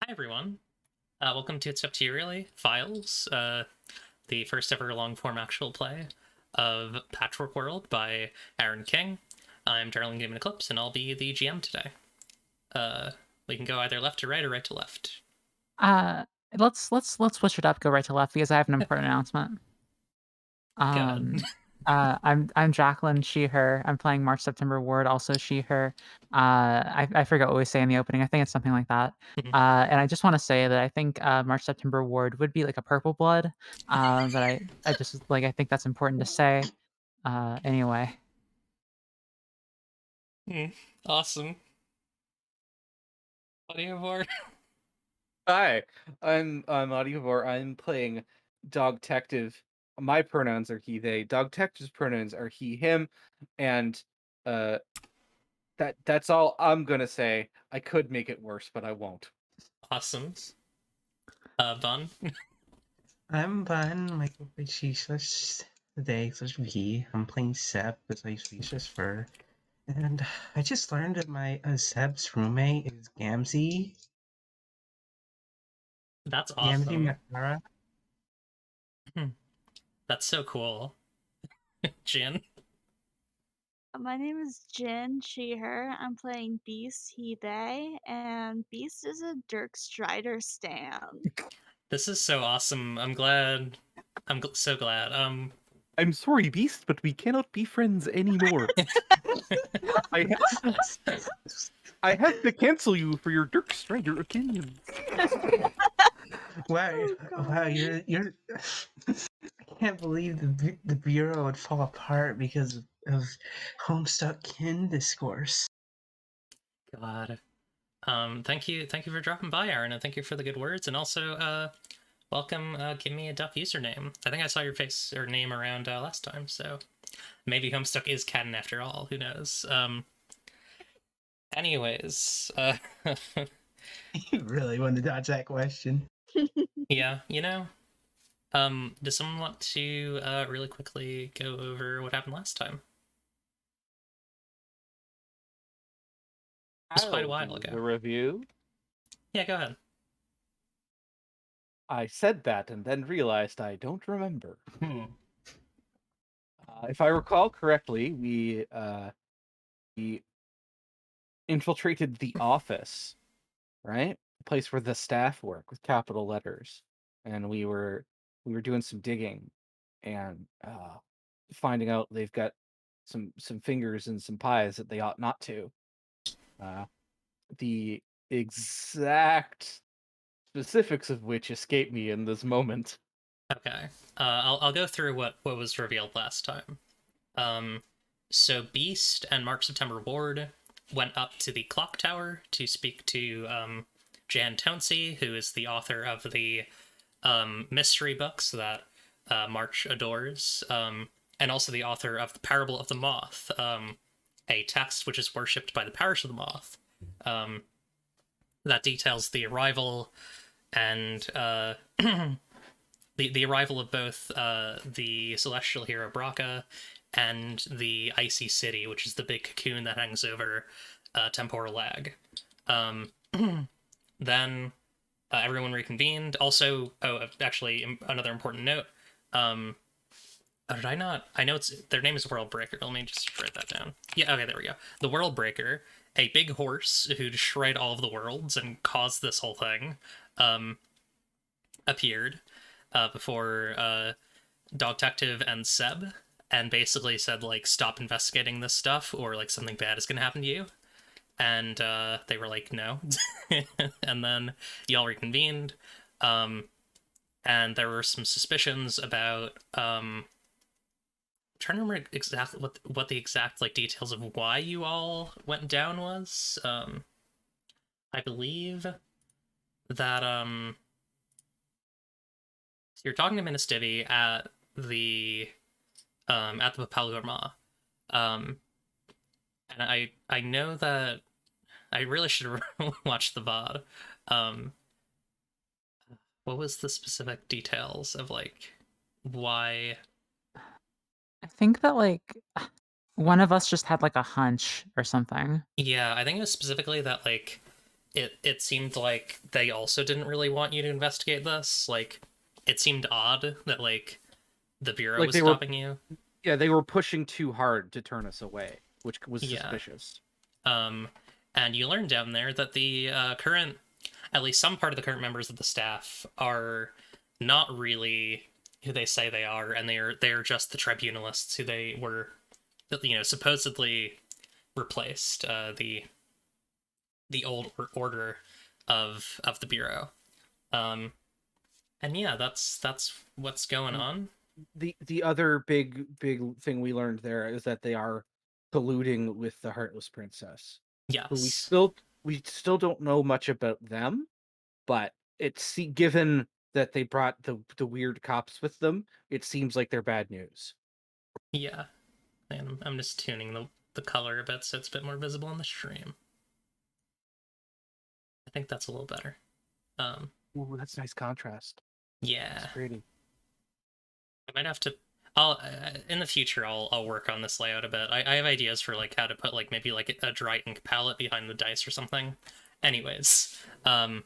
Hi everyone. Welcome to It's Up to You Really Files, the first ever long form actual play of Patchwork World by Aaron King. I'm Darling Game Eclipse, and I'll be the GM today. We can go either left to right or right to left. Uh, let's switch it up, go right to left because I have an important announcement. Go ahead. Um, I'm Jacqueline, she, her. I'm playing March September Ward, also she, her. I forget what we say in the opening. I think it's something like that. And I just want to say that I think March September Ward would be like a purple blood. But I just like I think that's important to say. Anyway. Awesome. Audio board. Hi, I'm Audivore. I'm playing Dog Detective. My pronouns are he, they. Dog Detective's pronouns are he, him, and uh that's all I'm gonna say. I could make it worse, but I won't. Awesome. Bun. I'm Van, Michael Chrysalis today, slash V. I'm playing Seb, because I use Chrysalis for. And I just learned that my Seb's roommate is Gamzee. That's Gamzee awesome. Matara. That's so cool. Jin. My name is Jin, she, her. I'm playing Beast, he, they, and Beast is a Dirk Strider stan. This is so awesome. I'm glad. So glad. I'm sorry, Beast, but we cannot be friends anymore. I have to cancel you for your Dirk Strider opinions. Wow, Oh, God. wow, you're. I can't believe the bureau would fall apart because of Homestuck kin discourse. God. Thank you for dropping by, Aaron, and thank you for the good words, and also, welcome, give me a duck username. I think I saw your face or name around, last time, so maybe Homestuck is canon after all, who knows? Anyways, You really want to dodge that question? yeah, does someone want to, really quickly go over what happened last time? It was quite a while ago. The review. Yeah, go ahead. I said that and then realized I don't remember. If I recall correctly, we infiltrated the office, right? The place where the staff work with capital letters, and we were doing some digging, and finding out they've got some fingers and some pies that they ought not to. The exact specifics of which escape me in this moment. Okay. I'll go through what was revealed last time. So Beast and Mark September Ward went up to the clock tower to speak to Jan Tonsey, who is the author of the mystery books that March adores, and also the author of the Parable of the Moth, a text which is worshipped by the parish of the Moth, that details the arrival and the arrival of both the celestial hero Braca and the icy city, which is the big cocoon that hangs over temporal lag. Then everyone reconvened. Also, actually, another important note. Oh, did I not? I know their name is World Breaker. Let me just write that down. Yeah, okay, there we go. The World Breaker, a big horse who destroyed all of the worlds and caused this whole thing, appeared before Dog Detective and Seb, and basically said, like, stop investigating this stuff or, like, something bad is gonna happen to you. And they were like, no. And then y'all reconvened, and there were some suspicions about I'm trying to remember exactly what the exact, like, details of why you all went down was. I believe that you're talking to Ministivi at the Papal Gourmand. And I know that I really should watch the VOD. What was the specific details of, like, why? I think that like one of us just had like a hunch or something. Yeah, I think it was specifically that, like, it seemed like they also didn't really want you to investigate this. Like, it seemed odd that like the bureau Like was they were, stopping you. yeah, they were pushing too hard to turn us away, which was Yeah. suspicious. And you learn down there that the current, at least some part of the current members of the staff are not really who they say they are, and they're just the tribunalists who they were, supposedly replaced. The old order of the bureau. And yeah, that's what's going on. The other big thing we learned there is that they are colluding with the Heartless Princess. Yes. But we still don't know much about them, but given that they brought the weird cops with them, it seems like they're bad news. Yeah. And I'm just tuning the color a bit so it's a bit more visible on the stream. I think that's a little better. Ooh, that's nice contrast. Yeah. It's pretty. I might have to. I'll in the future. I'll work on this layout a bit. I have ideas for like how to put like maybe like a dry ink palette behind the dice or something. Anyways, so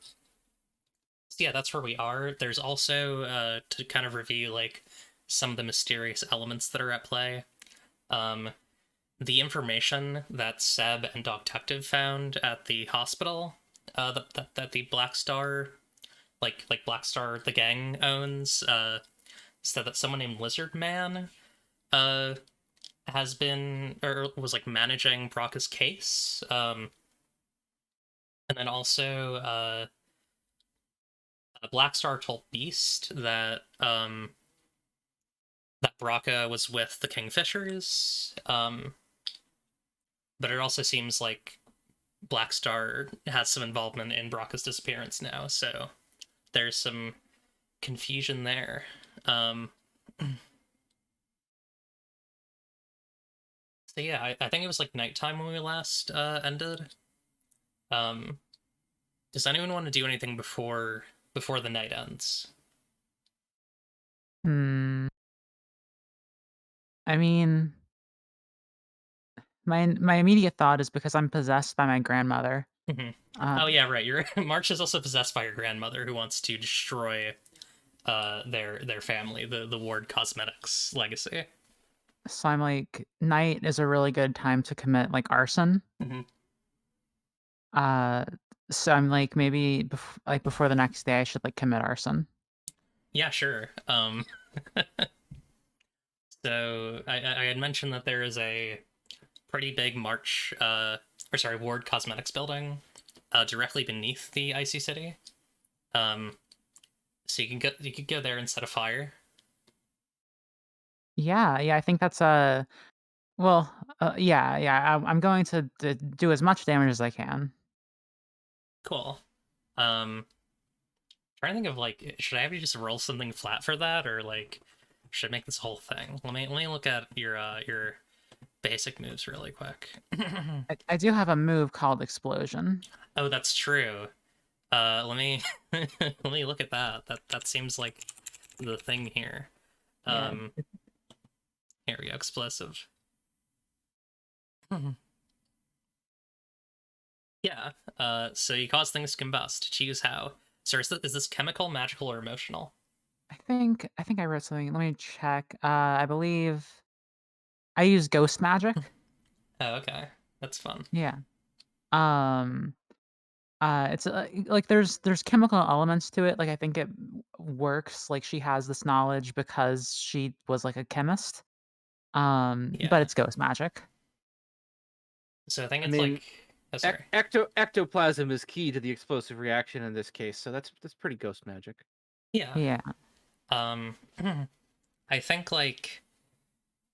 yeah, that's where we are. There's also to kind of review like some of the mysterious elements that are at play. The information that Seb and Dogtective found at the hospital, that the Black Star, like Black Star, the gang owns, said that someone named Lizard Man, has been or was like managing Brocca's case, and then also, Black Star told Beast that that Brocca was with the Kingfishers, but it also seems like Black Star has some involvement in Brocca's disappearance now, so there's some confusion there. So yeah, I think it was like nighttime when we last ended. Does anyone want to do anything before the night ends? I mean, my immediate thought is because I'm possessed by my grandmother. Oh yeah, right. Your March is also possessed by your grandmother who wants to destroy their family, the Ward Cosmetics legacy. So I'm like, night is a really good time to commit like arson. So I'm like, maybe before the next day, I should like commit arson. Yeah, sure. So I had mentioned that there is a pretty big Ward Cosmetics building directly beneath the Icy City. So you could go there and set a fire. Yeah, I think that's well, yeah. I'm going to do as much damage as I can. Cool. Trying to think of like, should I have you just roll something flat for that, or like, should I make this whole thing? Let me look at your basic moves really quick. I do have a move called Explosion. Oh, that's true. Let me let me look at that. That seems like the thing here. Yeah. Here we go, explosive. Yeah. So you cause things to combust. Choose how. So is this chemical, magical, or emotional? I think I wrote something. Let me check. I believe I use ghost magic. Oh, okay. That's fun. Yeah. It's like there's chemical elements to it. Like I think it works. Like she has this knowledge because she was like a chemist. Yeah. But it's ghost magic. So I think it's like. Oh, sorry. Ectoplasm is key to the explosive reaction in this case, so that's pretty ghost magic. Yeah. Yeah. I think like,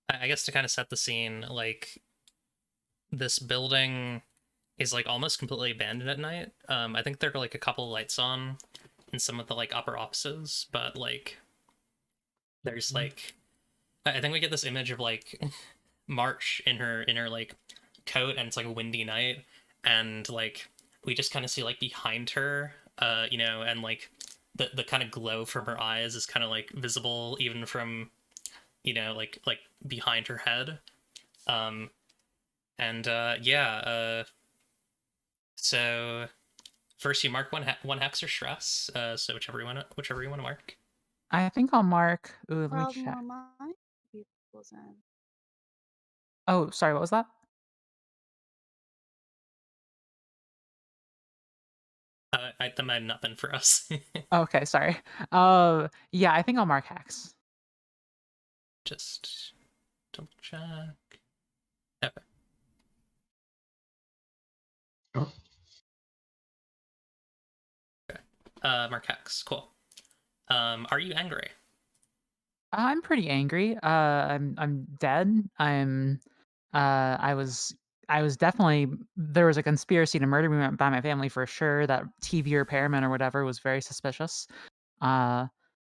I guess to kind of set the scene, like, this building is like almost completely abandoned at night. I think there are like a couple lights on in some of the like upper offices, but like, there's like, I think we get this image of like March in her like coat, and it's like a windy night, and like we just kind of see like behind her, and like the kind of glow from her eyes is kind of like visible even from, like behind her head. So first you mark one hex or stress. So whichever you want to mark. I think I'll mark. Ooh, let me Problem check. on my people's end. Oh, sorry, what was that? That might have not been for us. Okay, sorry. Yeah, I think I'll mark hex. Just double check. Okay. Oh. Okay. Mark hex. Cool. Are you angry? I'm pretty angry. I'm dead. I was definitely there was a conspiracy to murder me by my family for sure. That TV repairman or whatever was very suspicious. Uh,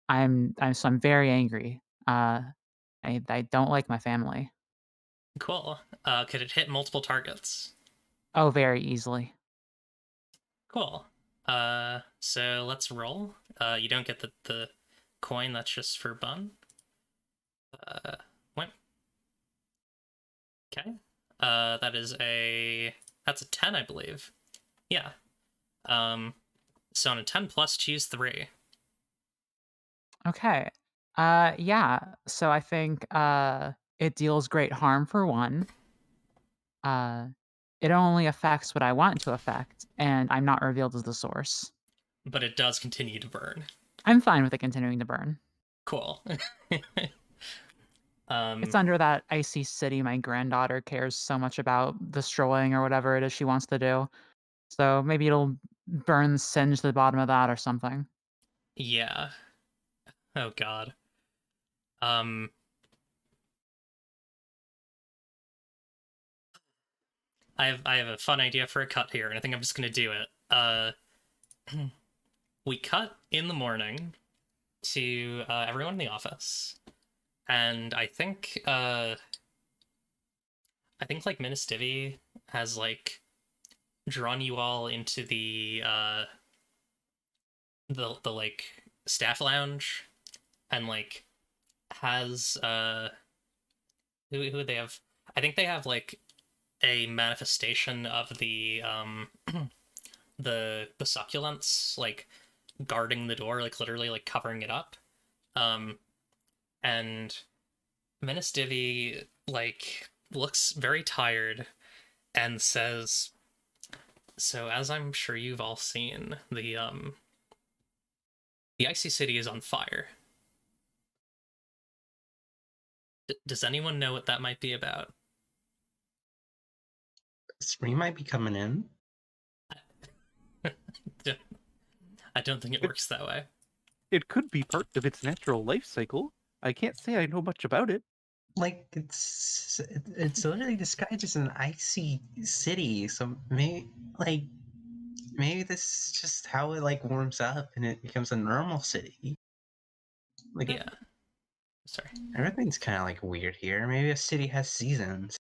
I'm very angry. I don't like my family. Cool. Could it hit multiple targets? Oh, very easily. Cool. So let's roll. You don't get the coin. That's just for Bun. What? Okay. That's a 10, I believe. Yeah. So on a 10 plus, choose 3. Okay. Yeah. So I think it deals great harm for one. Uh, it only affects what I want it to affect, and I'm not revealed as the source. But it does continue to burn. I'm fine with it continuing to burn. Cool. It's under that icy city my granddaughter cares so much about destroying or whatever it is she wants to do. So maybe it'll burn singe to the bottom of that or something. Yeah. Oh god. Um I have a fun idea for a cut here, and I think I'm just gonna do it. We cut in the morning to everyone in the office, and I think like Ministivi has like drawn you all into the like staff lounge, and like has who would they have? I think they have like a manifestation of the succulents like guarding the door, like literally like covering it up. And Ministivi like looks very tired and says, "So as I'm sure you've all seen, the icy city is on fire. Does anyone know what that might be about?" Spring might be coming in. I don't think it works that way. It could be part of its natural life cycle. I can't say I know much about it. Like it's literally described as an icy city, so maybe this is just how it like warms up and it becomes a normal city. Like Yeah. Sorry. everything's kind of like weird here. Maybe a city has seasons.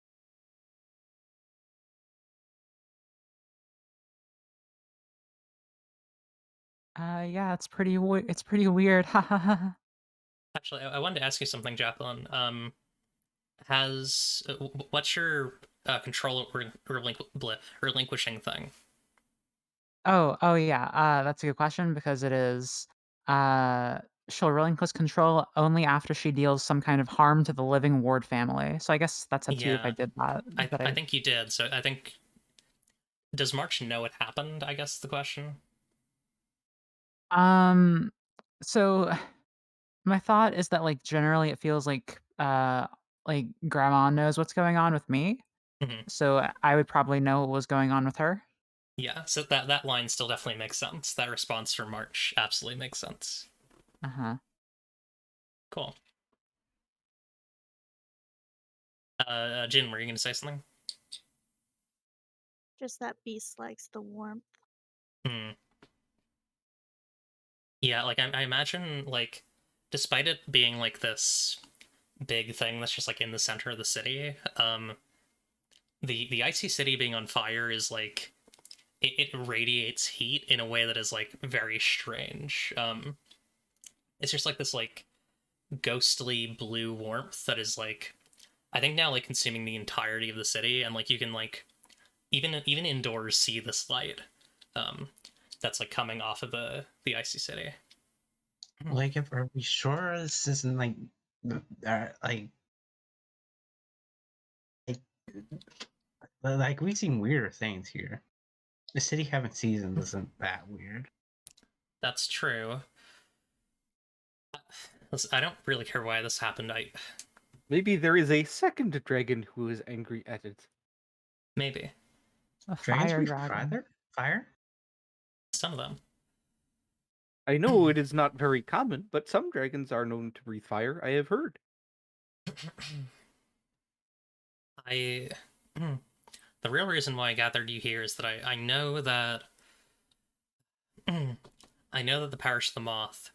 Yeah, it's pretty weird. Ha ha ha. Actually, I wanted to ask you something, Jacqueline. What's your control relinquishing thing? Oh yeah. That's a good question because it is. Uh, she'll relinquish control only after she deals some kind of harm to the living ward family. So I guess that's up to you if I Yeah, did that. But I think you did. So I think, does March know it happened? I guess the question. um, so my thought is that like generally it feels like grandma knows what's going on with me. Mhm. So I would probably know what was going on with her. Yeah, so that line still definitely makes sense. That response from March absolutely makes sense. Uh huh. Cool. Jin, were you gonna say something? Just that Beast likes the warmth. Hmm. Yeah, like I imagine like, despite it being like this big thing that's just like in the center of the city, the icy city being on fire is like it radiates heat in a way that is like very strange. It's just like this like ghostly blue warmth that is like, I think now like consuming the entirety of the city, and like you can like even indoors see this light. Um, that's like coming off of the icy city. Like, are we sure this isn't like, like, like we've seen weirder things here. The city having seasons isn't that weird. That's true. Listen, I don't really care why this happened. Maybe there is a second dragon who is angry at it. Maybe A Dragons fire breathe dragon. fire? some of them. I know it is not very common, but some dragons are known to breathe fire, I have heard. I the real reason why I gathered you here is that I know that I know that the parish of the moth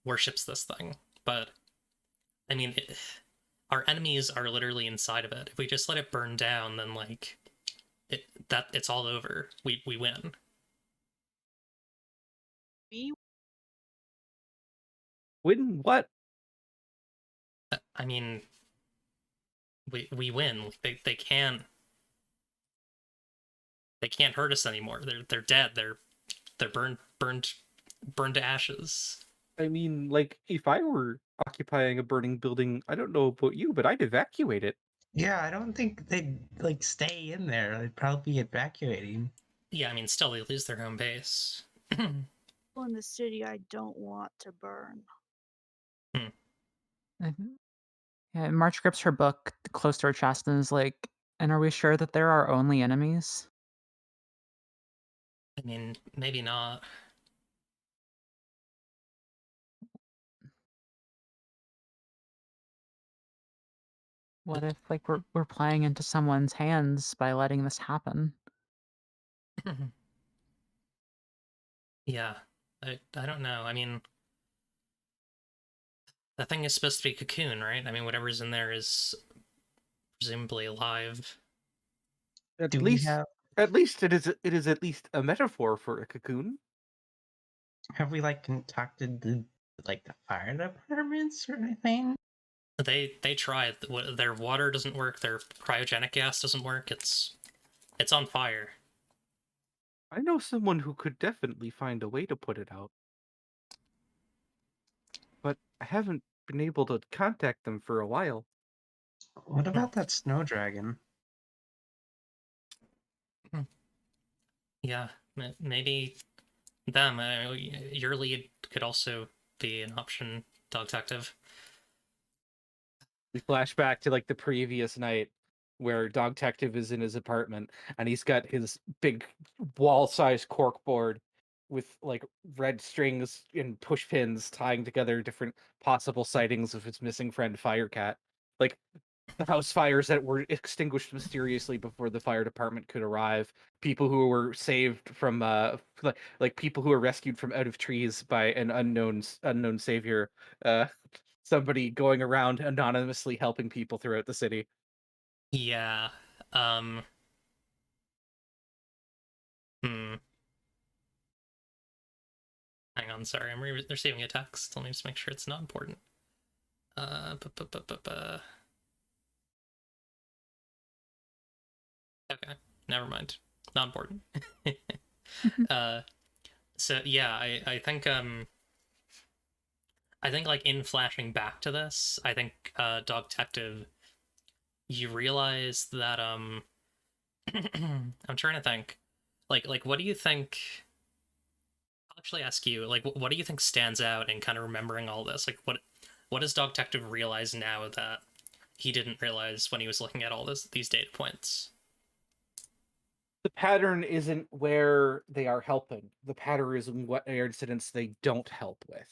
worships this thing, but I mean, our enemies are literally inside of it. If we just let it burn down, then like it's all over. We win. We Win what? I mean, we win. They can't hurt us anymore. They're dead. They're burned to ashes. I mean, like, if I were occupying a burning building, I don't know about you, but I'd evacuate it. Yeah, I don't think they'd like stay in there. They'd probably be evacuating. Yeah, I mean, still they lose their home base. in the city I don't want to burn. Yeah, March grips her book close to her chest and is like, and are we sure that they're our only enemies? I mean, maybe not. What if like we're playing into someone's hands by letting this happen? Yeah, I don't know. I mean, the thing is supposed to be cocoon, right? I mean, whatever's in there is presumably alive. At Do we least, have it is at least a metaphor for a cocoon. have we like contacted the fire departments or anything? They tried. Their water doesn't work. Their cryogenic gas doesn't work. It's on fire. I know someone who could definitely find a way to put it out. But I haven't been able to contact them for a while. What about that snow dragon? Yeah, maybe them. Your lead could also be an option, Dog Detective. We flash back to like the previous night where Dog Detective is in his apartment and he's got his big wall-sized cork board with like red strings and push pins tying together different possible sightings of his missing friend Firecat. Like the house fires that were extinguished mysteriously before the fire department could arrive, people who were saved from like people who were rescued from out of trees by an unknown savior, somebody going around anonymously helping people throughout the city. Yeah. Hmm. Hang on, sorry. I'm receiving a text. Let me just make sure it's not important. Okay, never mind. Not important. So yeah, I think like in flashing back to this, I think Dog Detective, you realize that I'm trying to think, like what do you think? I'll actually ask you, like, what do you think stands out in kind of remembering all this? Like, what does Dog Detective realize now that he didn't realize when he was looking at all these data points? The pattern isn't where they are helping. The pattern is in what incidents they don't help with.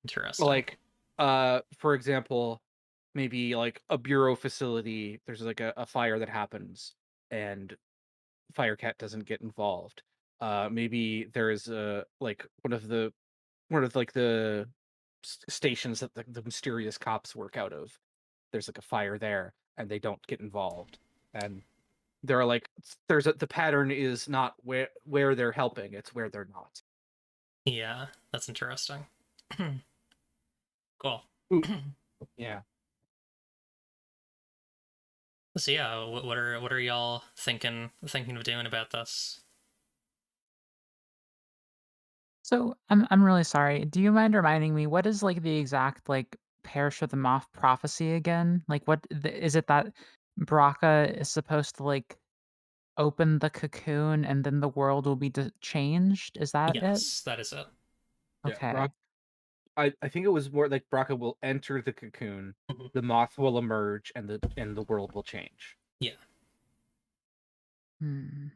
Interesting. Like, for example, maybe like a bureau facility, there's like a fire that happens and Firecat doesn't get involved. Maybe there's like one of like the stations that the mysterious cops work out of. There's like a fire there and they don't get involved. And there are like the pattern is not where they're helping, it's where they're not. Yeah, that's interesting. Cool. Yeah. So yeah, what are y'all thinking of doing about this? So I'm really sorry. Do you mind reminding me what is like the exact like perish of the moth prophecy again? Like is it that Braca is supposed to like open the cocoon and then the world will be changed? Is that it? Yes, that is it. Yeah, Okay. I think it was more like Braca will enter the cocoon, Mhm. the moth will emerge, and the world will change. Yeah. Hmm.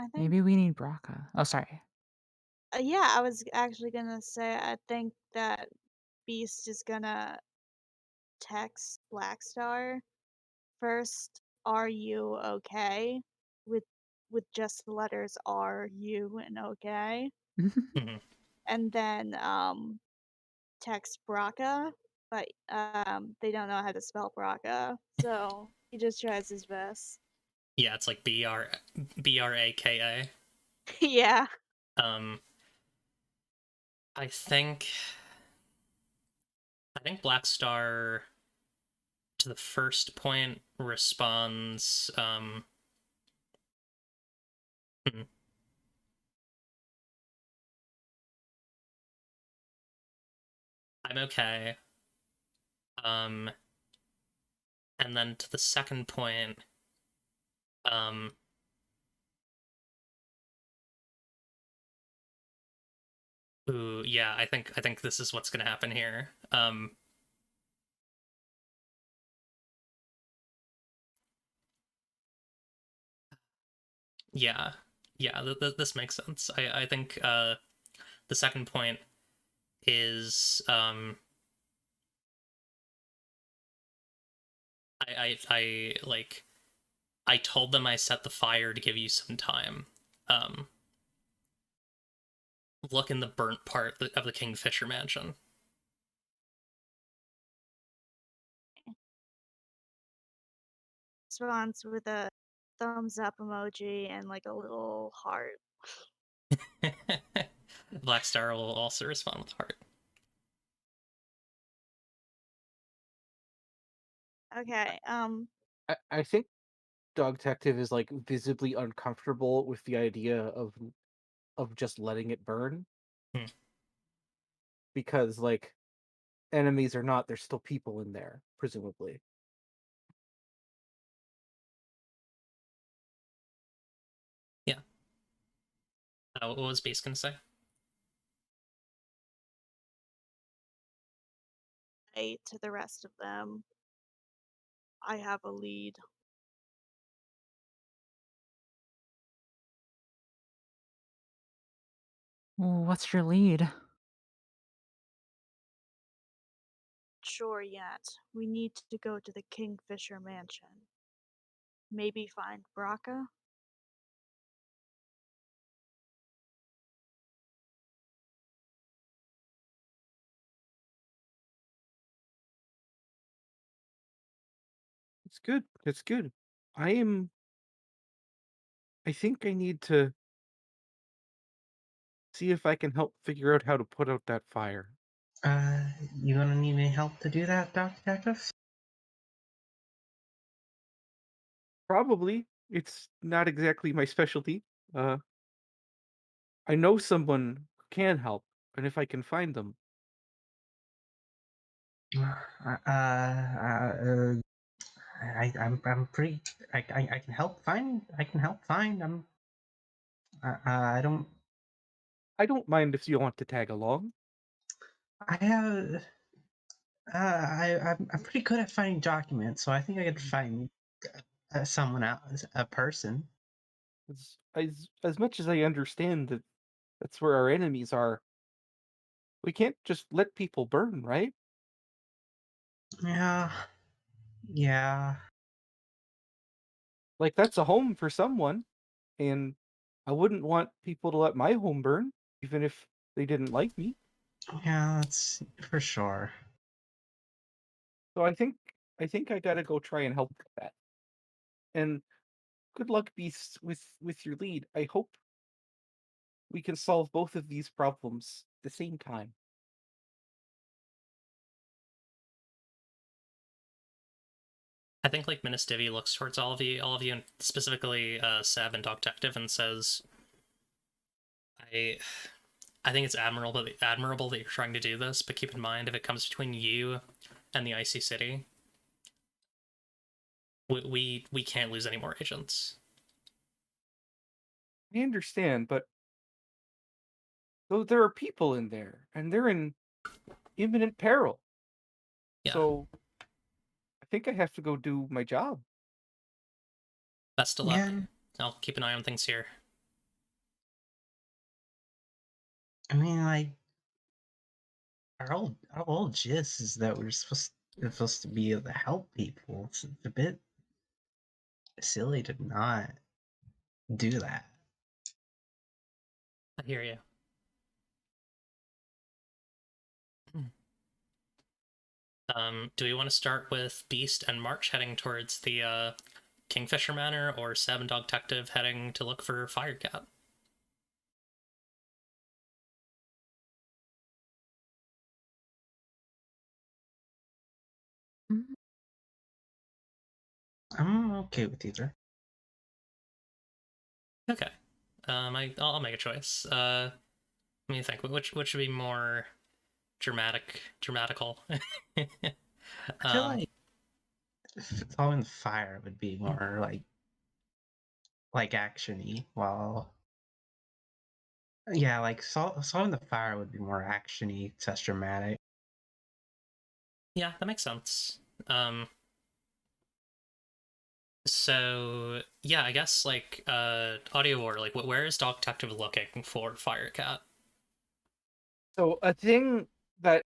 I think, Maybe we need Braca. Oh, sorry. yeah, I was actually gonna say, I think that Beast is gonna text Blackstar first, "Are you okay?" with just the letters R, U, and okay, Hmm. and then text Braca, but they don't know how to spell Braca, so he just tries his best. Yeah, it's like Braka. Yeah. Um, I think Black Star to the first point responds. Hmm, I'm okay. Um, and then to the second point, um, ooh, yeah, I think this is what's gonna happen here. Yeah, yeah, this makes sense. I think the second point is I like I told them I set the fire to give you some time. Um, look in the burnt part of the Kingfisher Mansion. Responds with a thumbs up emoji and like a little heart. Black Star will also respond with heart. Okay, I think Dog Detective is like visibly uncomfortable with the idea of just letting it burn Hmm. because like enemies or not, there's still people in there, presumably. Yeah. What was Base gonna say? to the rest of them, I have a lead. What's your lead? Sure yet. We need to go to the Kingfisher Mansion. Maybe find Braca? It's good. It's good. I am. I think I need to see if I can help figure out how to put out that fire. Uh, you gonna need any help to do that, Doc Detective? Probably. It's not exactly my specialty. Uh, I know someone who can help, and if I can find them, I'm pretty. I can help find. I can help find. I don't. I don't mind if you want to tag along. I have. I'm pretty good at finding documents, so I think I could find someone else, a person. As much as I understand that that's where our enemies are, we can't just let people burn, right? Yeah, yeah, Like that's a home for someone, and I wouldn't want people to let my home burn, even if they didn't like me. yeah. That's for sure. So I think I gotta go try and help with that. And good luck, Beast, with your lead. I hope we can solve both of these problems at the same time. I think like Ministivi looks towards all of you, and specifically Seb and Dogtective, and says, "I think it's admirable that you're trying to do this, but keep in mind if it comes between you and the Icy City, we can't lose any more agents." I understand, but though there are people in there, and they're in imminent peril. Yeah. So I think I have to go do my job. Best of luck. Yeah. I'll keep an eye on things here. I mean, like, our whole gist is that we're supposed to be able to help people. It's a bit silly to not do that. I hear you. Do we want to start with Beast and March heading towards the Kingfisher Manor, or Seb and Dogtective heading to look for Firecat? Mhm. I'm okay with either. Okay. I'll make a choice. Let me think. Which should be more dramatical? I feel like following the fire would be more like actiony, while yeah, like solving the fire would be more actiony, less dramatic. Yeah, that makes sense. So yeah, I guess like audio war, like where is Dogtective looking for Firecat? So a thing that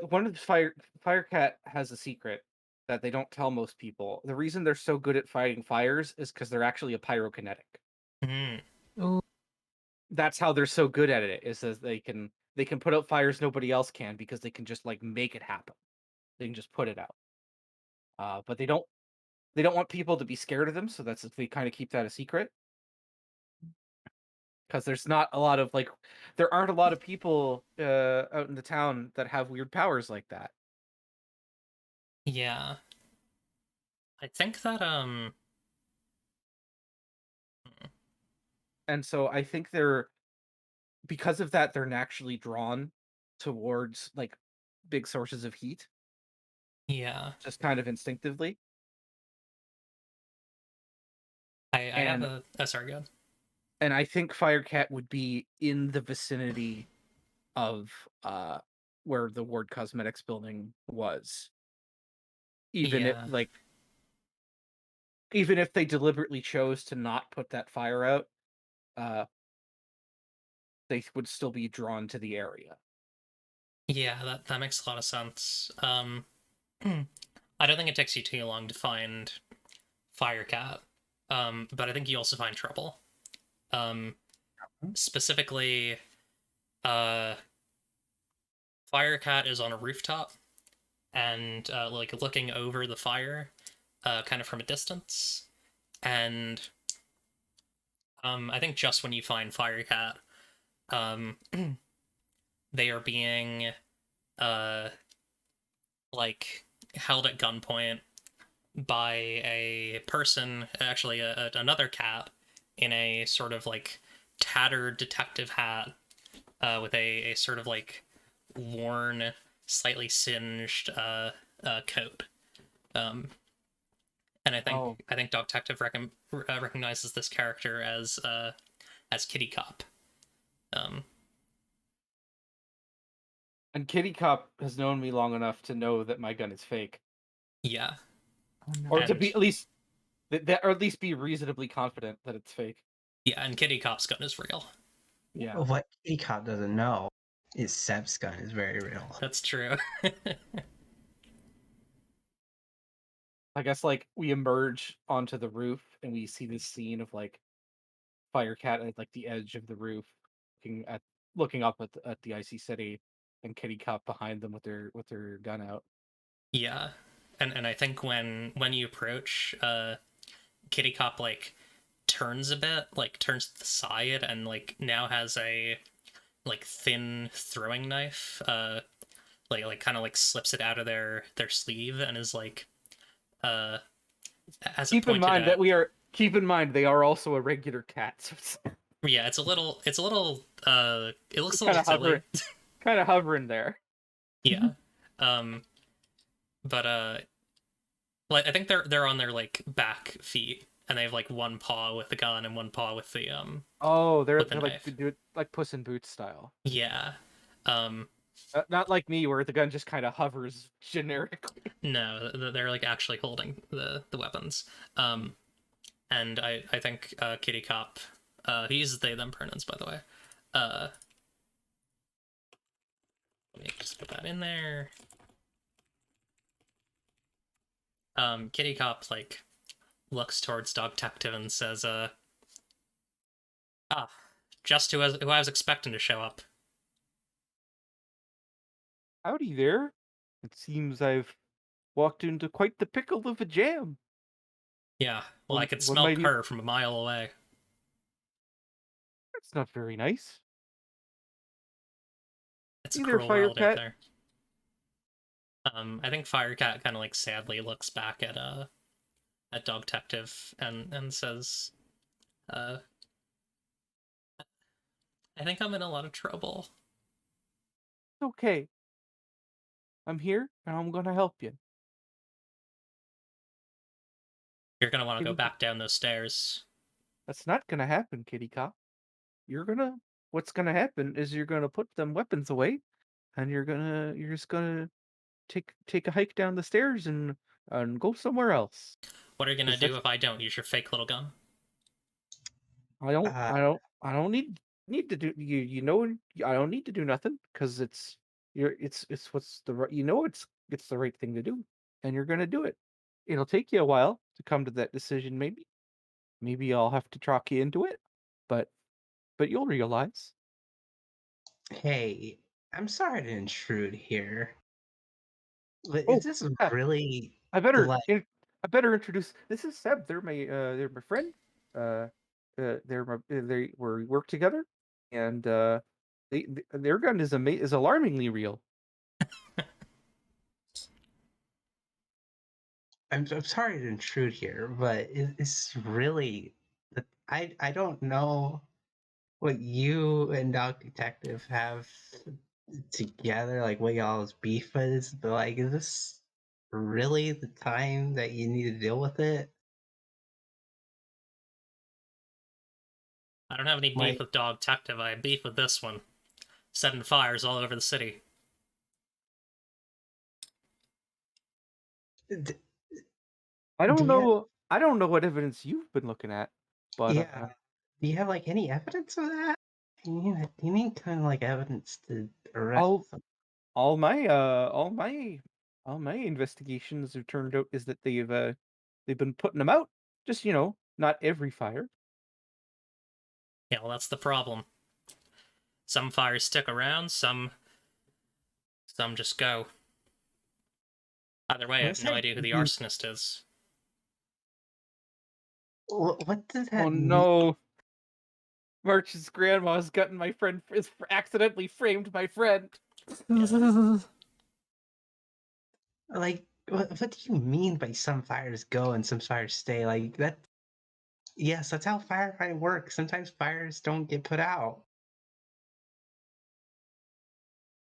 one of the Firecat has a secret that they don't tell most people. The reason they're so good at fighting fires is because they're actually a pyrokinetic. Hmm. Ooh. That's how they're so good at it. Is that they can put out fires nobody else can because they can just like make it happen. They can just put it out. But they don't want people to be scared of them, so they kind of keep that a secret. Because there's not a lot of like, there aren't a lot of people out in the town that have weird powers like that. Yeah. I think that And so I think because of that, they're naturally drawn towards like big sources of heat, yeah. just kind of instinctively. I have And a oh, sorry, go ahead. and I think Firecat would be in the vicinity of where the Ward Cosmetics building was. Even if Yeah. like even if they deliberately chose to not put that fire out, uh they would still be drawn to the area. Yeah, that makes a lot of sense. I don't think it takes you too long to find Firecat. But I think you also find trouble. Specifically, Firecat is on a rooftop and like looking over the fire, kind of from a distance. And I think just when you find Firecat, um, they are being like held at gunpoint by a person, actually another cat, in a sort of like tattered detective hat, with a sort of like worn, slightly singed coat. And I think Dogtective recognizes this character as Kitty Cop. And Kitty Cop has known me long enough to know that my gun is fake, Yeah. Oh, no. or to And- be at least or at least be reasonably confident that it's fake. Yeah, and Kitty Cop's gun is real. Yeah. What Cop doesn't know is Seb's gun is very real. That's true. I guess like we emerge onto the roof and we see this scene of like Firecat at like the edge of the roof, looking up at the icy city, and Kitty Cop behind them with their gun out. Yeah. And I think when you approach, Kitty Cop like turns a bit, like turns to the side, and like now has a like thin throwing knife, like kind of like slips it out of their sleeve, and is like as it Keep in pointed mind out, that keep in mind they are also a regular cat, so it's yeah, it's a little, it looks a kind little of hovering, silly. kind of hovering there. Yeah. Um, but like I think they're on their like back feet, and they have like one paw with the gun and one paw Oh, with the they're like knife. do it like Puss in Boots style. Yeah. Um, Not like me, where the gun just kind of hovers generically. no, they're like actually holding the weapons. And I think Kitty Cop, he uses they them pronouns, by the way. Let me just put that in there. Kitty Cop like looks towards Dog Detective and says, "Ah, just who I was expecting to show up." Howdy there. It seems I've walked into quite the pickle of a jam. Yeah, well, I could One smell might her from a mile away. That's not very nice. It's a Either cruel world out Firecat. there. I think Firecat kind of like sadly looks back at Dog Detective and says, "I think I'm in a lot of trouble." Okay. I'm here and I'm gonna help you. You're gonna want to go Kitty- back down those stairs. That's not gonna happen, Kitty Cop. What's gonna happen is you're gonna put them weapons away, and you're just gonna take a hike down the stairs and go somewhere else. What are you gonna 'Cause do if I don't use your fake little gun? Uh, I don't need to do you know I don't need to do nothing because it's what's the right it's the right thing to do, and you're gonna do it. It'll take you a while to come to that decision, maybe I'll have to talk you into it, but you'll realize. hey, I'm sorry to intrude here. But is Oh, this yeah, really I better like in, I better introduce. This is Seb. They're my friend. They we work together, and their gun is alarmingly real. I'm sorry to intrude here, but it's really I don't know what you and Doc Detective have together, like what y'all's beef is, but like is this really the time that you need to deal with it? I don't have any beef Like with Dog Detective. I have beef with this one, setting fires all over the city. d- I do don't you know. I don't know what evidence you've been looking at, but yeah, do you have like any evidence of that? You need kind of like evidence to arrest all them. all my all my investigations have turned out is that they've been putting them out. Just not every fire. Yeah, well, that's the problem. Some fires stick around, some just go. Either way, I have What's no that? idea who the arsonist is. What does Oh that mean? no. March's grandma's gotten my friend is accidentally framed my friend. Like, what do you mean by some fires go and some fires stay? Like that? Yes, that's how firefighting works. Sometimes fires don't get put out.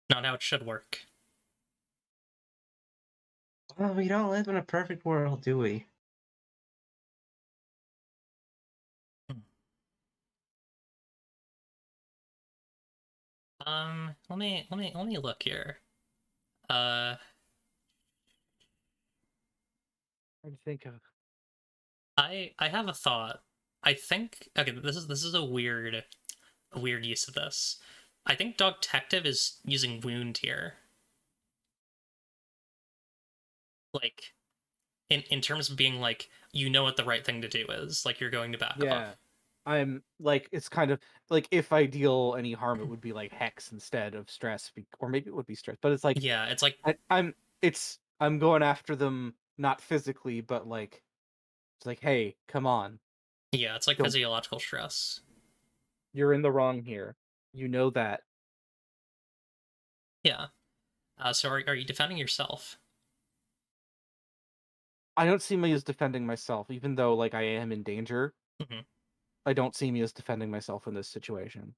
Not how it should work. Well, we don't live in a perfect world, do we? Let me look here. Uh, Trying to think of. I have a thought. I think okay, this is a weird use of this. I think Dog Detective is using wound here. Like in terms of being like you know what the right thing to do is, like you're going to back Yeah. off. I'm like it's kind of like if I deal any harm, it would be like hex instead of stress, or maybe it would be stress. But it's like Yeah, it's like I'm going after them not physically, but like it's like, hey, come on, yeah, it's like don't physiological stress. you're in the wrong here. You know that. Yeah. So are you defending yourself? I don't see me as defending myself, even though like I am in danger. Mhm. I don't see me as defending myself in this situation.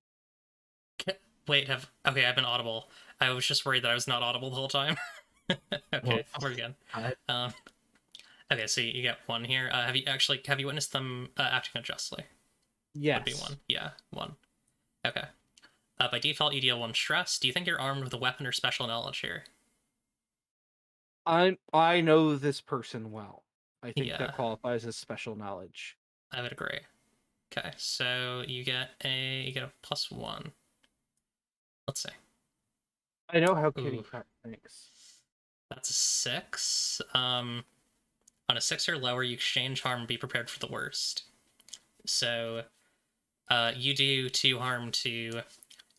Wait, I've been audible. I was just worried that I was not audible the whole time. Well, Okay, we're good. I, Um, okay, so you get one here. Have you witnessed them acting unjustly? Would be Yes. one. Yeah, one. Okay. By default, you deal one stress. Do you think you're armed with a weapon or special knowledge here? I know this person well. I think Yeah, that qualifies as special knowledge. I would agree. Okay, so you get a +1. Let's see. I know how Kitty Ooh, Cat thinks. that's a 6. On a 6 or lower, you exchange harm and be prepared for the worst. So, you do 2 harm to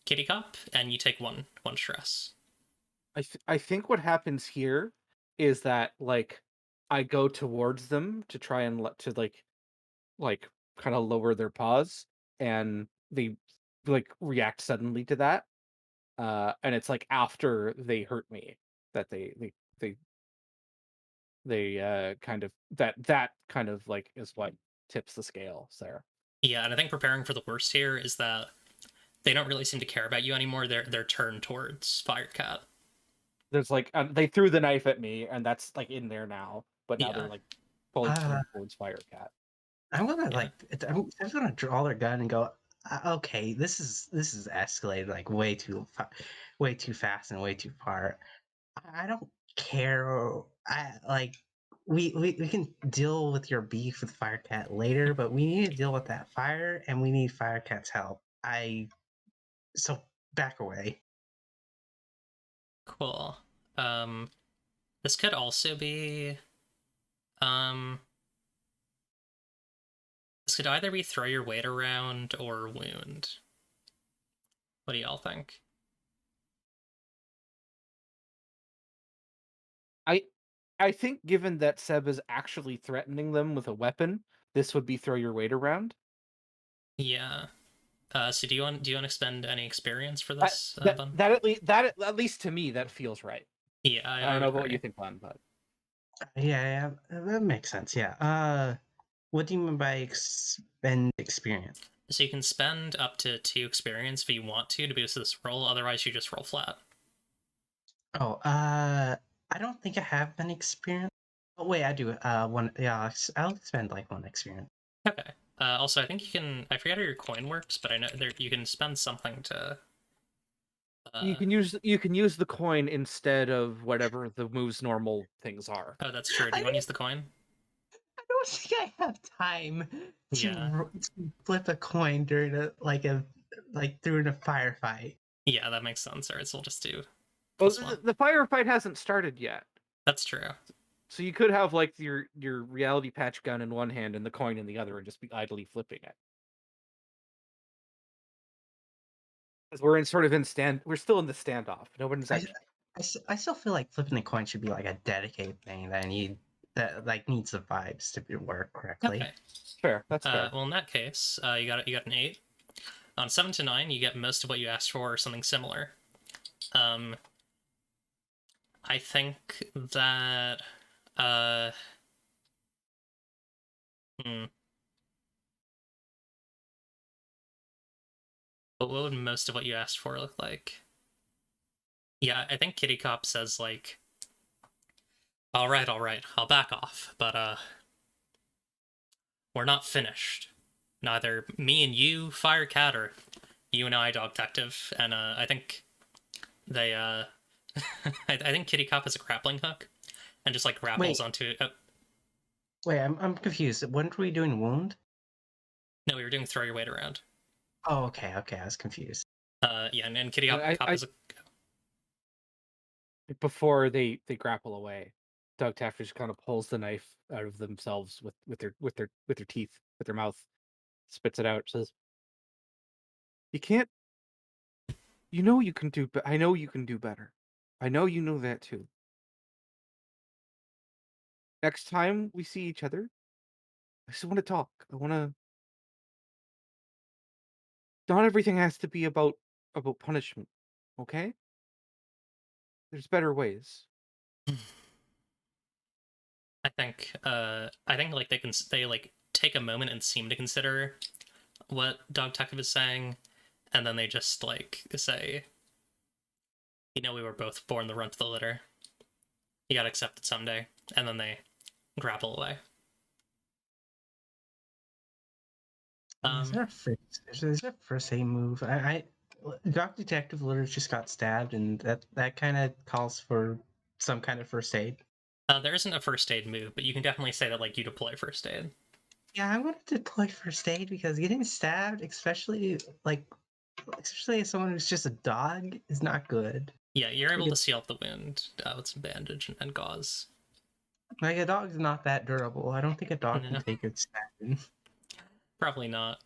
Kitty Cop, and you take one stress. I think what happens here is that like I go towards them to try and like kind of lower their paws, and they like react suddenly to that. And it's like after they hurt me that they kind of that kind of like is what tips the scales there. Yeah, and I think preparing for the worst here is that they don't really seem to care about you anymore. They're turned towards Firecat. There's like they threw the knife at me, and that's like in there now, but now they're Yeah, like fully uh, turned towards Firecat. I'm gonna yeah, I'm just gonna draw their gun and go. Okay, this is escalated like way too fast and way too far. I don't care. I like we can deal with your beef with Firecat later, but we need to deal with that fire, and we need Firecat's help. So back away. cool. Um, this could also be um, this could either be throw your weight around or wound. What do y'all think? I I think given that Seb is actually threatening them with a weapon, this would be throw your weight around. Yeah. So do you want to expend any experience for That this, that Bun? that at least to me that feels right. Yeah, I I don't would know about what you agree. think, Lon, but Yeah, that makes sense. Yeah. What do you mean by expend experience? So you can spend up to 2 experience if you want to boost this roll. Otherwise, you just roll flat. Oh, I don't think I have any experience. Oh wait, I do. One. Yeah, I'll spend like one experience. Okay. Also, I think you can. I forget how your coin works, but I know there you can spend something to. you Uh, can use the coin instead of whatever the move's normal things are. oh, that's true. Do I you want to use the coin? don't think I have time Yeah. to flip a coin during during a firefight. Yeah, that makes sense. Alright, so we'll just do Well, +1. the firefight hasn't started yet, That's true. so you could have like your reality patch gun in one hand and the coin in the other, and just be idly flipping it. Because we're in sort of in stand, we're still in the standoff. No one's I, actually. I still feel like flipping a coin should be like a dedicated thing that I need that like needs the vibes to work correctly. Okay. Fair. That's fair. Well, in that case, you got an 8. On 7 to 9, you get most of what you asked for, or something similar. Um, I think that uh, hmm, but what would most of what you asked for look like? Yeah, I think Kitty Cop says like, all right, I'll back off, but we're not finished. Neither me and you, Firecat, or you and I, Dog Detective, and I think they I think Kitty Cop has a grappling hook, and just like grapples Wait, onto it. Oh, wait, I'm confused. Weren't we doing wound? no, we were doing throw your weight around. Oh, okay, I was confused. Yeah, and Kitty I, Cop I is a before they grapple away, Doug Taffer just kind of pulls the knife out of themselves with their teeth, with their mouth, spits it out, says, "You can't. You know you can do. I know you can do better. I know you know that too. Next time we see each other, I just want to talk. I want to. Not everything has to be about punishment. Okay? There's better ways." I think like they like take a moment and seem to consider what Dog Detective is saying, and then they just like say, we were both born the runt of the litter. You gotta accept it someday, and then they grapple away. Is there a first aid move? Doc Detective literally just got stabbed, and that kind of calls for some kind of first aid. There isn't a first aid move, but you can definitely say that like you deploy first aid. Yeah, I'm gonna deploy first aid because getting stabbed, especially as someone who's just a dog, is not good. Yeah, you're able to seal up the wound with some bandage and gauze. Like a dog's not that durable. I don't think a dog can No. take a stabbing. Probably not.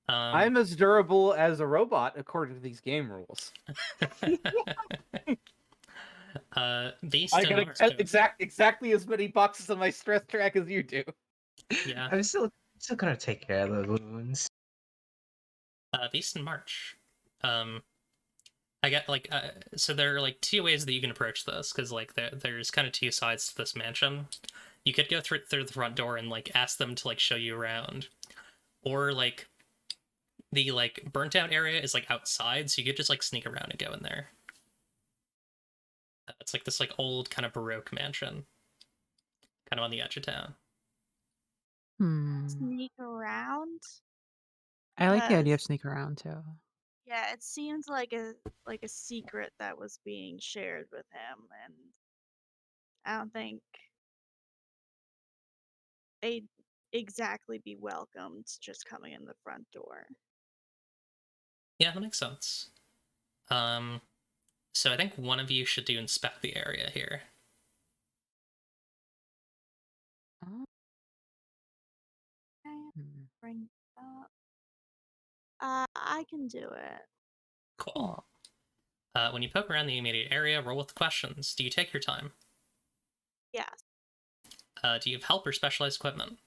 I'm as durable as a robot according to these game rules. Beast I and got exactly as many boxes on my stress track as you do. Yeah. I'm still gonna take care of those wounds. Beast and March. I get like so there are like two ways that you can approach this, because like there's kind of two sides to this mansion. You could go through the front door and like ask them to like show you around, or like the like burnt out area is like outside, so you could just like sneak around and go in there. It's like this like old kind of Baroque mansion, kind of on the edge of town. Sneak around? I like the idea of Because sneak around too. yeah, it seems like a secret that was being shared with him, and I don't think they'd exactly be welcomed just coming in the front door. Yeah, that makes sense. So I think one of you should inspect the area here. Oh. Okay, Hmm. bring it up. I can do it. Cool. When you poke around the immediate area, roll with questions. Do you take your time? Yes. Do you have help or specialized equipment?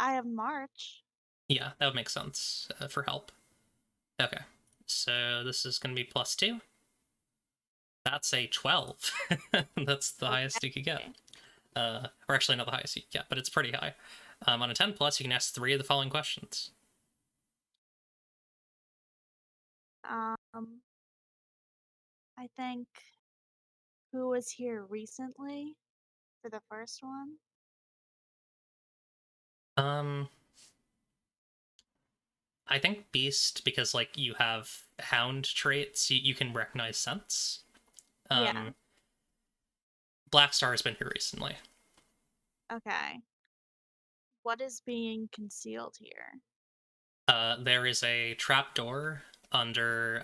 I have March. Yeah, that would make sense for help. Okay, so this is going to be +2. That's a 12. That's the highest you could get. Or actually, not the highest you could get, but it's pretty high. On a 10+, you can ask 3 of the following questions. I think who was here recently for the first one? I think Beast, because like you have Hound traits, you can recognize scents. Yeah. Black Star has been here recently. Okay. What is being concealed here? There is a trapdoor under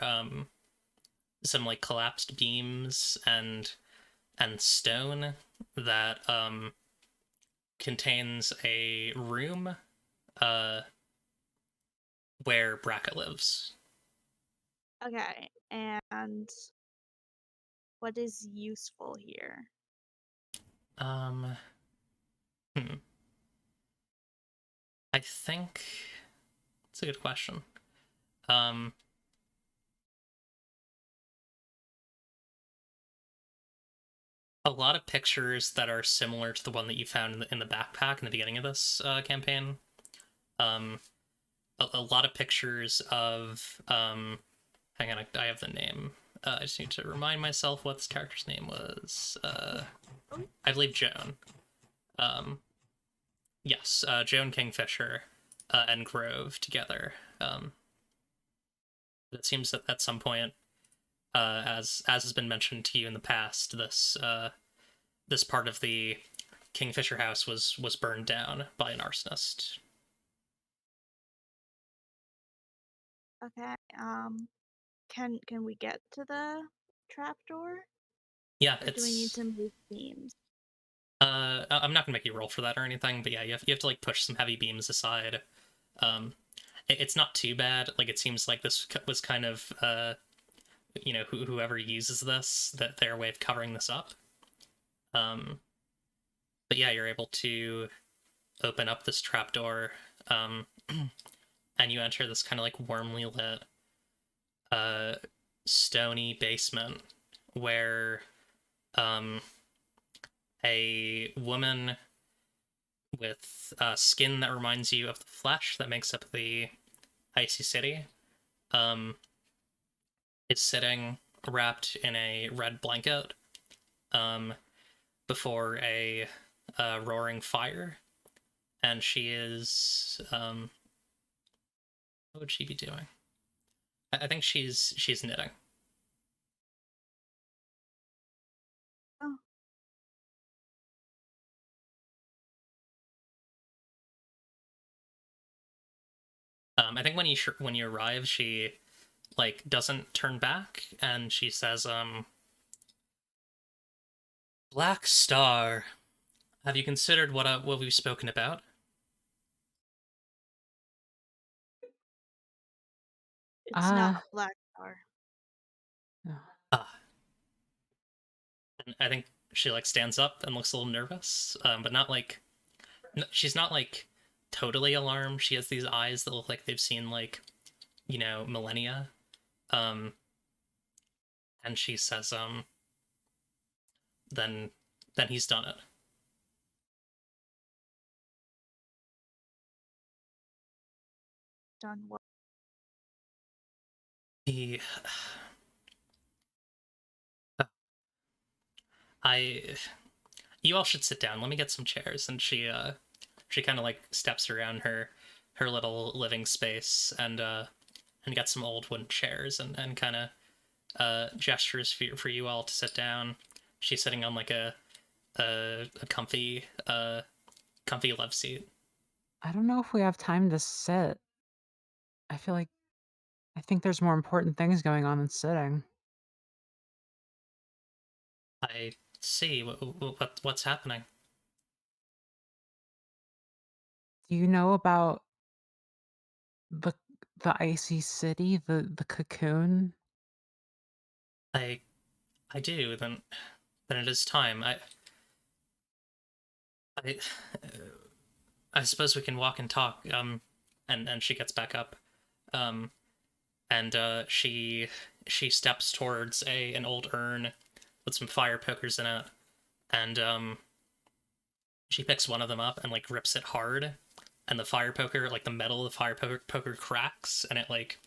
some like collapsed beams and stone that contains a room where Bracket lives. Okay, and what is useful here? I think it's a good question. A lot of pictures that are similar to the one that you found in the backpack in the beginning of this campaign. A lot of pictures of hang on, I have the name. I just need to remind myself what this character's name was. I believe Joan. Yes, Joan Kingfisher and Grove together. It seems that at some point, as has been mentioned to you in the past, this part of the Kingfisher house was burned down by an arsonist. Okay, can we get to the trapdoor? Yeah, Or do we need to move beams? I'm not gonna make you roll for that or anything, but yeah, you have to like push some heavy beams aside. It's not too bad. Like it seems like this was kind of whoever uses this, that their way of covering this up. But yeah, you're able to open up this trapdoor, and you enter this kind of like warmly lit, stony basement where a woman with skin that reminds you of the flesh that makes up the icy city is sitting wrapped in a red blanket before a roaring fire, and she is what would she be doing? I think she's knitting. Oh. I think when you arrive, she like doesn't turn back, and she says, "Black Star, have you considered what we've spoken about?" It's not Black Star. Ah, and I think she like stands up and looks a little nervous, but not like she's not like totally alarmed. She has these eyes that look like they've seen like, you know, millennia. And she says, then he's done it. Done what? He you all should sit down. Let me get some chairs. And she kind of like steps around her little living space and gets some old wooden chairs and kind of gestures for you all to sit down. She's sitting on like a comfy love seat. I don't know if we have time to sit. I think there's more important things going on than sitting. I see. What's happening? Do you know about the icy city, the cocoon? I do. Then it is time. I I suppose we can walk and talk. And she gets back up. And she steps towards an old urn with some fire pokers in it, and she picks one of them up and like grips it hard, and the fire poker, like the metal of the fire poker cracks, and it like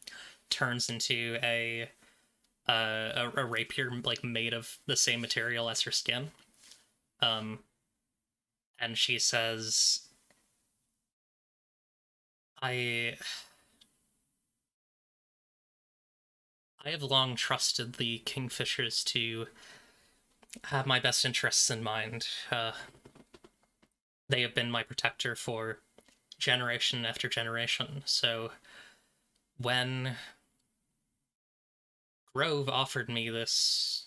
turns into a rapier like made of the same material as her skin. And she says, I have long trusted the Kingfishers to have my best interests in mind. They have been my protector for generation after generation. So when Grove offered me this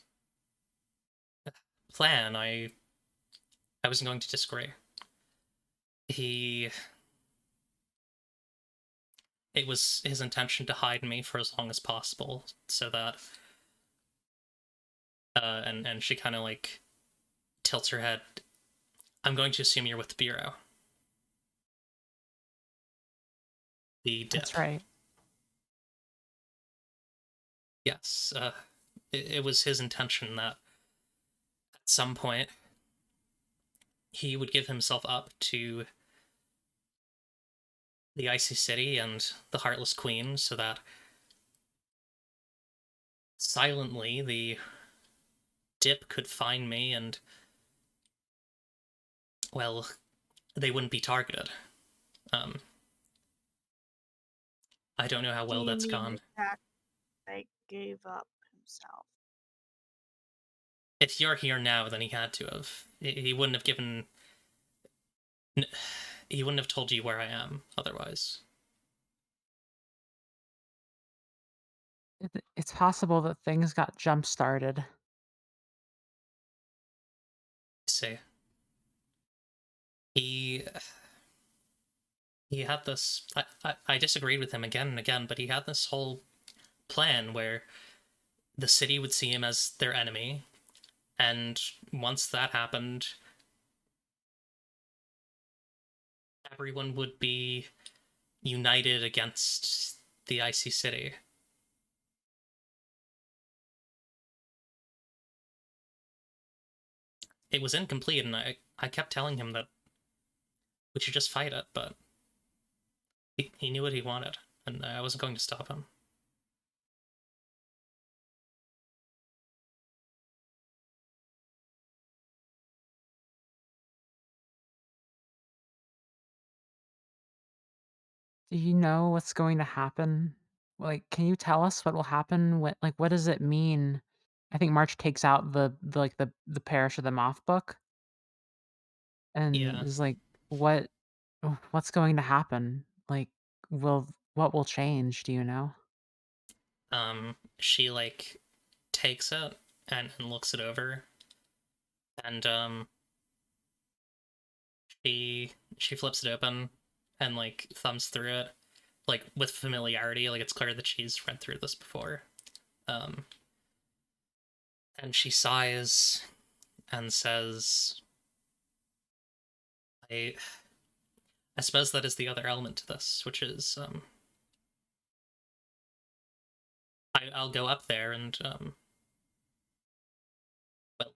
plan, I wasn't going to disagree. It was his intention to hide me for as long as possible, so that and she kind of like tilts her head. I'm going to assume you're with the Bureau. The dip. That's right. Yes, it was his intention that at some point he would give himself up to the Icy City and the Heartless Queen, so that silently the dip could find me and, well, they wouldn't be targeted. I don't know how well that's gone. Like gave up himself. If you're here now, then he had to have. He wouldn't have given. He wouldn't have told you where I am otherwise. It's possible that things got jump started. See, he had this. I disagreed with him again and again, but he had this whole plan where the city would see him as their enemy, and once that happened, everyone would be united against the Icy City. it was incomplete, and I kept telling him that we should just fight it, but he knew what he wanted, and I wasn't going to stop him. Do you know what's going to happen? Like, can you tell us what will happen? What does it mean? I think March takes out the Parish of the Moth book and Yeah. is like, what what's going to happen? Like, what will change? Do you know? She like takes it and looks it over, and she flips it open and like thumbs through it, like with familiarity. Like it's clear that she's read through this before. Um, and she sighs and says, "I, I suppose that is the other element to this, which is I'll go up there and well,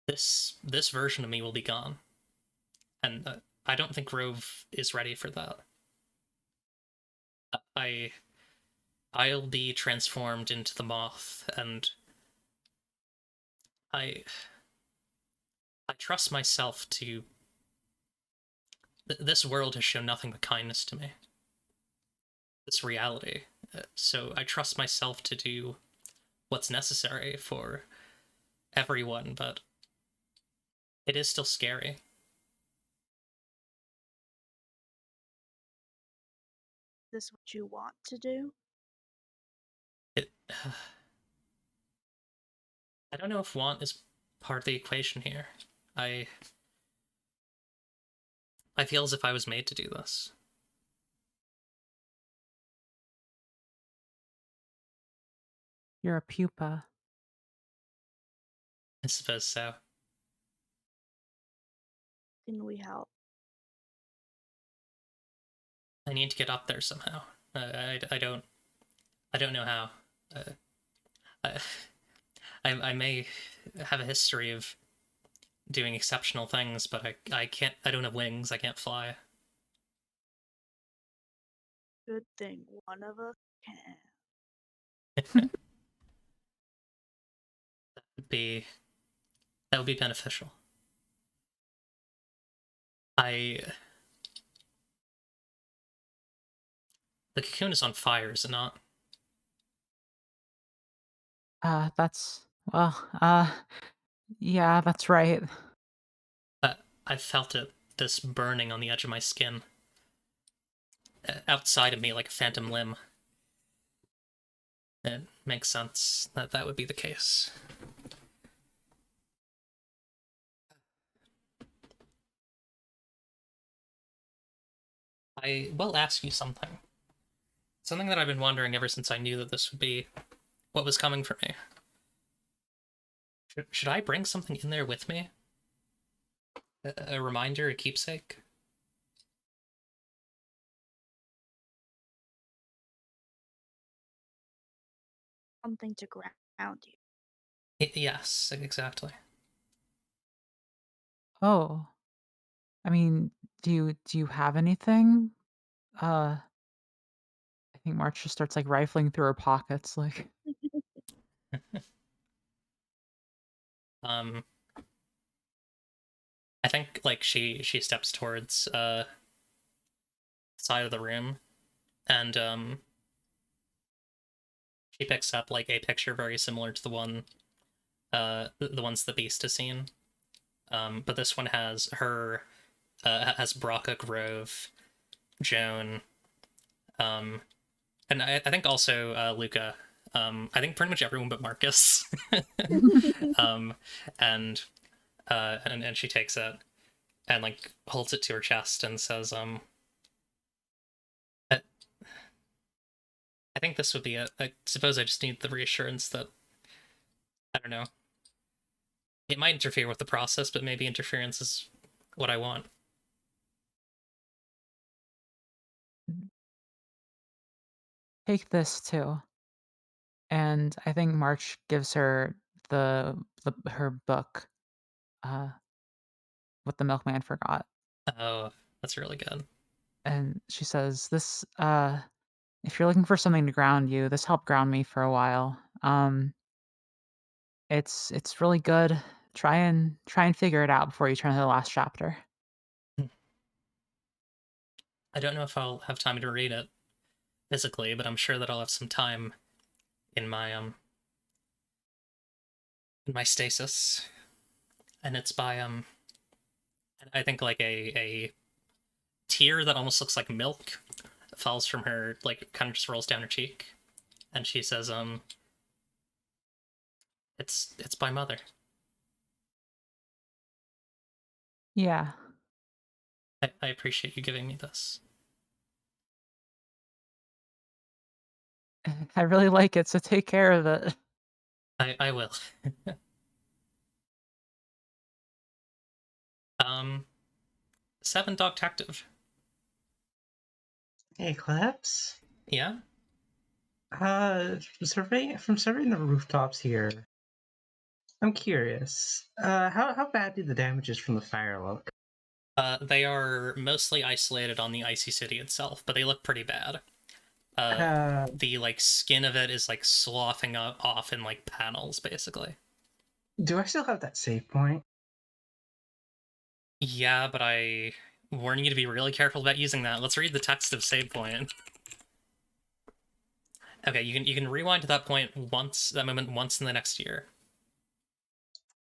this version of me will be gone, and I don't think Rove is ready for that. I I'll be transformed into the moth, and I I trust myself to. This world has shown nothing but kindness to me. This reality, so I trust myself to do what's necessary for everyone, but it is still scary. Is this what you want to do? It. I don't know if want is part of the equation here. I I feel as if I was made to do this. You're a pupa. I suppose so. Can we help? I need to get up there somehow. I don't know how. Uh, I, I may have a history of doing exceptional things, but I can't. I don't have wings. I can't fly. Good thing one of us can. Would be that would be beneficial. I The cocoon is on fire, is it not? That's yeah, that's right. Uh, I felt it. This burning on the edge of my skin, outside of me like a phantom limb. It makes sense that that would be the case. I will ask you something. Something that I've been wondering ever since I knew that this would be what was coming for me. Should I bring something in there with me? A reminder, a keepsake? Something to ground you. Yes, exactly. Oh, I mean, do you have anything? Uh, I think March just starts like rifling through her pockets, like. um, I think like she steps towards side of the room, and she picks up like a picture very similar to the one the ones the beast has seen. But this one has her has Braca, Grove, Joan, um, and I think also Luca. I think pretty much everyone but Marcus. um, and and she takes it and like holds it to her chest and says, I, I think this would be it. I suppose I just need the reassurance that I don't know. It might interfere with the process, but maybe interference is what I want. Take this too. And I think March gives her her book. what the milkman forgot. Oh, that's really good. And she says, "This, if you're looking for something to ground you, this helped ground me for a while. It's really good. Try and figure it out before you turn to the last chapter." I don't know if I'll have time to read it physically, but I'm sure that I'll have some time in my stasis. And it's by I think like a tear that almost looks like milk falls from her, like kind of just rolls down her cheek. And she says, it's by Mother. Yeah. I appreciate you giving me this. I really like it, so take care of it. I will. 7 Dog Detective. Hey, Claps. Yeah? From surveying the rooftops here, I'm curious. How bad do the damages from the fire look? They are mostly isolated on the icy city itself, but they look pretty bad. The like skin of it is like sloughing off in like panels, basically. Do I still have that save point? Yeah, but I warn you to be really careful about using that. Let's read the text of save point. Okay, you can rewind to that moment once in the next year.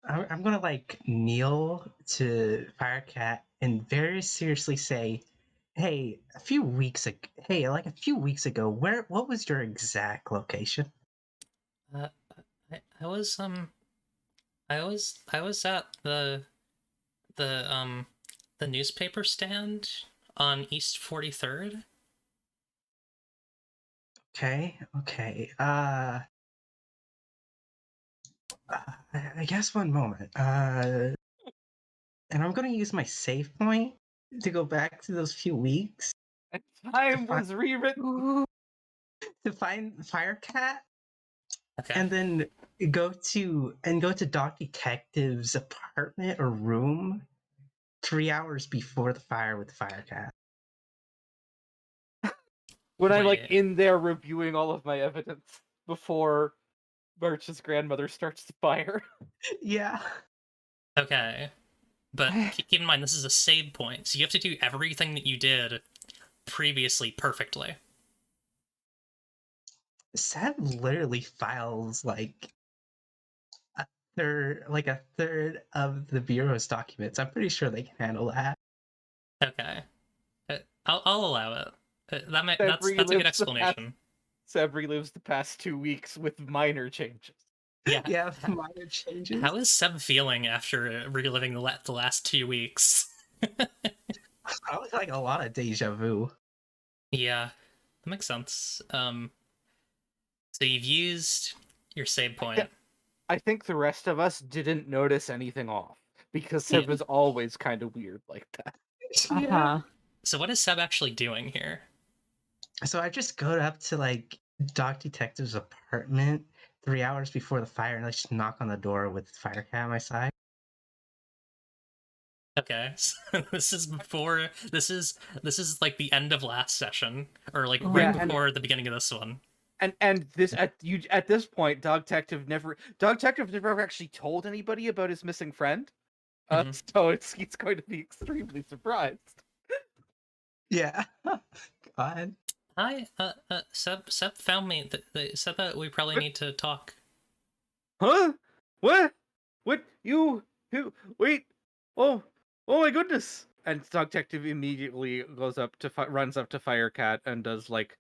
I'm gonna like kneel to Firecat and very seriously say, "Hey, a few weeks ago, what was your exact location?" Uh, I was I was at the the newspaper stand on East 43rd. Okay. I guess one moment. And I'm gonna use my save point to go back to those few weeks And time was rewritten. to find Firecat, Okay. and then go to Doc Detective's apartment or room 3 hours before the fire with Firecat. When I'm like Wait. in there reviewing all of my evidence before Birch's grandmother starts the fire. Yeah. Okay. But keep in mind, this is a save point, so you have to do everything that you did previously perfectly. Seb literally files like a third of the bureau's documents. I'm pretty sure they can handle that. Okay. I'll allow it. That's a good relives explanation. Seb relives the past 2 weeks with minor changes. Yeah. Yeah, minor changes. How is Seb feeling after reliving the last 2 weeks? Probably like a lot of deja vu. Yeah, that makes sense. So you've used your save point. I think the rest of us didn't notice anything off because Seb is always kind of weird like that. Uh-huh. So what is Seb actually doing here? So I just go up to like Doc Detective's apartment 3 hours before the fire and I just knock on the door with Firecat on my side. Okay, so this is like the end of last session, or like right before the beginning of this one. And this at this point, Dog Detective never actually told anybody about his missing friend. So he's going to be extremely surprised. Yeah. God. Hi, Seb found me. They said that we probably need to talk. Huh? What? What? You? Who? Wait! Oh my goodness! And Dog Detective immediately runs up to Firecat and does like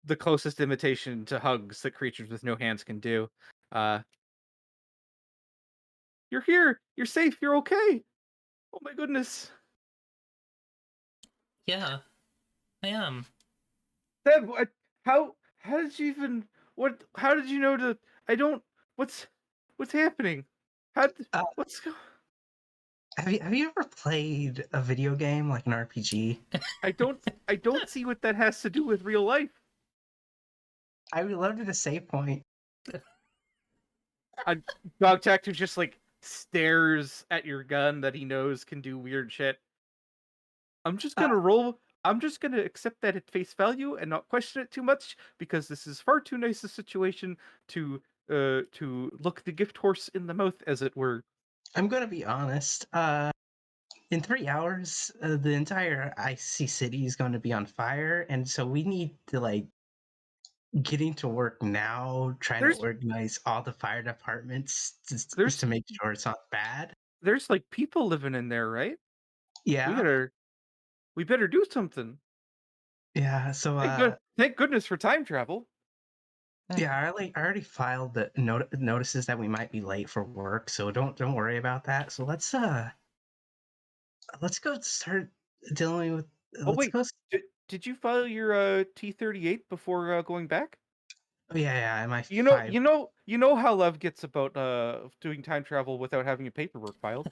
the closest imitation to hugs that creatures with no hands can do. You're here. You're safe. You're okay. Oh my goodness. Yeah, I am. Deb, what? How did you even? What? How did you know to? I don't. What's happening? What's? Have you ever played a video game like an RPG? I don't see what that has to do with real life. I would love to the save point. Dog Detective just like stares at your gun that he knows can do weird shit. I'm just Uh, gonna roll. I'm just gonna accept that at face value and not question it too much because this is far too nice a situation to look the gift horse in the mouth, as it were. I'm gonna be honest. In 3 hours, the entire Icy City is going to be on fire, and so we need to like getting to work now, trying to There's organize all the fire departments there's to make sure it's not bad. there's like people living in there, right? We Yeah, gotta we better do something. yeah. So, Thank goodness for time travel. yeah, I already filed the notices that we might be late for work, so don't worry about that. So let's go start dealing with. Oh Let's wait, go. did you file your T38 before going back? Oh yeah, yeah. My You know, 5. you know how Lev gets about doing time travel without having a paperwork filed.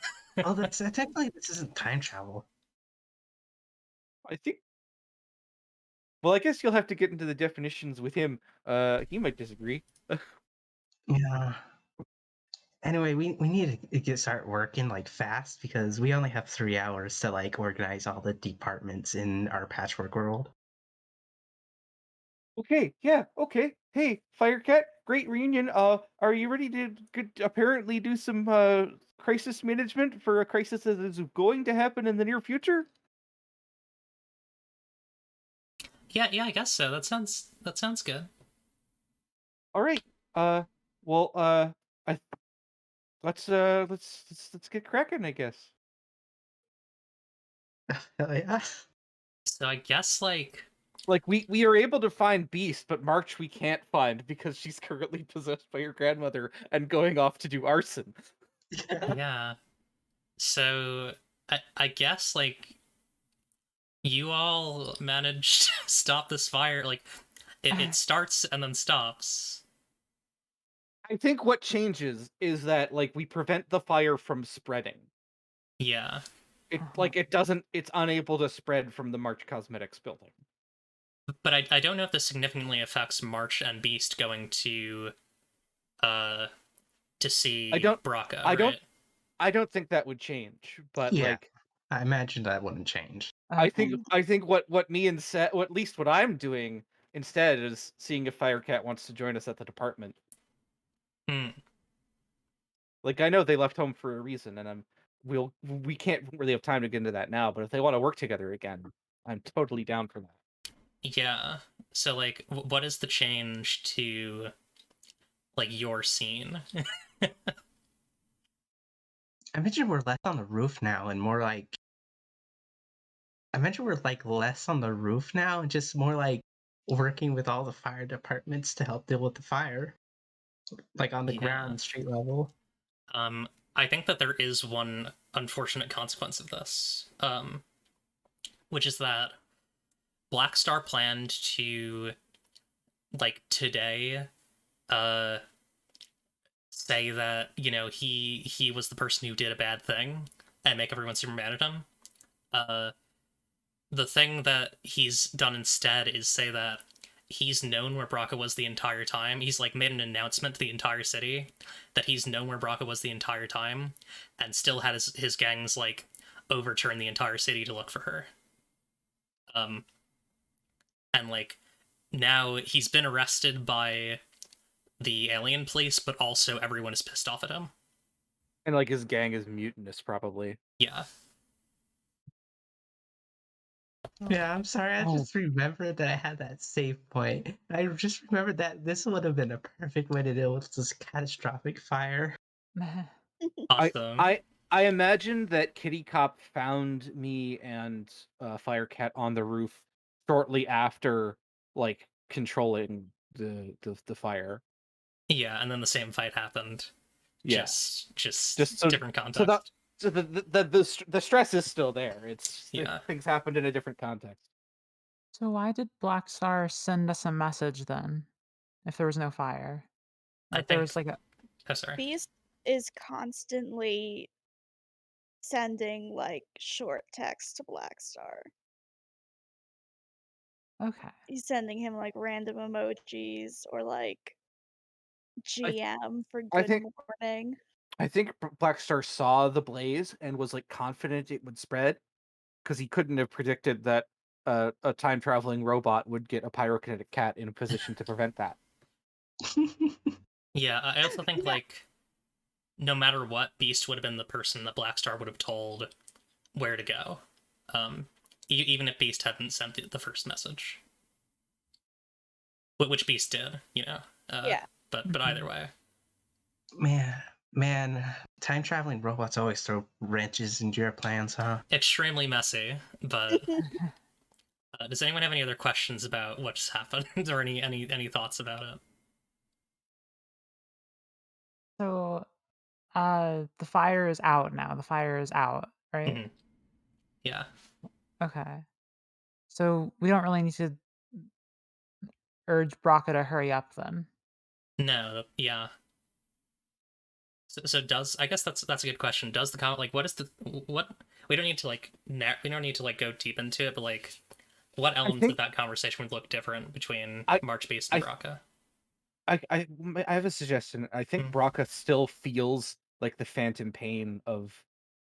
Oh, that's technically this isn't time travel. I think. Well, I guess you'll have to get into the definitions with him. He might disagree. Yeah. Anyway, we need to start working like fast because we only have 3 hours to like organize all the departments in our patchwork world. Okay, yeah, okay. Hey, Firecat, great reunion. Are you ready to apparently do some crisis management for a crisis that is going to happen in the near future? Yeah, I guess so. That sounds good. All right. Well, I let's get cracking, I guess. Hell yeah. So I guess like Like we are able to find Beast, but March we can't find because she's currently possessed by her grandmother and going off to do arson. Yeah. yeah. So I guess like you all managed to stop this fire. Like it starts and then stops. I think what changes is that like we prevent the fire from spreading. Yeah. It's unable to spread from the March Cosmetics building. But I don't know if this significantly affects March and Beast going uh to see I don't Braca, I don't right? I don't think that would change, but Yeah. like I imagine that wouldn't change. Okay. I think what me and Seth, what at least what I'm doing instead is seeing if Firecat wants to join us at the department. Hmm. Like I know they left home for a reason, and we can't really have time to get into that now. But if they want to work together again, I'm totally down for that. Yeah. So like what is the change to like your scene? I imagine we're less on the roof now and more like. I imagine we're like less on the roof now and just more like working with all the fire departments to help deal with the fire, like on the Yeah. ground, street level. I think that there is one unfortunate consequence of this, which is that Black Star planned to, like, today, uh, say that, you know, he was the person who did a bad thing and make everyone super mad at him. Uh, the thing that he's done instead is say that he's known where Braca was the entire time. He's like made an announcement to the entire city that he's known where Braca was the entire time, and still had his gangs like overturn the entire city to look for her. Um, and like now he's been arrested by the alien police, but also everyone is pissed off at him. And like his gang is mutinous, probably. Yeah. Yeah, I'm sorry. I just remembered that I had that save point. I just remembered that this would have been a perfect way to deal with this catastrophic fire. Awesome. I imagine that Kitty Cop found me and Firecat on the roof shortly after like controlling the fire. Yeah, and then the same fight happened. Yeah. Just so different so context. the stress is still there. It's Yeah. things happened in a different context. So why did Black Star send us a message then? If there was no fire, I like there think. was like a. Oh, sorry. Beast is constantly sending like short text to Blackstar. Okay. He's sending him like random emojis or like I GM for I good think morning. I think Blackstar saw the blaze and was like confident it would spread because he couldn't have predicted that a time traveling robot would get a pyrokinetic cat in a position to prevent that. Yeah, I also think Yeah. like no matter what, Beast would have been the person that Blackstar would have told where to go, even if Beast hadn't sent the first message, which Beast did, you know. Yeah. But either way, Man, time traveling robots always throw wrenches into your plans, huh? extremely messy. But does anyone have any other questions about what just happened, or any thoughts about it? So, the fire is out now. The fire is out, right? Mhm. Yeah. Okay. So we don't really need to urge Braca to hurry up then. No. Yeah. So does I guess that's a good question. Does the comment like what is the what we don't need to like we don't need to like go deep into it, but like what elements think- of that conversation would look different between March Beast and I- Braca? I have a suggestion. I think Braca still feels like the phantom pain of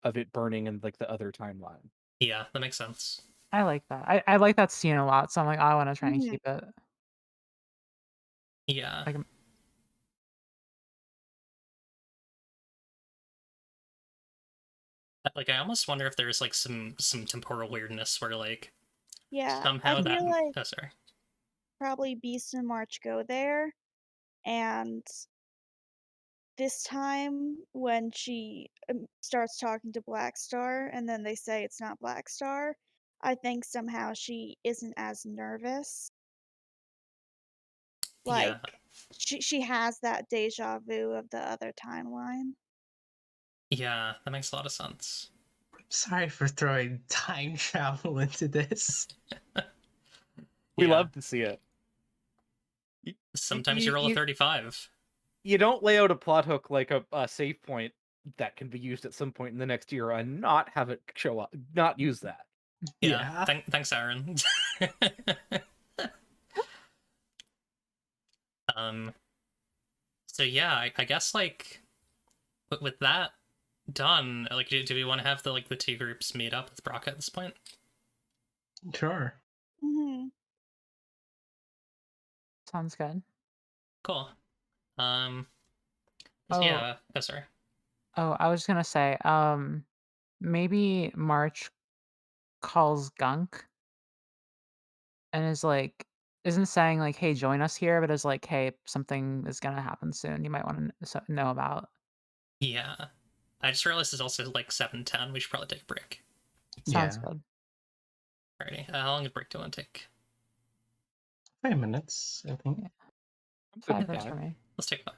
it burning in like the other timeline. Yeah, that makes sense. I like that. I like that scene a lot, so I'm like, I want to try and Mhm. keep it. Yeah. Like, Like I almost wonder if there's like some temporal weirdness where like Yeah. somehow I that feel like oh sorry. probably Beast and March go there, and this time when she starts talking to Blackstar, and then they say it's not Blackstar, I think somehow she isn't as nervous. Yeah. Like she has that deja vu of the other timeline. Yeah, that makes a lot of sense. Sorry for throwing time travel into this. We Yeah. love to see it. Sometimes you roll a 35. You don't lay out a plot hook like a save point that can be used at some point in the next year and not have it show up, not use that. Yeah. Thanks, Aaron. um so yeah, I guess like with that done, like do we want to have the two groups meet up with Braca at this point? Sure. Hmm. sounds good. Cool. So Oh, yeah, oh sorry. I was gonna say, maybe March calls Gunk and is like, isn't saying like, "Hey, join us here," but is like, "Hey, something is gonna happen soon. You might want to know about." Yeah. I just realized it's also like 7:10. We should probably take a break. Sounds Yeah. good. Alrighty. How long of a break do I want to take? 5 minutes, I think. Yeah. I'm good 5 with works for that. me. Let's take 5.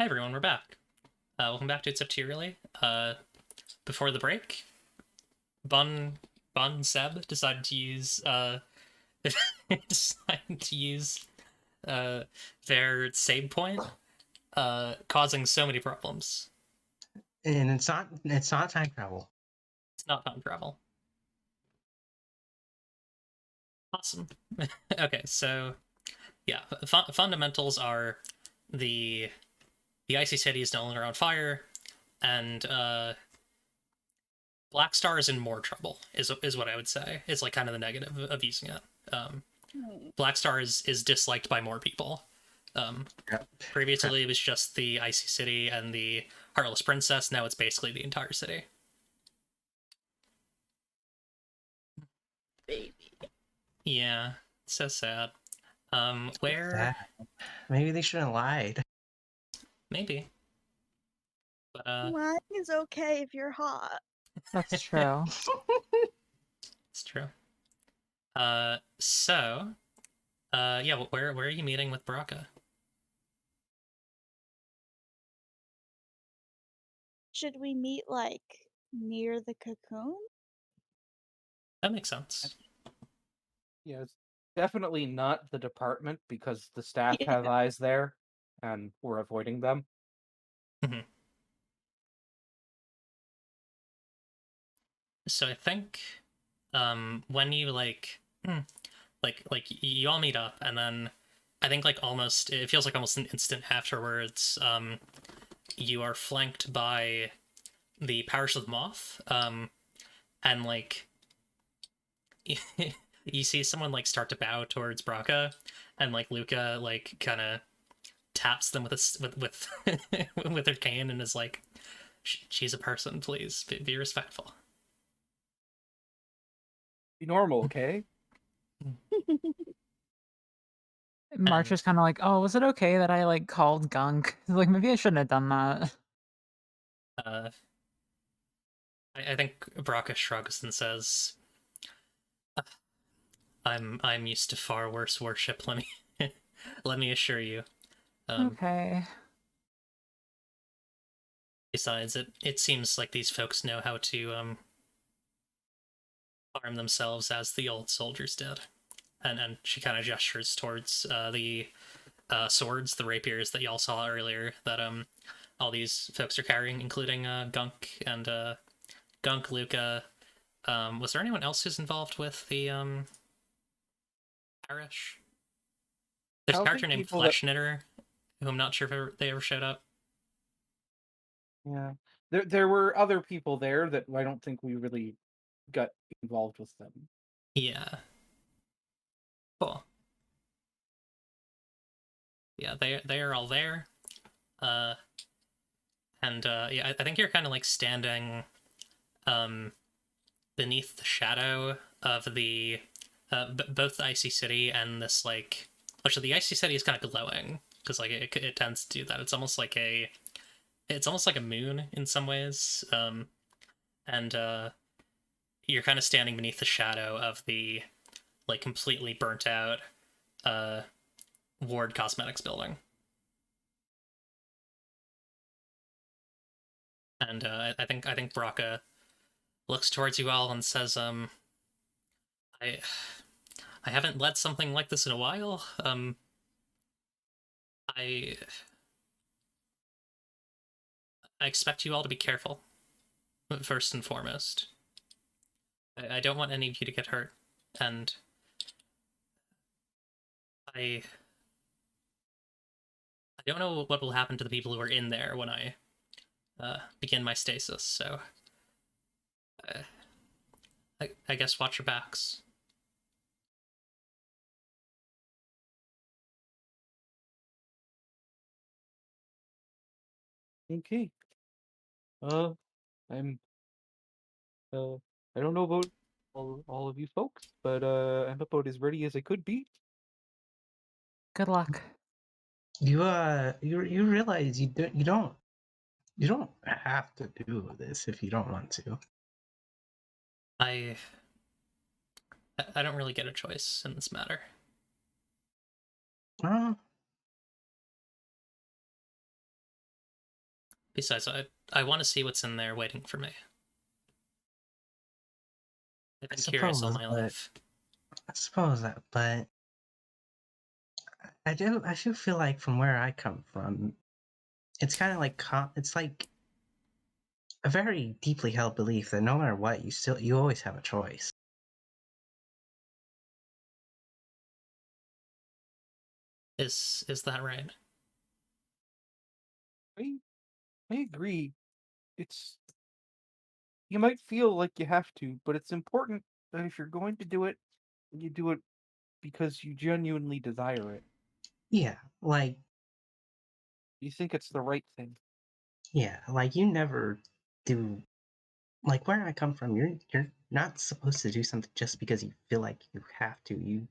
Hey everyone, we're back. Welcome back to It's Up to You Really. Before the break, Bun Seb decided to use their save point, causing so many problems. And it's not time travel. It's not time travel. Awesome. Okay, so yeah, fundamentals are the icy city is no longer on fire, and Black Star is in more trouble. Is what I would say. Is like kind of the negative of using it. Black Star is disliked by more people. Previously, it was just the Icy City and the Heartless Princess. Now it's basically the entire city. Baby. Yeah, it's so sad. Where Maybe they shouldn't have lied. maybe, but Lying is okay if you're hot. That's true. it's true. So, yeah, where are you meeting with Baraka? Should we meet like near the cocoon? That makes sense. Yeah, it's definitely not the department because the staff Yeah. have eyes there, and we're avoiding them. So I think, when you like you all meet up, and then I think like almost it feels like almost an instant afterwards, you are flanked by the Parish of the Moth, and like you see someone like start to bow towards Braca, and like Luca like kind of taps them with with her cane and is like, she's a person, please be respectful. Be normal, okay? March is kind of like, oh, was it okay that I like called Gunk? Like maybe I shouldn't have done that. I think Braca shrugs and says, I'm used to far worse worship. Let me assure you. Okay. Besides, it seems like these folks know how to arm themselves as the old soldiers did. And she kind of gestures towards the swords, the rapiers that y'all saw earlier that all these folks are carrying, including Gunk and Gunk, Luca. Was there anyone else who's involved with the parish? There's a character named Flesh Knitter, who I'm not sure if they ever showed up. Yeah, there were other people there that I don't think we really got involved with them. Yeah. Cool. Yeah, they are all there. And yeah, I think you're kind of like standing beneath the shadow of the both the Icy City and this like, actually the Icy City is kind of glowing because like it tends to do that. It's almost like a moon in some ways. And you're kind of standing beneath the shadow of the like completely burnt out Ward Cosmetics building. And I think Braca looks towards you all and says, I haven't led something like this in a while. I expect you all to be careful, first and foremost. I don't want any of you to get hurt, and I don't know what will happen to the people who are in there when I begin my stasis, so I guess watch your backs. Okay. I'm I don't know about all of you folks, but I'm about as ready as I could be. Good luck. You realize you don't have to do this if you don't want to. I don't really get a choice in this matter. Well, Besides, I want to see what's in there waiting for me. I've been curious all my life. I suppose that, but I do feel like from where I come from, it's kind of like it's like a very deeply held belief that no matter what, you always have a choice. Is that right? I agree. It's you might feel like you have to, but it's important that if you're going to do it, you do it because you genuinely desire it. Yeah, like You think it's the right thing. like you never do like where I come from, you're not supposed to do something just because you feel like you have to.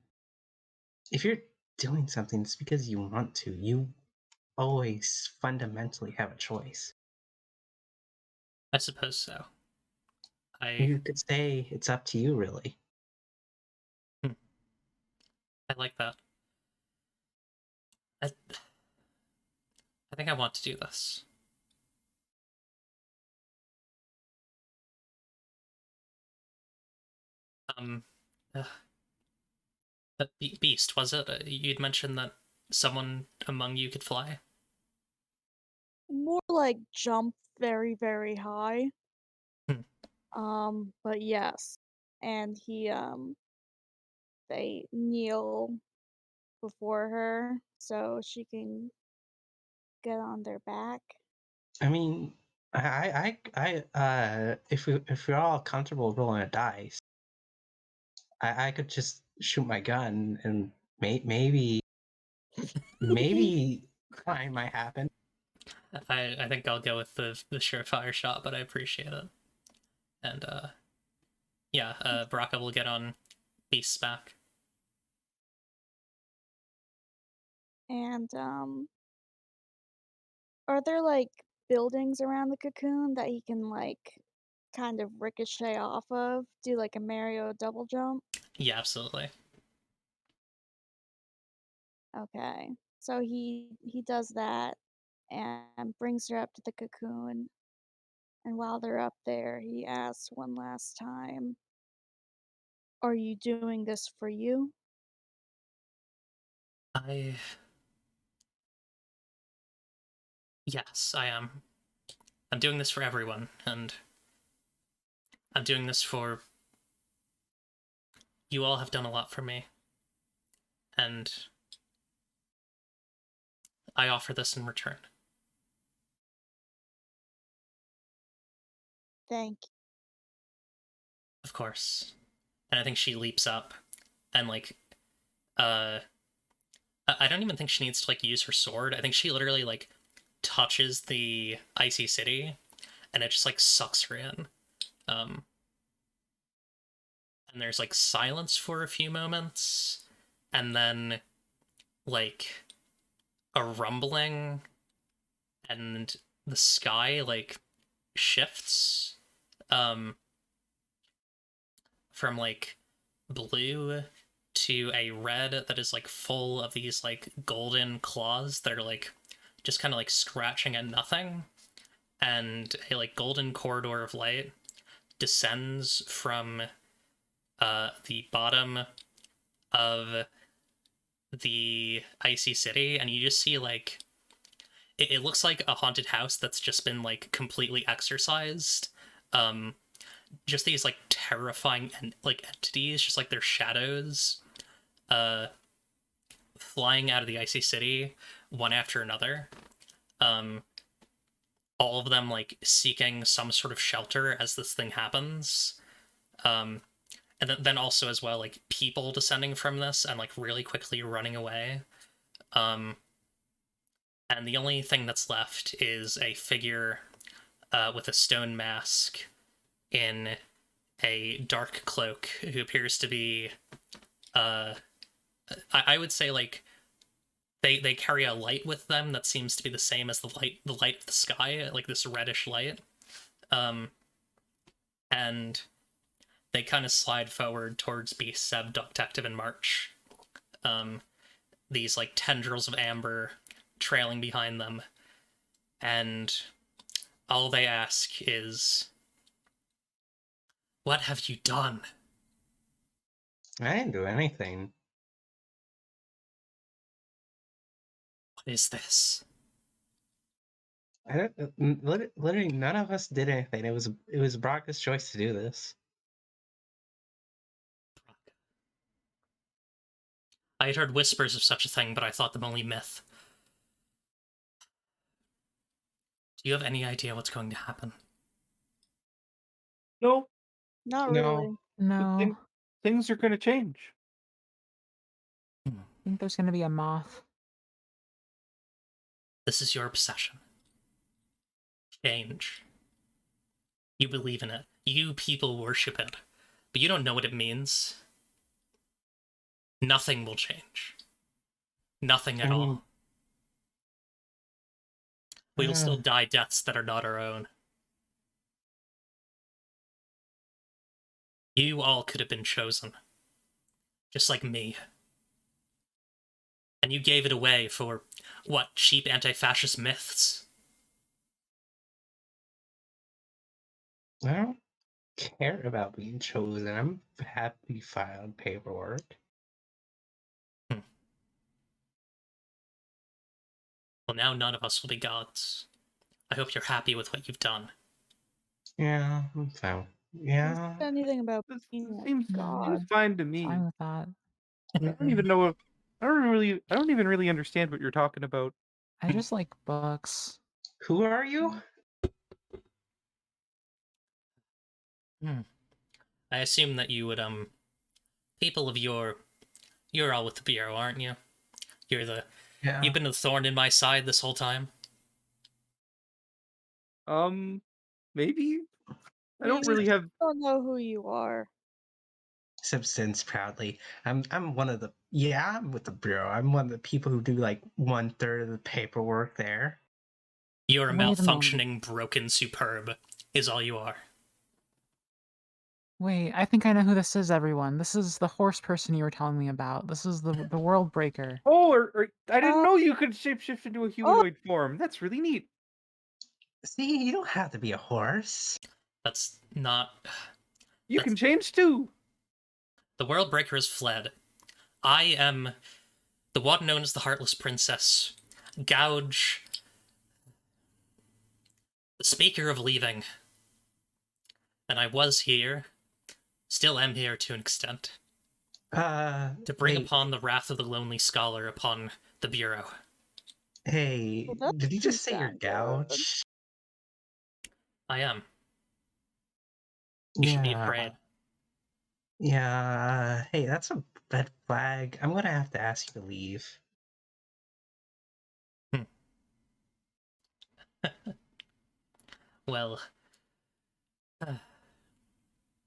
If you're doing something, it's because you want to. You always fundamentally have a choice. I suppose so. You could say it's up to you, really. I like that. I think I want to do this. Uh, but Beast, was it? You'd mentioned that someone among you could fly? More like jump very, very high. Hmm. But yes. And they kneel before her so she can get on their back. I mean, if we're all comfortable rolling a dice, I could just shoot my gun and maybe crime might happen. I think I'll go with the surefire shot, but I appreciate it. And yeah, Baraka will get on Beast's back. And are there like buildings around the cocoon that he can like kind of ricochet off of? Do like a Mario double jump? Yeah, absolutely. Okay. So he does that and brings her up to the cocoon. And while they're up there, he asks one last time, "Are you doing this for you?" Yes, I am. I'm doing this for everyone, and I'm doing this for... You all have done a lot for me. And I offer this in return. Thank you. Of course. And I think she leaps up and like I don't even think she needs to like use her sword. I think she literally like touches the icy city and it just like sucks her in. And there's like silence for a few moments and then like a rumbling and the sky like shifts from like blue to a red that is like full of these like golden claws that are like just kind of like scratching at nothing, and a like golden corridor of light descends from the bottom of the icy city, and you just see like it looks like a haunted house that's just been like completely exorcised. Just these like terrifying like entities, just like their shadows, flying out of the icy city one after another. All of them like seeking some sort of shelter as this thing happens. And then also as well like people descending from this and like really quickly running away. And the only thing that's left is a figure with a stone mask in a dark cloak who appears to be I would say like they carry a light with them that seems to be the same as the light of the sky, like this reddish light. And they kind of slide forward towards Beast, Seb, Detective, and March. These like tendrils of amber trailing behind them, and all they ask is, what have you done? I didn't do anything. What is this? I don't. Literally, none of us did anything. It was Brock's choice to do this. I had heard whispers of such a thing, but I thought them only myth. Do you have any idea what's going to happen? No, Not No. really. but No, things are going to change. I think there's gonna be a moth. This is your obsession. Change. You believe in it. You people worship it. But you don't know what it means. Nothing will change. Nothing at I mean, all. We will still die deaths that are not our own. You all could have been chosen. Just like me. And you gave it away for, what, cheap anti-fascist myths? I don't care about being chosen. I'm happy filed paperwork. Well, now none of us will be gods. I hope you're happy with what you've done. Yeah, I'm fine. Who Yeah. said anything about This being a seems god? fine to me. Fine with that. I don't even know if I don't even really understand what you're talking about. I just like books. Who are you? I assume that you would, people of you're all with the Bureau, aren't you? Yeah. You've been the thorn in my side this whole time? Maybe I don't We really have. don't know who you are. Substance proudly. I'm one of the I'm with the bureau. I'm one of the people who do like 1/3 of the paperwork there. You're a Wait a moment. malfunctioning, broken superb, is all you are. Wait, I think I know who this is, everyone. This is the horse person you were telling me about. This is the world breaker. Oh, I didn't Uh, know you could shapeshift into a humanoid form. That's really neat. See, you don't have to be a horse. That's not... You can change too. The World Breaker has fled. I am the one known as the Heartless Princess. Gouge. The Speaker of Leaving. And I was here. Still am here to an extent. To bring Hey, upon the wrath of the Lonely Scholar upon the Bureau. hey, Well, that did you just say doesn't your sound good. gouge? I am. You should be afraid. Yeah. Hey, that's a red flag. I'm gonna have to ask you to leave. Well,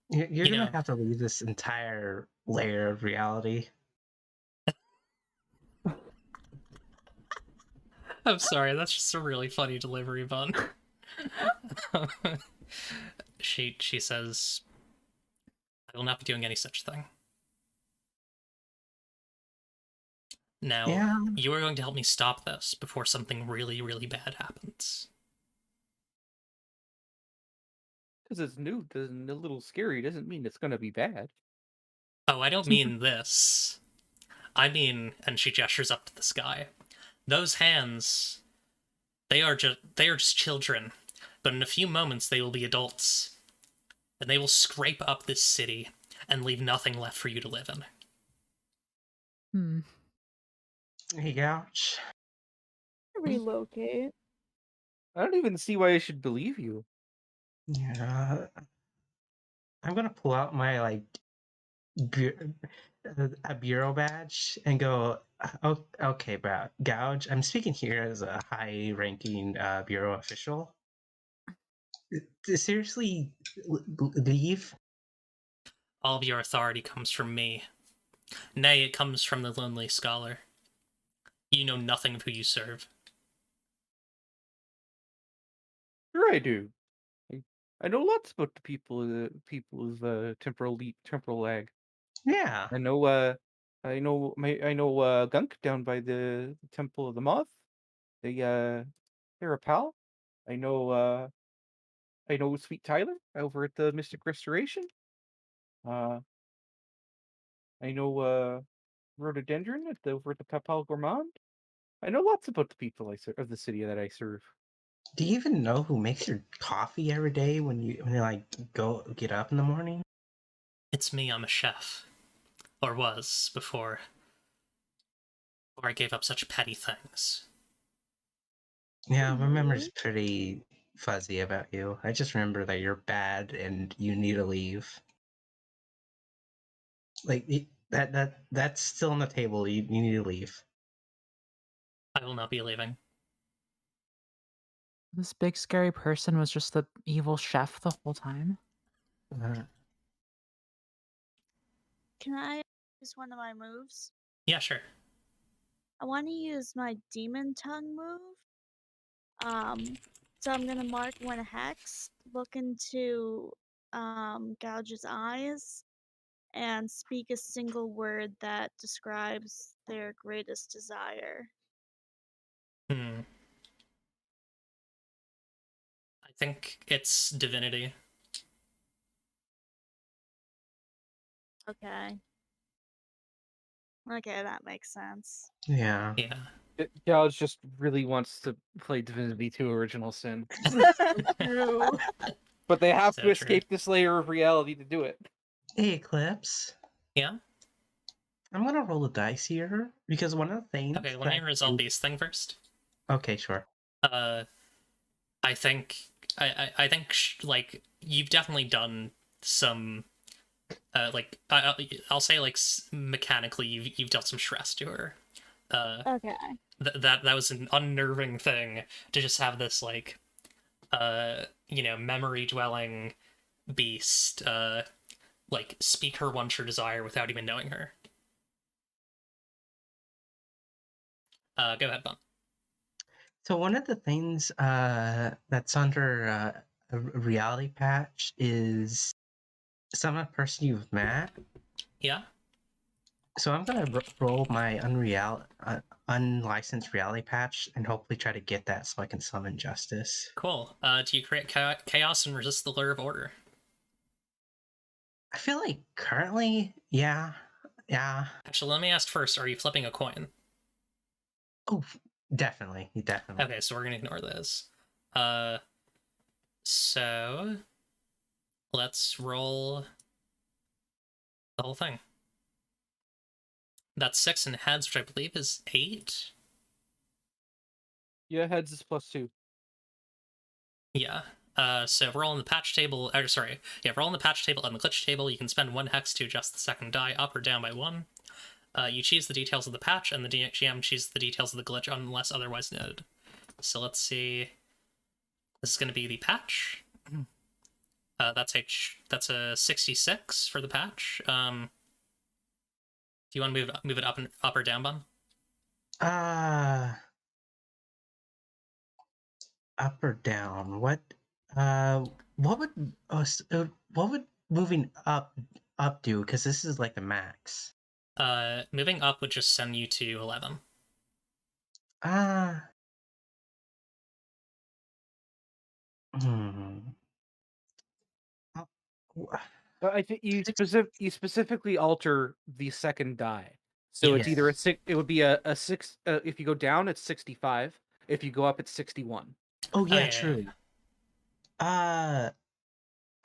You're You gonna know. have to leave this entire layer of reality. I'm sorry, that's just a really funny delivery bun. She says, I will not be doing any such thing. Now, Yeah. you are going to help me stop this before something really, really bad happens. Because it's new, doesn't a little scary doesn't mean it's gonna be bad. Oh, I don't mean this. I mean, and she gestures up to the sky. Those hands, they are just children, but in a few moments they will be adults, and they will scrape up this city and leave nothing left for you to live in. Hmm. Hey, gouge. Relocate. I don't even see why I should believe you. Yeah. I'm gonna pull out my like a bureau badge and go. Oh, okay, bro. Gouge. I'm speaking here as a high-ranking bureau official. Seriously, leave. All of your authority comes from me. Nay, it comes from the Lonely Scholar. You know nothing of who you serve. Sure, I do. I know lots about the people of temporal lag. Yeah. I know Gunk down by the Temple of the Moth. They're a pal. I know I know Sweet Tyler over at the Mystic Restoration. I know Rhododendron over at the Papal Gourmand. I know lots about the people of the city that I serve. Do you even know who makes your coffee every day when you like go get up in the morning? It's me, I'm a chef. Or was, before I gave up such petty things. Yeah, my memory's Mhm. pretty fuzzy about you. I just remember that you're bad and you need to leave. Like that's still on the table. You need to leave. I will not be leaving. This big scary person was just the evil chef the whole time. Can I use one of my moves? Yeah, sure. I want to use my demon tongue move. So I'm gonna mark one hex, look into Gouge's eyes, and speak a single word that describes their greatest desire. I think it's divinity. Okay. Okay, that makes sense. Yeah. Yeah. Gouge just really wants to play Divinity 2 Original Sin. True. But they have So to true. escape this layer of reality to do it. Hey, Eclipse. Yeah? I'm gonna roll the dice here because one of the things. Okay, let me resolve Beast thing first. Okay, sure. I think I think like you've definitely done some like I'll say like mechanically you've dealt some stress to her. Okay. That was an unnerving thing to just have this like memory dwelling beast like speak her one true desire without even knowing her. Go ahead, Bum. So one of the things that's under a reality patch is some of the person you've met. Yeah. So I'm gonna roll my unlicensed reality patch and hopefully try to get that so I can summon justice. Cool. Do you create chaos and resist the lure of order? I feel like currently, yeah. Actually, let me ask first, are you flipping a coin? Oh, definitely. Okay, so we're gonna ignore this. So let's roll the whole thing. That's 6 in heads, which I believe is 8. Yeah, heads is +2. Yeah. So if we're all in the patch table, if we're all in the patch table and the glitch table, you can spend 1 hex to adjust the second die up or down by 1. You choose the details of the patch, and the GM chooses the details of the glitch unless otherwise noted. So let's see. This is going to be the patch. That's a 66 for the patch. Do you want to move it up or down, Bum? Up or down? What would moving up do? Because this is like the max. Moving up would just send you to 11. I think you specifically alter the second die, so Yeah. it's either a six. It would be a 6. If you go down, it's 65. If you go up, it's 61. Oh yeah, yeah, true. yeah.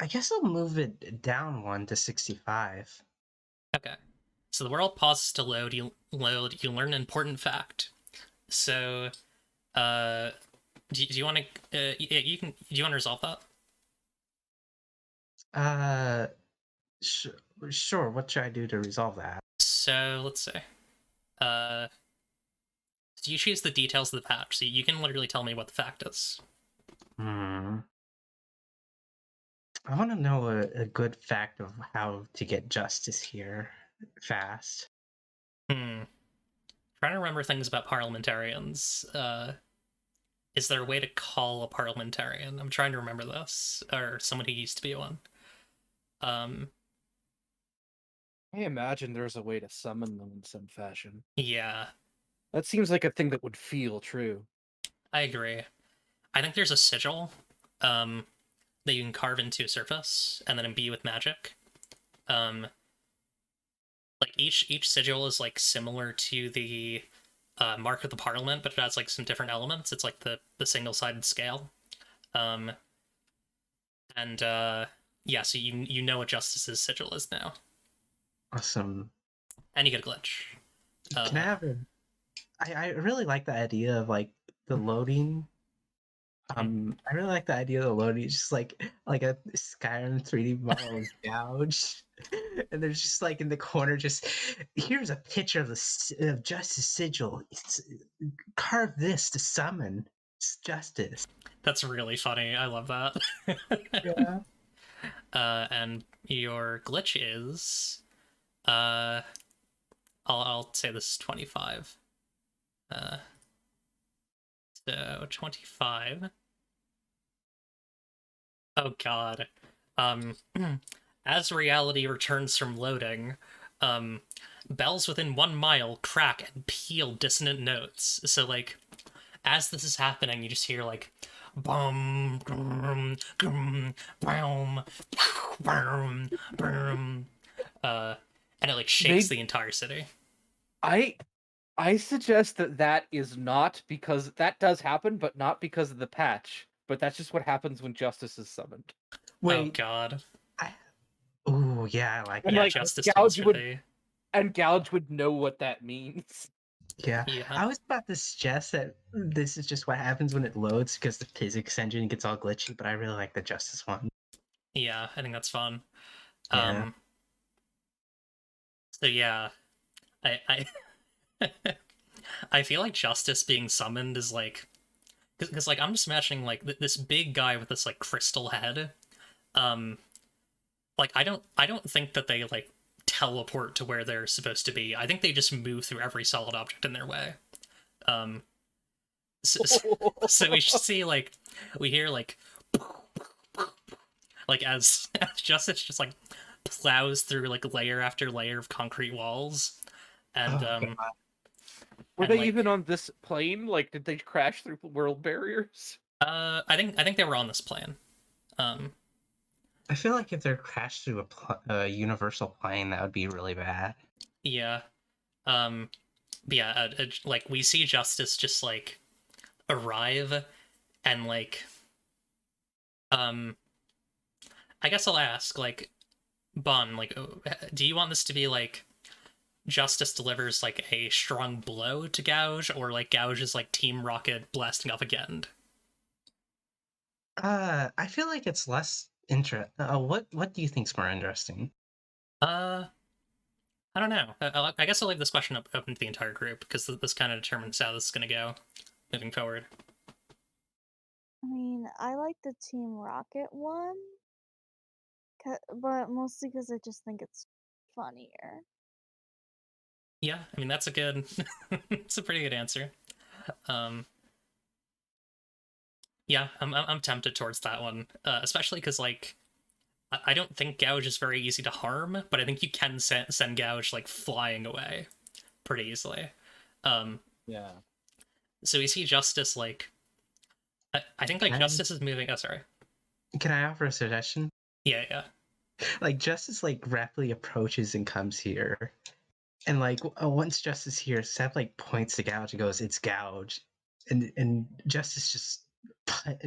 I guess I'll move it down 1 to 65. Okay. So the world pauses to load. You learn an important fact. So, do you want to? You can. Do you want to resolve that? Sure. What should I do to resolve that? So let's say, do you choose the details of the patch? So you can literally tell me what the fact is. I want to know a good fact of how to get justice here fast. Trying to remember things about parliamentarians. Is there a way to call a parliamentarian? I'm trying to remember this, or someone who used to be one. I imagine there's a way to summon them in some fashion. Yeah. That seems like a thing that would feel true. I agree. I think there's a sigil. that you can carve into a surface and then imbue with magic. Like each sigil is like similar to the Mark of the Parliament, but it has like some different elements. It's like the single-sided scale. And yeah, so you know what Justice's sigil is now. Awesome. And you get a glitch. Can I have a... I really like the idea of like the loading. I really like the idea of the loading. It's just like a Skyrim 3D model of Gouge, and there's just like in the corner, just here's a picture of of Justice sigil. Carve this to summon Justice. That's really funny. I love that. Yeah. And your glitch is, I'll say this is 25. So 25. Oh god. As reality returns from loading, bells within 1 mile crack and peal dissonant notes. So like, as this is happening, you just hear like, bum, grum, grum, boom, boom, boom, and it like shakes the entire city. I suggest that is not because that does happen, but not because of the patch. But that's just what happens when Justice is summoned. Wait. Oh god. Oh yeah, I like And that. like, Justice Gouge would know what that means. Yeah. I was about to suggest that this is just what happens when it loads because the physics engine gets all glitchy, but I really like the Justice one. Yeah, I think that's fun. Yeah. So yeah, I I feel like Justice being summoned is like, because like I'm just imagining like this big guy with this like crystal head. Like I don't think that they like teleport to where they're supposed to be. I think they just move through every solid object in their way. So we should see like, we hear like as Justice just like plows through like layer after layer of concrete walls, and were and, they like, even on this plane? Like, did they crash through world barriers? I think they were on this plane. I feel like if they're crashed through a universal plane, that would be really bad. Yeah. But yeah, like we see Justice just like arrive, and like, I guess I'll ask, like, Bun, like, do you want this to be like Justice delivers like a strong blow to Gouge, or like Gouge is like Team Rocket blasting off again? I feel like it's less what do you think's more interesting? I don't know. I guess I'll leave this question open to the entire group, because this kind of determines how this is going to go moving forward. I mean, I like the Team Rocket one, but mostly because I just think it's funnier. Yeah, I mean, that's a good... it's a pretty good answer. Yeah, I'm tempted towards that one, especially because, like, I don't think Gouge is very easy to harm, but I think you can send Gouge, like, flying away pretty easily. Yeah. So we see Justice, like... I think, like, Justice is moving... Oh, sorry. Can I offer a suggestion? Yeah. Like, Justice, like, rapidly approaches and comes here. And, like, once Justice here, Seb, like, points to Gouge and goes, "It's Gouge." And Justice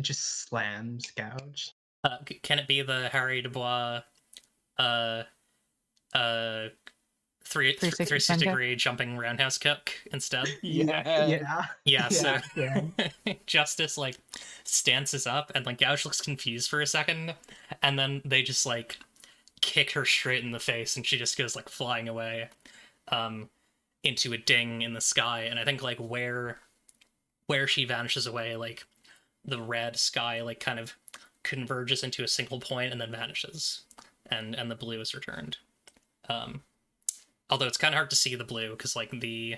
just slams Gouge. Can it be the Harry Dubois 360 degree jumping roundhouse kick instead? Yeah, so Justice like stances up, and like Gouge looks confused for a second, and then they just like kick her straight in the face, and she just goes like flying away into a ding in the sky. And I think like where she vanishes away, like the red sky like kind of converges into a single point and then vanishes, and the blue is returned. Although it's kind of hard to see the blue because like the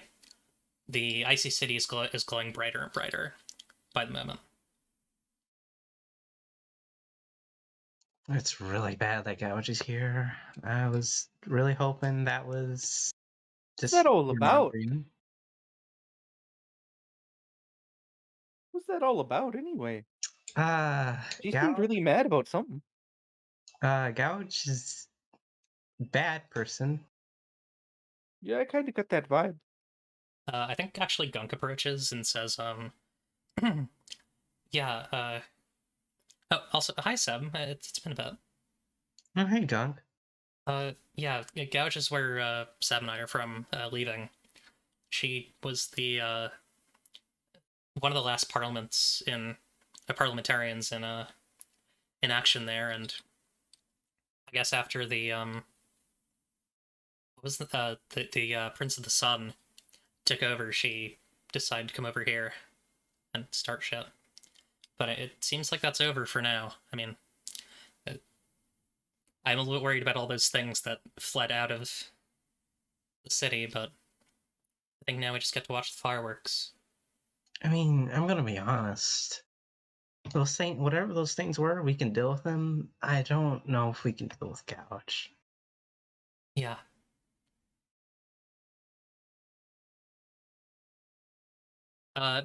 icy city is glowing brighter and brighter by the moment. It's really bad that Gouge is here. I was really hoping that was just... What's that all about? remembering. What's that all about anyway? She seemed Gouge, really mad about something. Gouge is bad person. Yeah, I kind of got that vibe. I think actually Gunk approaches and says, yeah, oh, also, hi, Seb. It's been a bit. Oh, hey, Gunk. Yeah, Gouge is where, Seb and I are from, leaving. She was the, one of the last parliamentarians in action there, and I guess after the, what was the Prince of the Sun took over, she decided to come over here and start shit. But it seems like that's over for now. I mean, I'm a little worried about all those things that fled out of the city, but I think now we just get to watch the fireworks. I mean, I'm gonna be honest. Those things, whatever those things were, we can deal with them. I don't know if we can deal with Gouge. Yeah.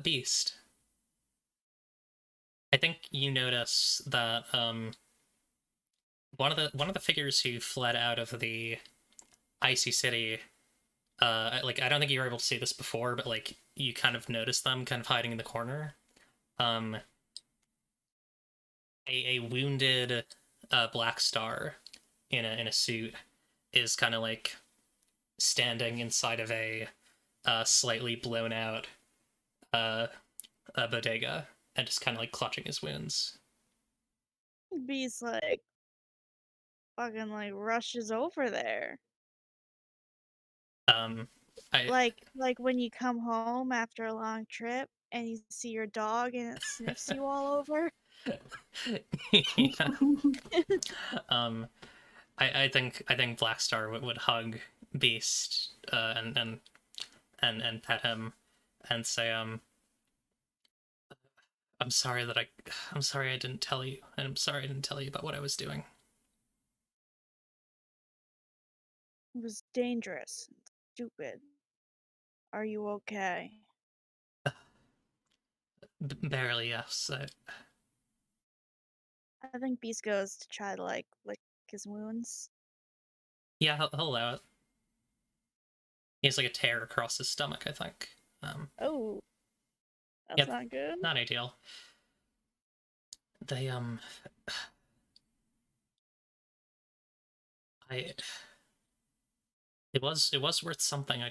Beast. I think you notice that one of the figures who fled out of the icy city, like I don't think you were able to see this before, but like you kind of noticed them kind of hiding in the corner. Um, a wounded Black Star in a suit is kind of like standing inside of a slightly blown out a bodega and just kind of like clutching his wounds. Beast like fucking like rushes over there. I Like when you come home after a long trip and you see your dog and it sniffs you all over. yeah. I think Black Star would hug Beast and pet him and say I'm sorry I didn't tell you, and I'm sorry I didn't tell you about what I was doing. It was dangerous and stupid. Are you okay? Barely, yes. I think Beast goes to try to like lick his wounds. Yeah, he'll allow it. He has like a tear across his stomach, I think. Oh, that's Yep. not good. Not ideal. They I it was worth something.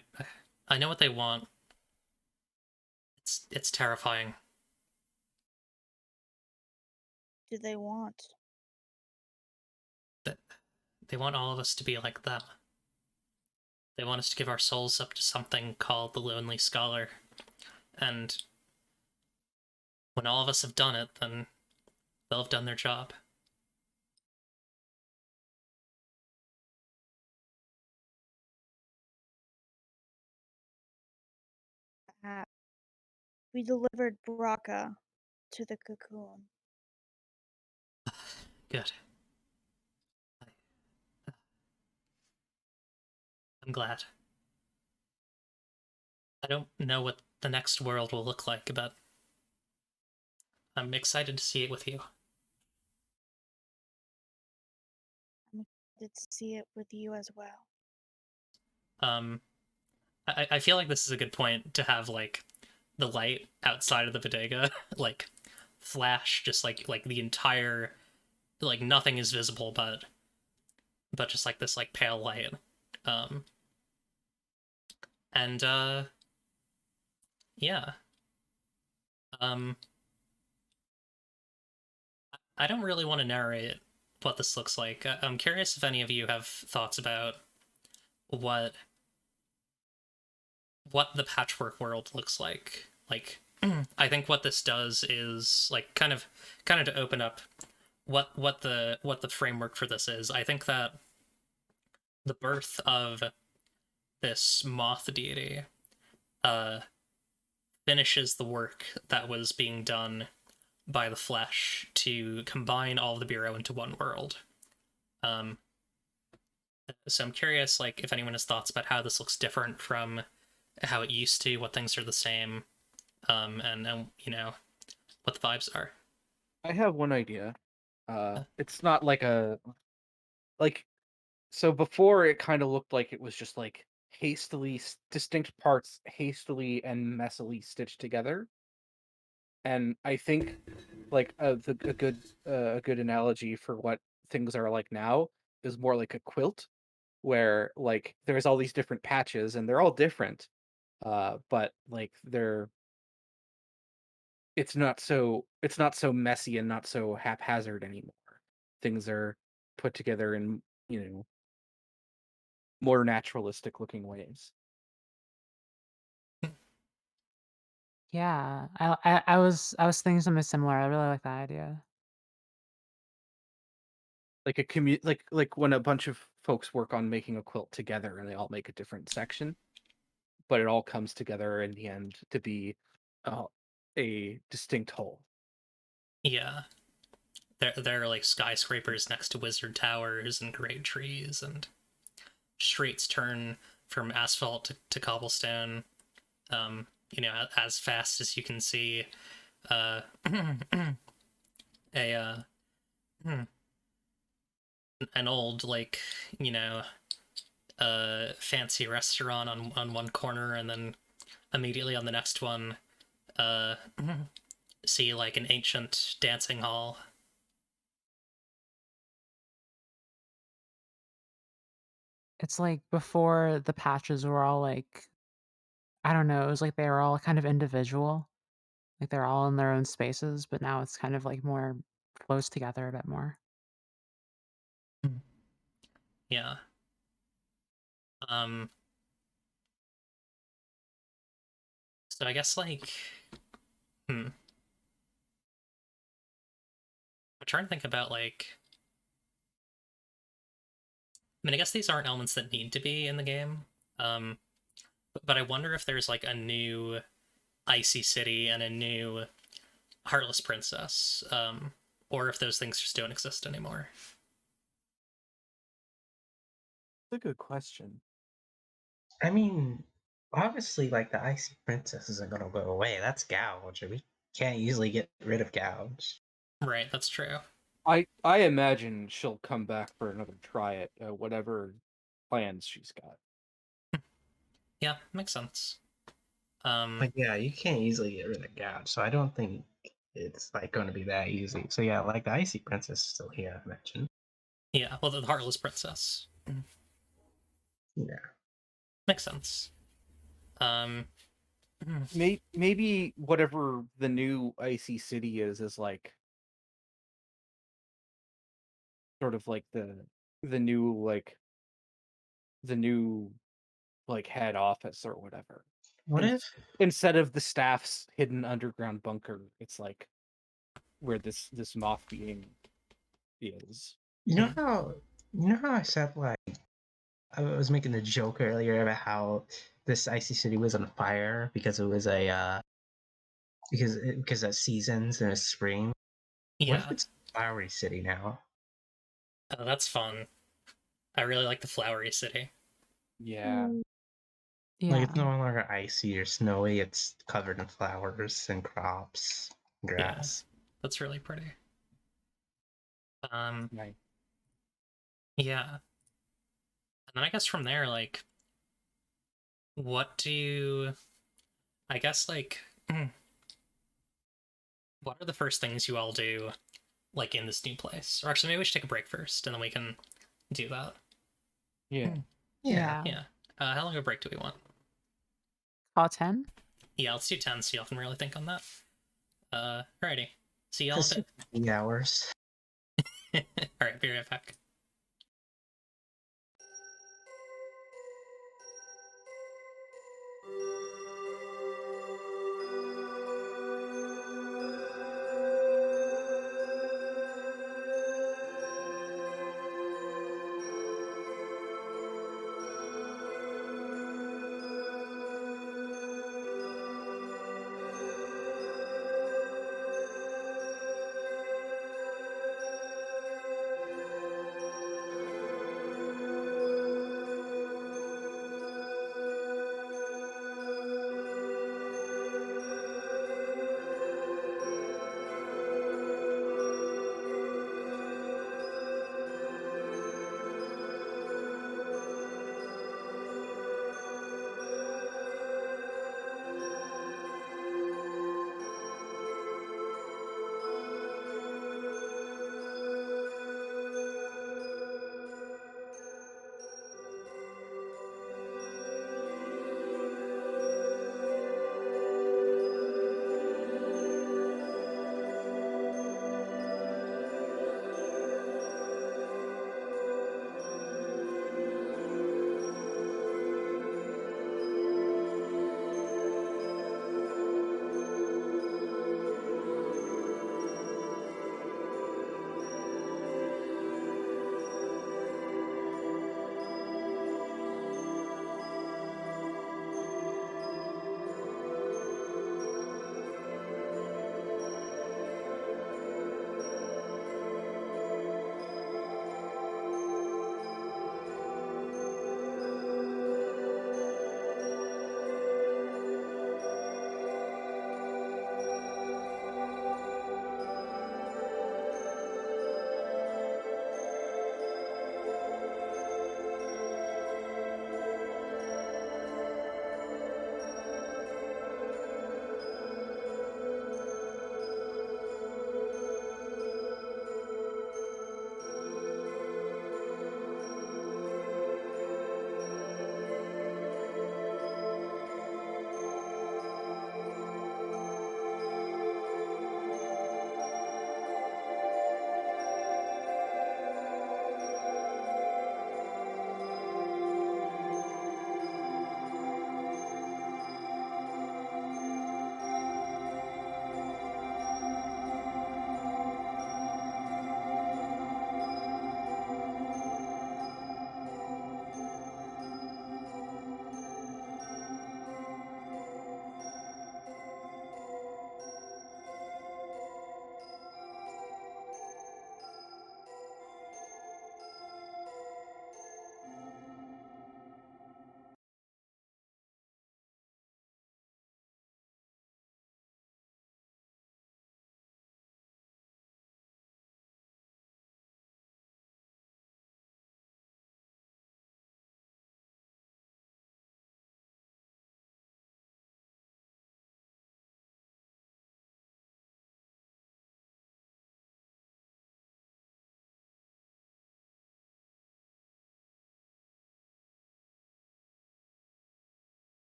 I know what they want. It's terrifying. Do they want? That they want all of us to be like them. They want us to give our souls up to something called the Lonely Scholar. And when all of us have done it, then they'll have done their job. We delivered Braka to the cocoon. Good. I'm glad. I don't know what the next world will look like, but I'm excited to see it with you. I'm excited to see it with you as well. I feel like this is a good point to have like the light outside of the bodega like flash, just like the entire, like nothing is visible but just like this like pale light. Um and yeah. I don't really want to narrate what this looks like. I'm curious if any of you have thoughts about what the Patchwork World looks like. Like, I think what this does is like kind of to open up what the framework for this is. I think that the birth of this moth deity finishes the work that was being done by the Flesh to combine all of the Bureau into one world. So I'm curious, like, if anyone has thoughts about how this looks different from how it used to, what things are the same, and you know, what the vibes are. I have one idea. It's not like a like so before it kind of looked like it was just like distinct parts hastily and messily stitched together. And I think like a good analogy for what things are like now is more like a quilt where like there's all these different patches and they're all different, but like it's not so messy and not so haphazard anymore. Things are put together in, more naturalistic looking ways. Yeah, I was thinking something similar. I really like that idea. Like like when a bunch of folks work on making a quilt together and they all make a different section, but it all comes together in the end to be uh, a distinct whole. Yeah. There are like skyscrapers next to wizard towers and great trees, and streets turn from asphalt to cobblestone, as fast as you can see uh, a an old like you know fancy restaurant on one corner, and then immediately on the next one uh, see like an ancient dancing hall. It's like before the patches were all like, I don't know, it was like they were all kind of individual. Like they're all in their own spaces, but now it's kind of like more flows together a bit more. Yeah. Um. So I guess like, I'm trying to think about like. I mean, I guess these aren't elements that need to be in the game. Um, but I wonder if there's like a new Icy City and a new Heartless Princess, or if those things just don't exist anymore. That's a good question. I mean, obviously, like the Icy Princess isn't gonna go away. That's Gouge. We can't easily get rid of Gouge. Right, that's true. I imagine she'll come back for another try at whatever plans she's got. Yeah, makes sense. Like, yeah, you can't easily get rid of Gouge, so I don't think it's like going to be that easy. So yeah, like the Icy Princess is still here. I mentioned. Yeah, well, the Heartless Princess. Yeah. Makes sense. Um, Maybe whatever the new Icy City is like sort of like the new like the new like head office or whatever. What In, if instead of the staff's hidden underground bunker, it's like where this moth being is. you know how I said like I was making a joke earlier about how this Icy City was on fire because it was a because of seasons and it's spring. What if yeah, it's a flowery city now? that's fun. I really like the flowery city. Yeah. Like it's no Yeah. longer icy or snowy, it's covered in flowers and crops, Yeah, grass. that's really pretty. Um, Nice. yeah, and then I guess from there, like, what do you? I guess like, what are the first things you all do, like in this new place? Or actually, maybe we should take a break first, and then we can do that. Yeah. Yeah. Yeah. How long of a break do we want? Call 10? Yeah, let's do 10 so y'all can really think on that. Alrighty. See y'all in a 3 hours. bit. Alright, be right back.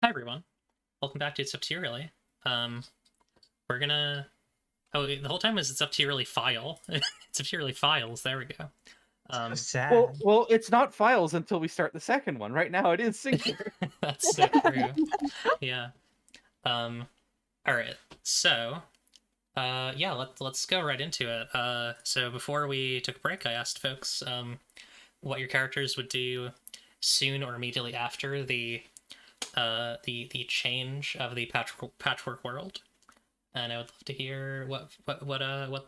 Hi everyone, welcome back to It's Up to You Really. We're gonna. Oh, the whole time is It's Up to You Really file. It's Up to You Really files. There we go. So Well, sad. well, it's not files until we start the second one. Right now, it is singular. That's so true. Yeah. All right. So, yeah, let's go right into it. So before we took a break, I asked folks what your characters would do soon or immediately after the change of the patchwork world, and I would love to hear what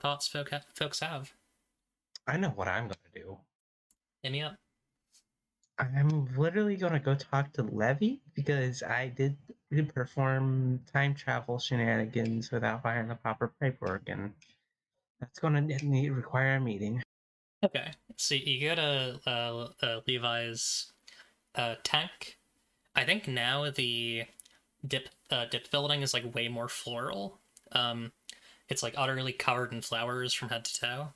thoughts folks have. I know what I'm gonna do. Hit me up. I'm literally gonna go talk to Levy because I did perform time travel shenanigans without filing the proper paperwork, and that's gonna require a meeting. Okay, so you go to Levi's tank. I think now the dip building is like way more floral. It's like utterly covered in flowers from head to toe.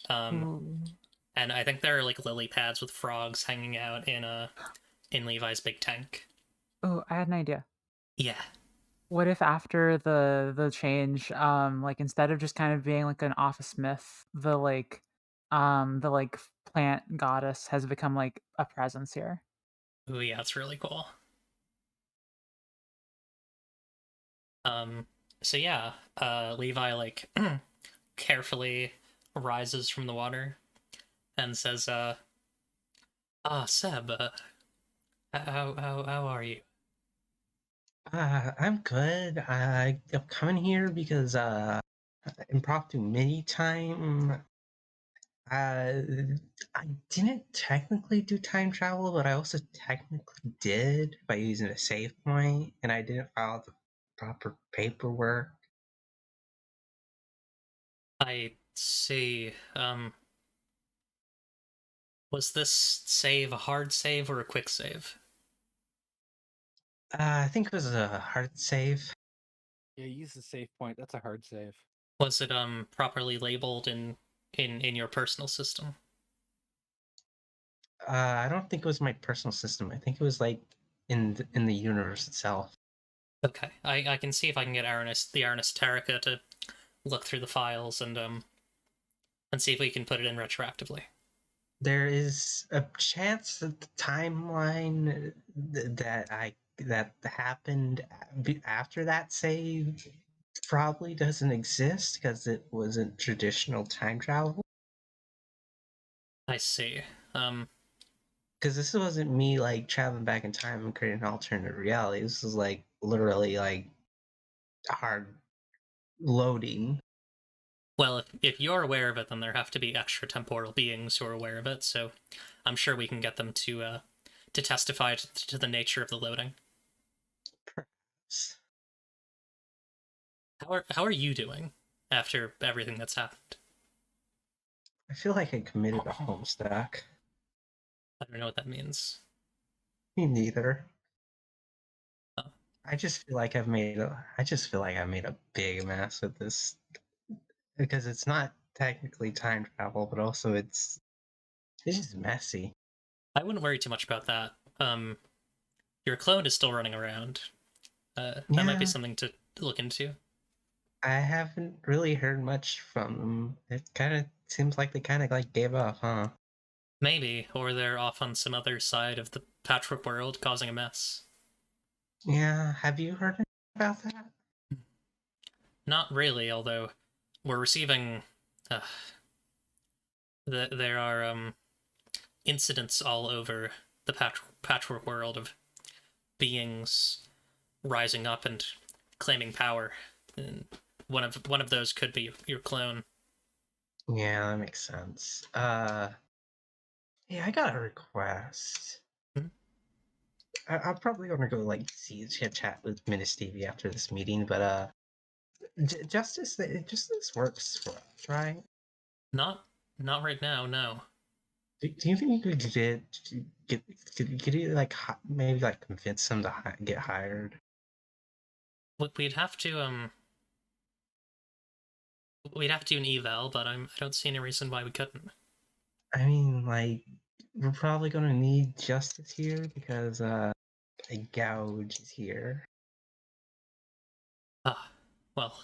And I think there are like lily pads with frogs hanging out in Levi's big tank. Oh, I had an idea. Yeah. What if after the change, like instead of just kind of being like an office myth, the like plant goddess has become like a presence here? Ooh, yeah, it's really cool. So yeah, Levi like carefully rises from the water and says, Seb, how are you? I'm good. I'm coming here because impromptu mini time. I didn't technically do time travel, but I also technically did by using a save point, and I didn't file the proper paperwork. I see. Was this save a hard save or a quick save? I think it was a hard save. Yeah, use the save point. That's a hard save. Was it properly labeled in your personal system? I don't think it was my personal system. I think it was like in the universe itself. Okay, I can see if I can get the Aranis Tarika to look through the files and see if we can put it in retroactively. There is a chance that the timeline that happened after that save probably doesn't exist because it wasn't traditional time travel. I see. Because this wasn't me like traveling back in time and creating an alternate reality. This was like literally like hard loading. Well, if you're aware of it, then there have to be extra temporal beings who are aware of it. So, I'm sure we can get them to testify to the nature of the loading. Perhaps. How are you doing after everything that's happened? I feel like I committed a homestuck. I don't know what that means. Me neither. Oh. I just feel like I made a big mess with this because it's not technically time travel, but also it's just messy. I wouldn't worry too much about that. Your clone is still running around. That might be Yeah. something to look into. I haven't really heard much from them. It kind of seems like they kind of like gave up, huh? Maybe, or they're off on some other side of the Patchwork World causing a mess. Yeah, have you heard anything about that? Not really, although we're receiving. There are incidents all over the Patchwork World of beings rising up and claiming power. And one of those could be your clone. Yeah, that makes sense. Yeah, I got a request. Hmm? I'm probably gonna go like see chat with Ministevie after this meeting, but justice works for us, right? Not right now, no. Do you think you could could you like maybe like convince him to get hired? We'd have to do an eval, but I don't see any reason why we couldn't. I mean, like we're probably gonna need justice here because a gouge is here. Ah, well.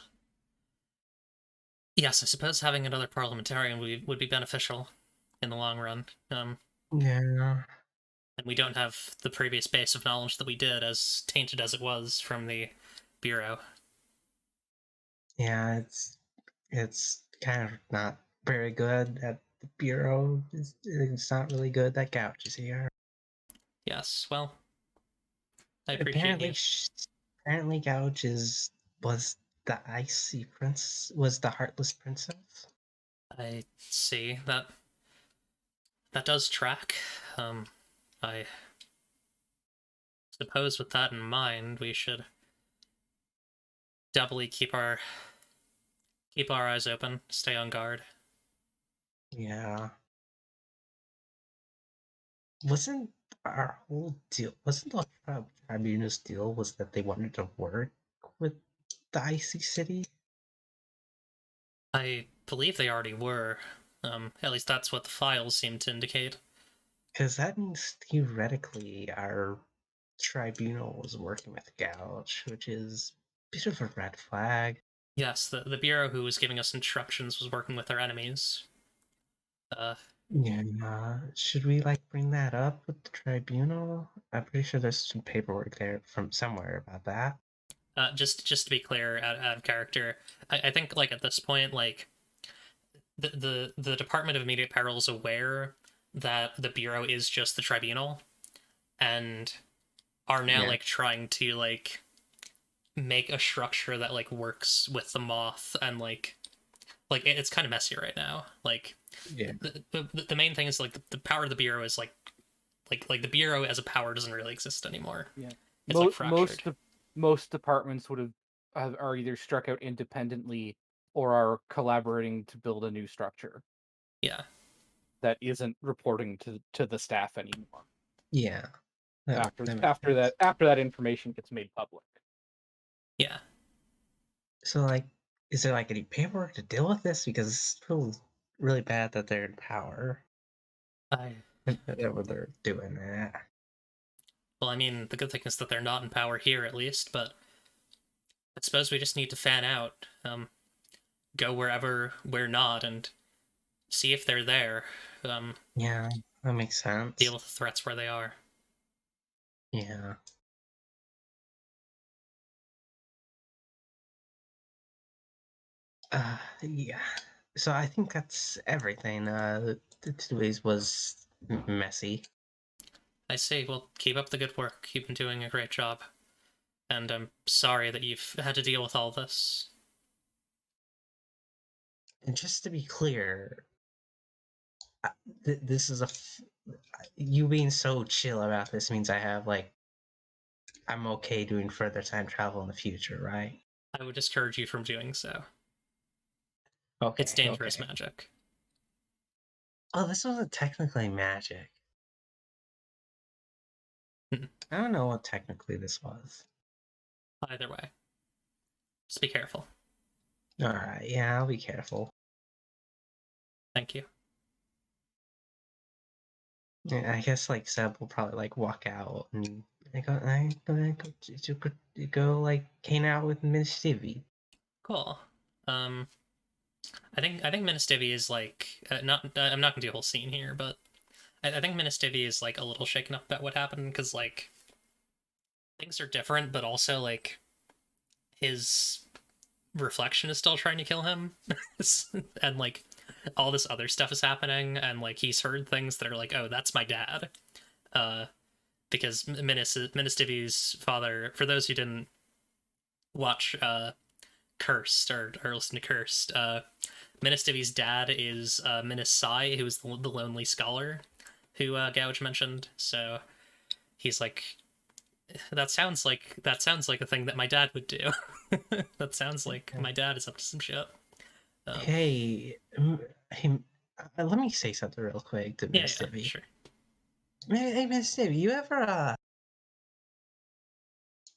Yes, I suppose having another parliamentarian would be beneficial in the long run. Yeah. And we don't have the previous base of knowledge that we did, as tainted as it was from the Bureau. Yeah, it's kind of not very good at the Bureau. It's not really good that gouge is here. Yes, well, I appreciate Apparently, you. apparently, Gouge was the icy prince, was the heartless princess. I see that does track. I suppose with that in mind, we should doubly keep our eyes open, stay on guard. Yeah. Wasn't our whole deal? Wasn't the Tribunal's deal was that they wanted to work with the icy city? I believe they already were. At least that's what the files seem to indicate. Because that means theoretically our tribunal was working with Gouge, which is a bit of a red flag. Yes, the Bureau who was giving us instructions was working with our enemies. Yeah, should we like bring that up with the tribunal? I'm pretty sure there's some paperwork there from somewhere about that. Just to be clear, out of character, I think like at this point, like the Department of Immediate Peril is aware that the Bureau is just the tribunal, and are now like trying to like make a structure that like works with the Moth, and like it's kind of messy right now. Like Yeah, the main thing is like the power of the Bureau is like the Bureau as a power doesn't really exist anymore. Yeah. It's like fractured. Most departments would are either struck out independently or are collaborating to build a new structure Yeah. that isn't reporting to the staff anymore. yeah. After that information gets made public. Yeah. So like, is there like any paperwork to deal with this? Because it feels really bad that they're in power. That they're doing that. Well, I mean, the good thing is that they're not in power here, at least, but I suppose we just need to fan out, go wherever we're not, and see if they're there. Yeah, that makes sense. Deal with the threats where they are. Yeah. Yeah. So I think that's everything. The 2 days was messy. I see. Well, keep up the good work. You've been doing a great job. And I'm sorry that you've had to deal with all this. And just to be clear, this is you being so chill about this means I have like I'm okay doing further time travel in the future, right? I would discourage you from doing so. Okay. It's dangerous okay. magic. Oh, this wasn't technically magic. Hmm. I don't know what technically this was. Either way. Just be careful. Alright, yeah, I'll be careful. Thank you. Yeah, I guess like Seb will probably like walk out and go like hang out with Miss Stevie. Cool. I think Ministivi is like not. I'm not gonna do a whole scene here, but I think Ministivi is like a little shaken up about what happened because like things are different, but also like his reflection is still trying to kill him, and like all this other stuff is happening, and like he's heard things that are like, oh, that's my dad, because Ministivi's father. For those who didn't watch Cursed or listen to Cursed, Ministivi's dad is Minas Sai, who is the lonely scholar who Gouge mentioned. So he's like, that sounds like a thing that my dad would do. That sounds like my dad is up to some shit. Hey, let me say something real quick to Miss Stevie. Sure. Hey, Miss Stevie, you ever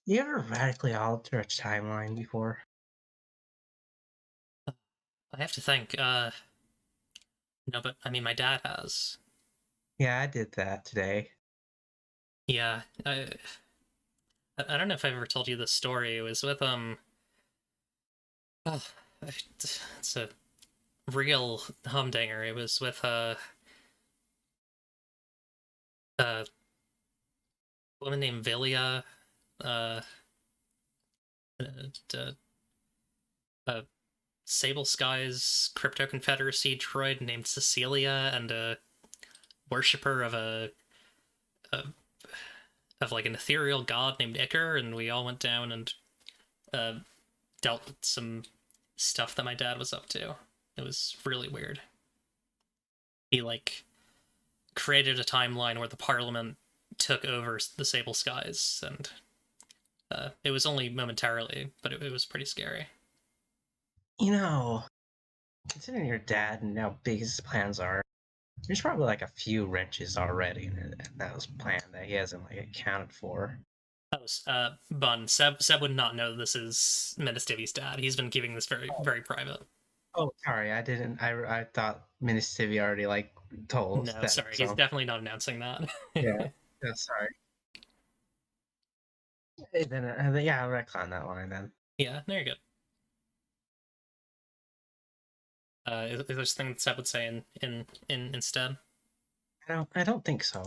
radically alter a timeline before? I have to think. No, but I mean, my dad has. Yeah, I did that today. Yeah, I don't know if I've ever told you this story. It was with oh, it's a real humdinger. It was with a woman named Villia, uh, a, a Sable Skies Crypto Confederacy droid named Cecilia, and a worshipper of a of like an ethereal god named Iker, and we all went down and uh, dealt with some stuff that my dad was up to. It was really weird. He like created a timeline where the Parliament took over the Sable Skies, and it was only momentarily, but it was pretty scary. You know, considering your dad and how big his plans are, there's probably like a few wrenches already in those plan that he hasn't like accounted for. Oh, Bun, Seb would not know this is Ministivi's dad. He's been keeping this very private. Oh, sorry, I didn't. I thought Ministivi already like told us No, that. sorry, So he's definitely not announcing that. yeah, yeah, sorry. Then yeah, I'll retcon that line then. Yeah, there you go. Is there something that Seb would say in instead? I don't think so.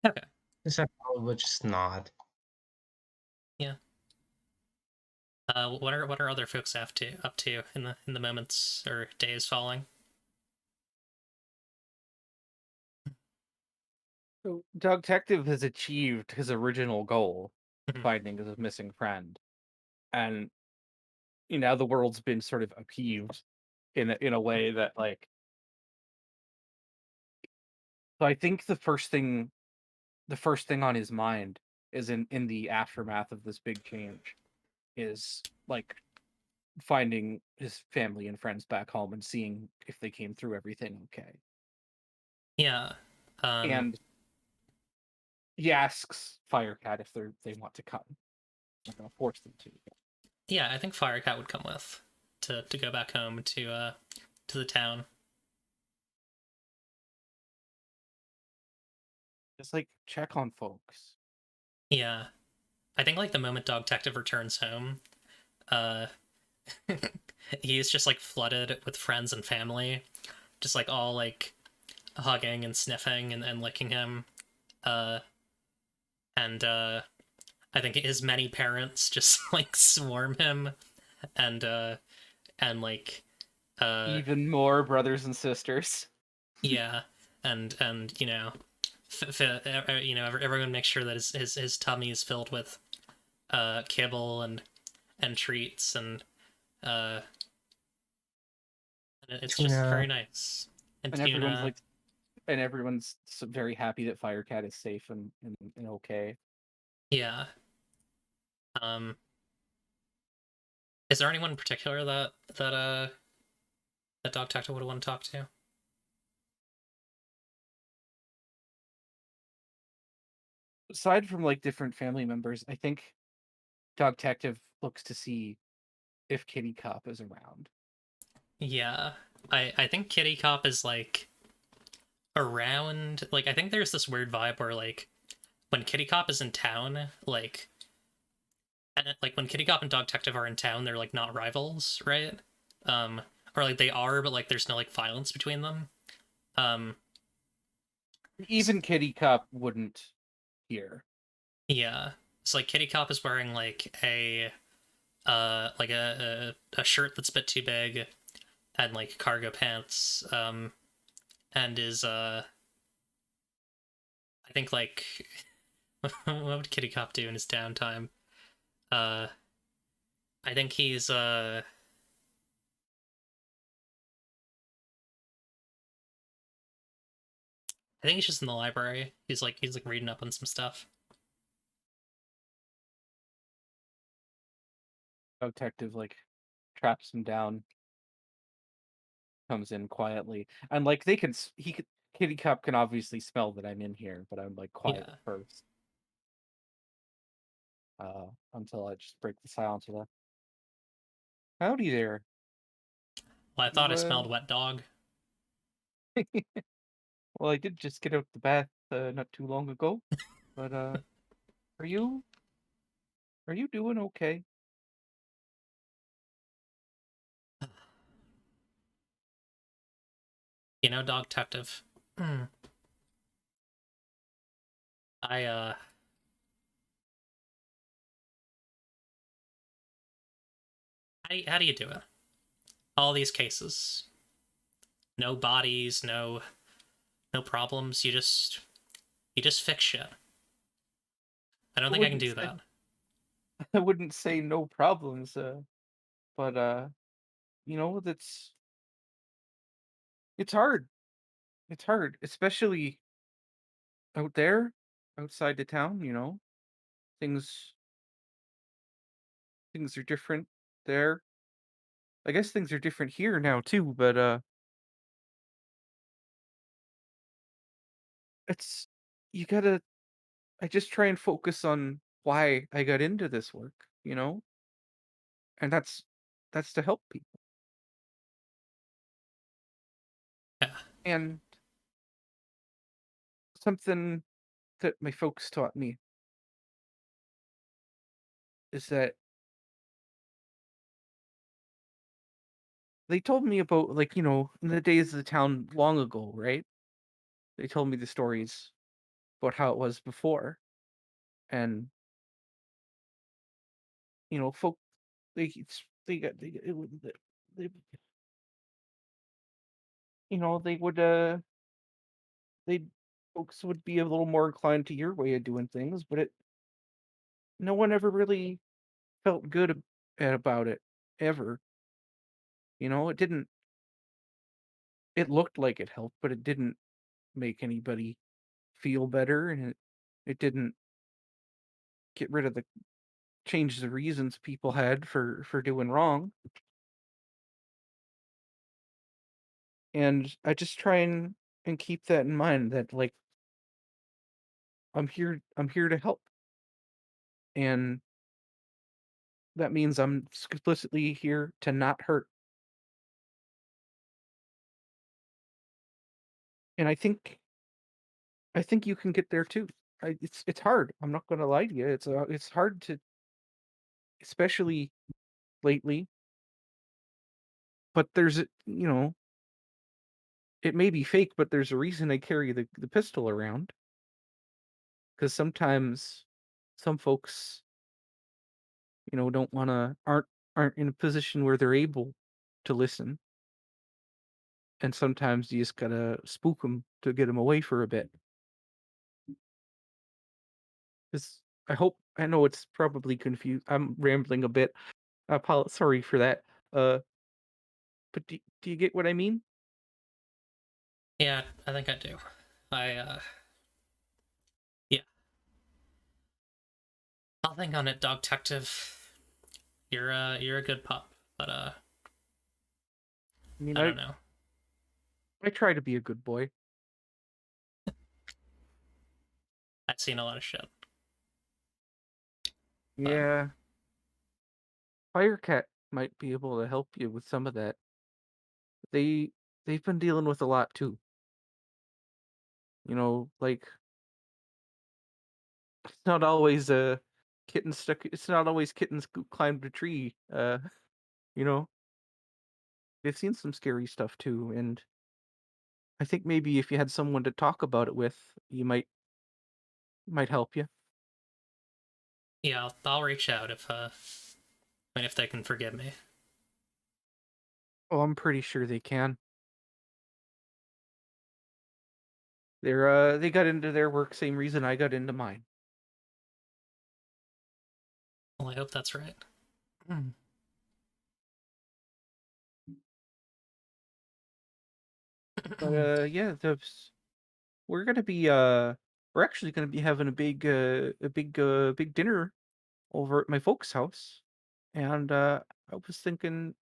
Okay. Except probably would just nod. Yeah. What are other folks up to in the moments or days following? So Detective has achieved his original goal, Mhm. finding his missing friend, and the world's been sort of upheaved in a way that like. So I think the first thing on his mind is in the aftermath of this big change is like finding his family and friends back home and seeing if they came through everything okay. Yeah. And he asks Firecat if they want to come. I'm not gonna force them to. Yeah, I think Firecat would come with to go back home to the town. Just like check on folks. Yeah. I think like the moment Dog Detective returns home, uh he's just like flooded with friends and family, just like all like hugging and sniffing and licking him. Uh and I think his many parents just like swarm him and like Even more brothers and sisters. yeah, and everyone makes sure that his tummy is filled with kibble and treats, and it's just Tina. very nice. And Tuna, And everyone's very happy that Firecat is safe and okay. yeah. Is there anyone in particular that Dog Tactile would want to talk to? Aside from like different family members, I think Dog Detective looks to see if Kitty Cop is around. Yeah, I think Kitty Cop is like around. Like I think there's this weird vibe where like when Kitty Cop is in town, like and like when Kitty Cop and Dog Detective are in town, they're like not rivals, right? Or like they are, but like there's no like violence between them. Um, Even Kitty Cop wouldn't hear. yeah. It's like Kitty Cop is wearing like a shirt that's a bit too big and like cargo pants, and is I think like what would Kitty Cop do in his downtime? Uh I think he's I think he's just in the library. He's like reading up on some stuff. Detective like traps him down, comes in quietly, and like Kitty Cop can obviously smell that I'm in here, but I'm like quiet Yeah. first. Until I just break the silence with a howdy there. Well, I thought I smelled wet dog. Well, I did just get out the bath not too long ago, but are you Are you doing okay? You know, Dog Detective. I how do you do it? All these cases, no bodies, no problems. You just fix shit. I don't I think I can wouldn't do say that. I wouldn't say no problems, but you know, it's hard. It's hard, especially out there, outside the town, you know. Things things are different there. I guess things are different here now too, but it's you gotta I just try and focus on why I got into this work, you know? And that's to help people. Yeah. And something that my folks taught me is that they told me about, like, you know, in the days of the town long ago, right? They told me the stories about how it was before. And, you know, folk they got they it would they you know, they folks would be a little more inclined to your way of doing things, but it no one ever really felt good about it ever. You know, it looked like it helped, but it didn't make anybody feel better, and it didn't get rid of the change the reasons people had for doing wrong. And I just try and keep that in mind, that like I'm here to help. And that means I'm explicitly here to not hurt. And I think you can get there too. It's hard. I'm not going to lie to you. It's hard to, especially lately. But you know, it may be fake, but there's a reason I carry the pistol around. Because sometimes some folks, you know, don't want to aren't in a position where they're able to listen, and sometimes you just gotta spook them to get them away for a bit. 'Cause I know it's probably confused. I'm rambling a bit. Sorry for that. Uh, but do you get what I mean? Yeah, I think I do. Yeah. I'll think on it, Dog Detective. You're a good pup, but I mean, I don't know. I try to be a good boy. I've seen a lot of shit. But Yeah, Firecat might be able to help you with some of that. They they've been dealing with a lot too. You know, like it's not always a kitten stuck. It's not always kittens climbed a tree. You know, they've seen some scary stuff too, and I think maybe if you had someone to talk about it with, you might help you. yeah, I'll reach out if they can forgive me. Oh, I'm pretty sure they can. They got into their work same reason I got into mine. Well, I hope that's right. But yeah, we're gonna be we're actually gonna be having a big dinner over at my folks' house, and I was thinking,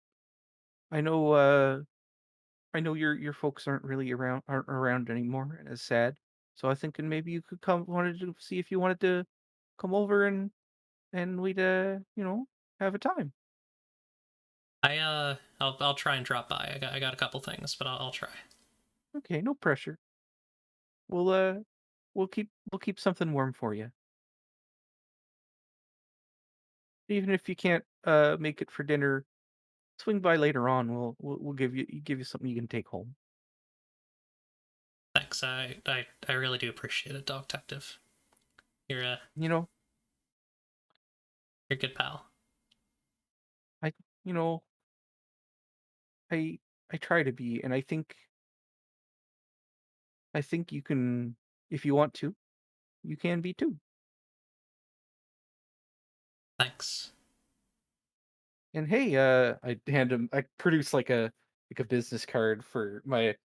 I know I know your folks aren't around anymore, and it's sad. So I was thinking maybe you could wanted to see if you wanted to come over and we'd you know, have a time. I'll try and drop by. I got a couple things, but I'll try. Okay, no pressure. We'll uh we'll keep something warm for you. Even if you can't make it for dinner, swing by later on. We'll give you something you can take home. Thanks. I really do appreciate it, Dog Detective. You're a You know, you're a good pal. I you know I I try to be, and I think you can, if you want to, you can be too. Thanks. And hey, I produce like a business card for the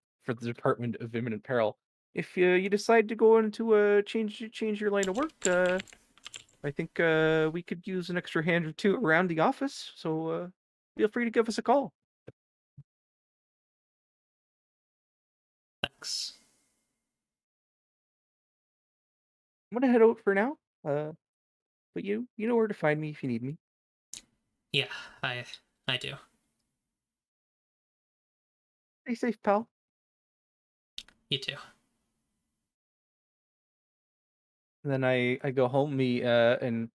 Department of Imminent Peril. If you decide to go into change your line of work, I think we could use an extra hand or two around the office. So feel free to give us a call. Thanks. I'm gonna head out for now. But you know where to find me if you need me. Yeah, I do. Stay safe, pal. You too. And then I go home, and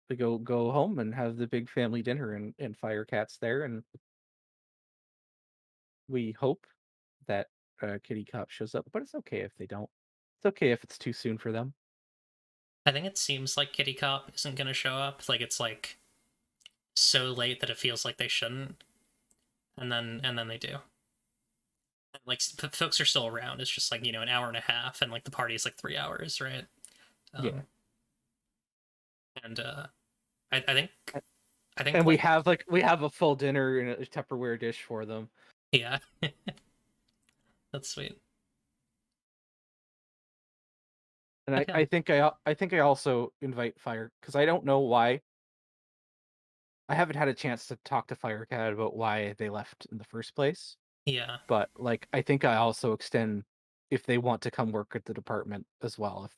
we go home and have the big family dinner, and Firecat's there, and we hope that Kitty Cop shows up, but it's okay if they don't. It's okay if it's too soon for them. I think it seems like Kitty Cop isn't gonna show up. Like it's like so late that it feels like they shouldn't, and then they do. Like folks are still around. It's just like an hour and a half, and like the party's like 3 hours, right? Yeah. And I think And we like, have we have a full dinner in a Tupperware dish for them. yeah, that's sweet. And Okay. I think I also invite Fire, because I don't know why. I haven't had a chance to talk to Firecat about why they left in the first place. Yeah, But like I think I also extend, if they want to come work at the department as well.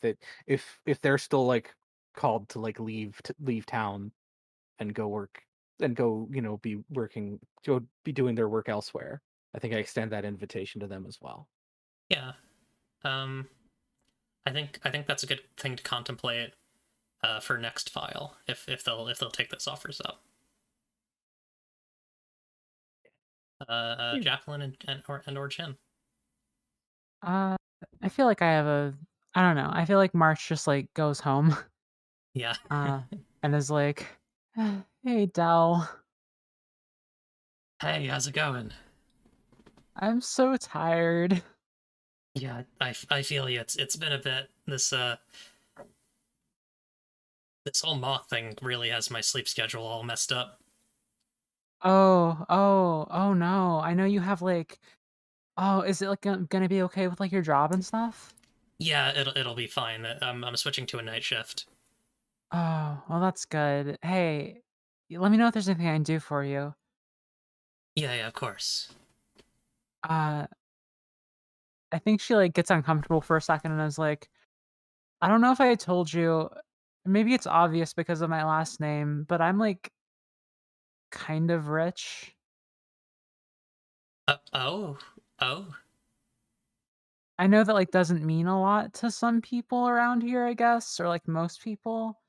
If they're still like called to like leave town and go work and go, be doing their work elsewhere. I think I extend that invitation to them as well. yeah. Um, I think that's a good thing to contemplate for next file if they'll take those offers up. Yeah. Jacqueline or Jen. I feel like I don't know. I feel like March just like goes home, Yeah. and is like, "Hey, Dell, Hey, how's it going? I'm so tired." Yeah, I feel you. It's been a bit. This whole moth thing really has my sleep schedule all messed up. Oh no. I know you have like, oh, is it like gonna be okay with like your job and stuff? Yeah, it'll be fine. I'm switching to a night shift. Oh, well, that's good. Hey, let me know if there's anything I can do for you. Yeah, of course. Uh, I think she like gets uncomfortable for a second and is like, I don't know if I had told you. Maybe it's obvious because of my last name, but I'm like kind of rich. Oh. I know that like doesn't mean a lot to some people around here, I guess, or like most people.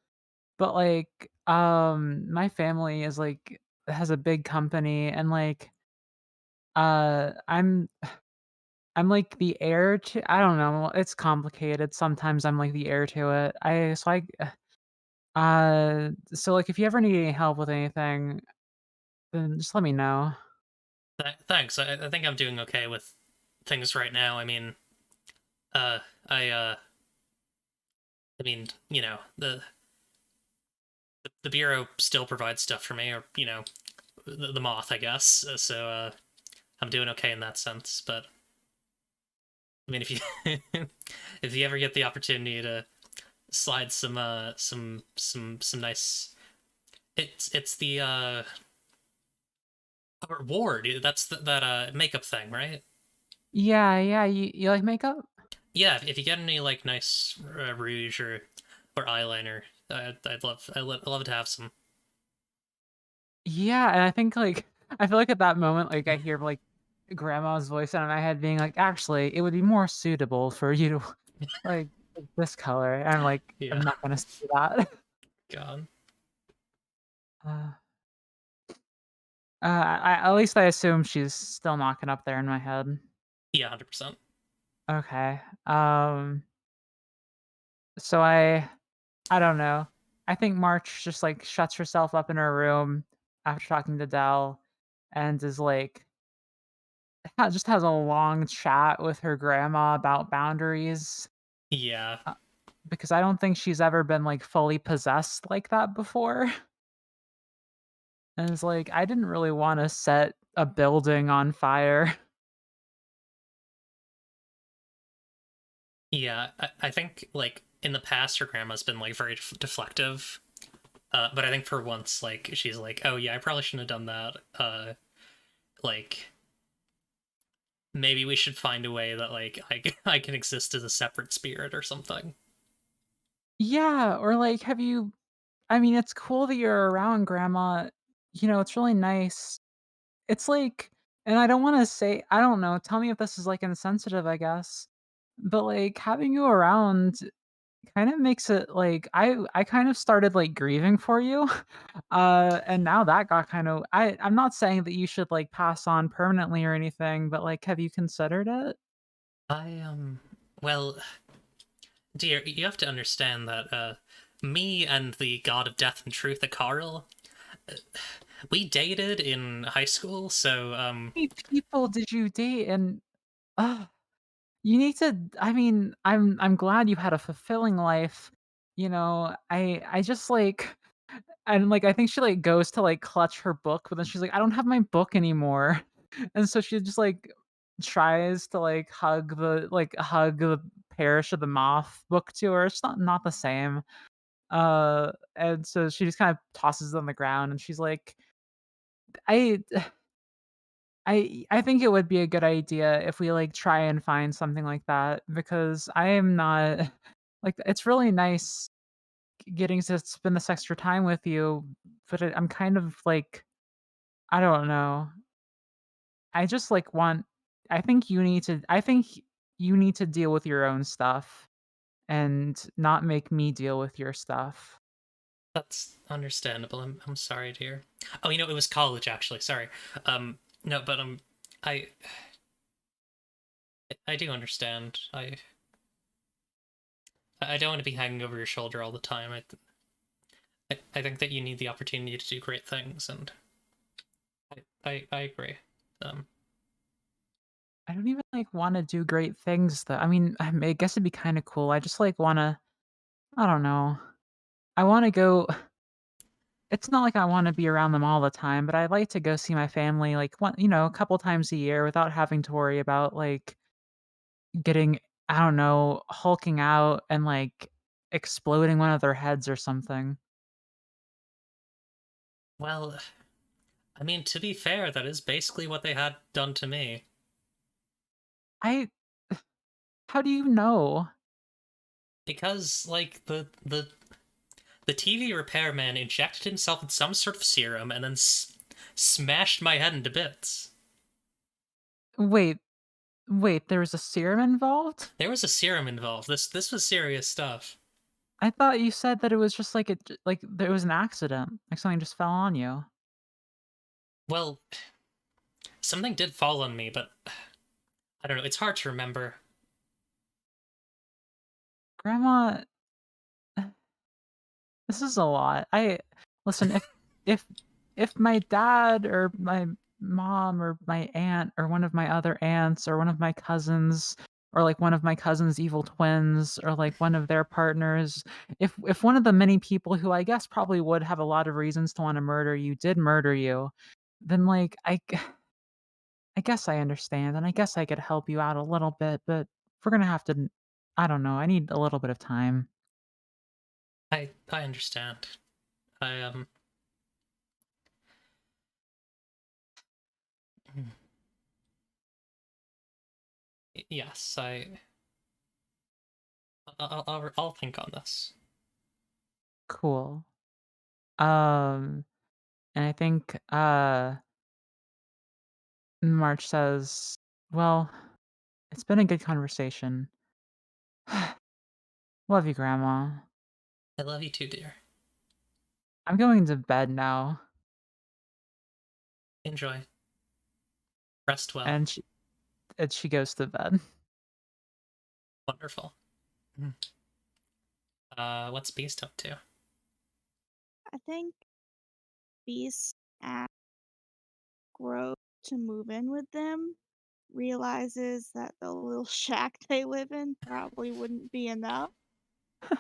But like, my family is like has a big company, and like, I'm like the heir to. I don't know. It's complicated. Sometimes I'm like the heir to it. So like if you ever need any help with anything, then just let me know. Thanks. I think I'm doing okay with things right now. Uh, I I mean, the bureau still provides stuff for me, or the moth, I guess. So I'm doing okay in that sense. But I mean, if you if you ever get the opportunity to slide some nice, it's the reward. That's that makeup thing, right? Yeah. You like makeup? Yeah, if you get any like nice rouge or eyeliner, I'd love to have some. Yeah, and I think like I feel like at that moment, like I hear like grandma's voice in my head being like, actually, it would be more suitable for you to like this color. And I'm like, Yeah, I'm not gonna say that. God. Uh, at least I assume she's still knocking up there in my head. Yeah, 100%. Okay. So I don't know. I think March just like shuts herself up in her room after talking to Dell and is like just has a long chat with her grandma about boundaries. Yeah. uh, because I don't think she's ever been like fully possessed like that before. And it's like I didn't really want to set a building on fire. Yeah, I think like in the past her grandma's been like very deflective. But I think for once, like she's like, oh yeah, I probably shouldn't have done that. Like maybe we should find a way that like I can exist as a separate spirit or something. Yeah, or like have you I mean it's cool that you're around grandma. It's really nice. It's like and I don't wanna say I don't know, tell me if this is, like, insensitive, I guess, but, like, having you around kind of makes it, like I kind of started, like, grieving for you, and now that got kind of I'm not saying that you should, like, pass on permanently or anything, but, like, have you considered it? Well, dear, you have to understand that me and the god of death and truth, Carl, we dated in high school, so How many people did you date? And, ugh. You need to I mean, I'm glad you had a fulfilling life. I just, like and, like, I think she, like, goes to, like, clutch her book, but then she's like, "I don't have my book anymore." And so she just, like, tries to, like, hug the Parish of the Moth book to her. It's not the same. And so she just kind of tosses it on the ground, and she's like, "I I think it would be a good idea if we, like, try and find something like that because I am not like, it's really nice getting to spend this extra time with you, but I'm kind of, like, I don't know. I just, like, want I think you need to deal with your own stuff and not make me deal with your stuff. that's understandable. I'm sorry, dear. Oh, it was college actually. Sorry. No, but I I do understand. I don't want to be hanging over your shoulder all the time. I think that you need the opportunity to do great things, and I agree. Um, I don't even, like, wanna do great things though. I mean, I guess it'd be kinda cool. I just, like, wanna I don't know. I wanna go it's not like I wanna be around them all the time, but I like to go see my family, like, a couple times a year without having to worry about, like, getting I don't know, hulking out and, like, exploding one of their heads or something. well, I mean, to be fair, that is basically what they had done to me. I How do you know? Because like the TV repairman injected himself with some sort of serum and then smashed my head into bits. Wait, wait, there was a serum involved? There was a serum involved. This was serious stuff. I thought you said that it was just like there was an accident, like something just fell on you. Well, something did fall on me, but I don't know. It's hard to remember. Grandma, this is a lot. I listen, if if my dad or my mom or my aunt or one of my other aunts or one of my cousins or like one of my cousin's evil twins or like one of their partners, if one of the many people who I guess probably would have a lot of reasons to want to murder you did murder you, then like I guess I understand and I guess I could help you out a little bit, but we're gonna have to I don't know, I need a little bit of time. I understand. I yes, I'll think on this. Cool. And I think March says, "Well, it's been a good conversation. Love you, Grandma." I love you too, dear. I'm going to bed now, Enjoy. Rest well. and she goes to bed. Wonderful. What's Beast up to? I think Beast asked Grove to move in with them, realizes that the little shack they live in probably wouldn't be enough,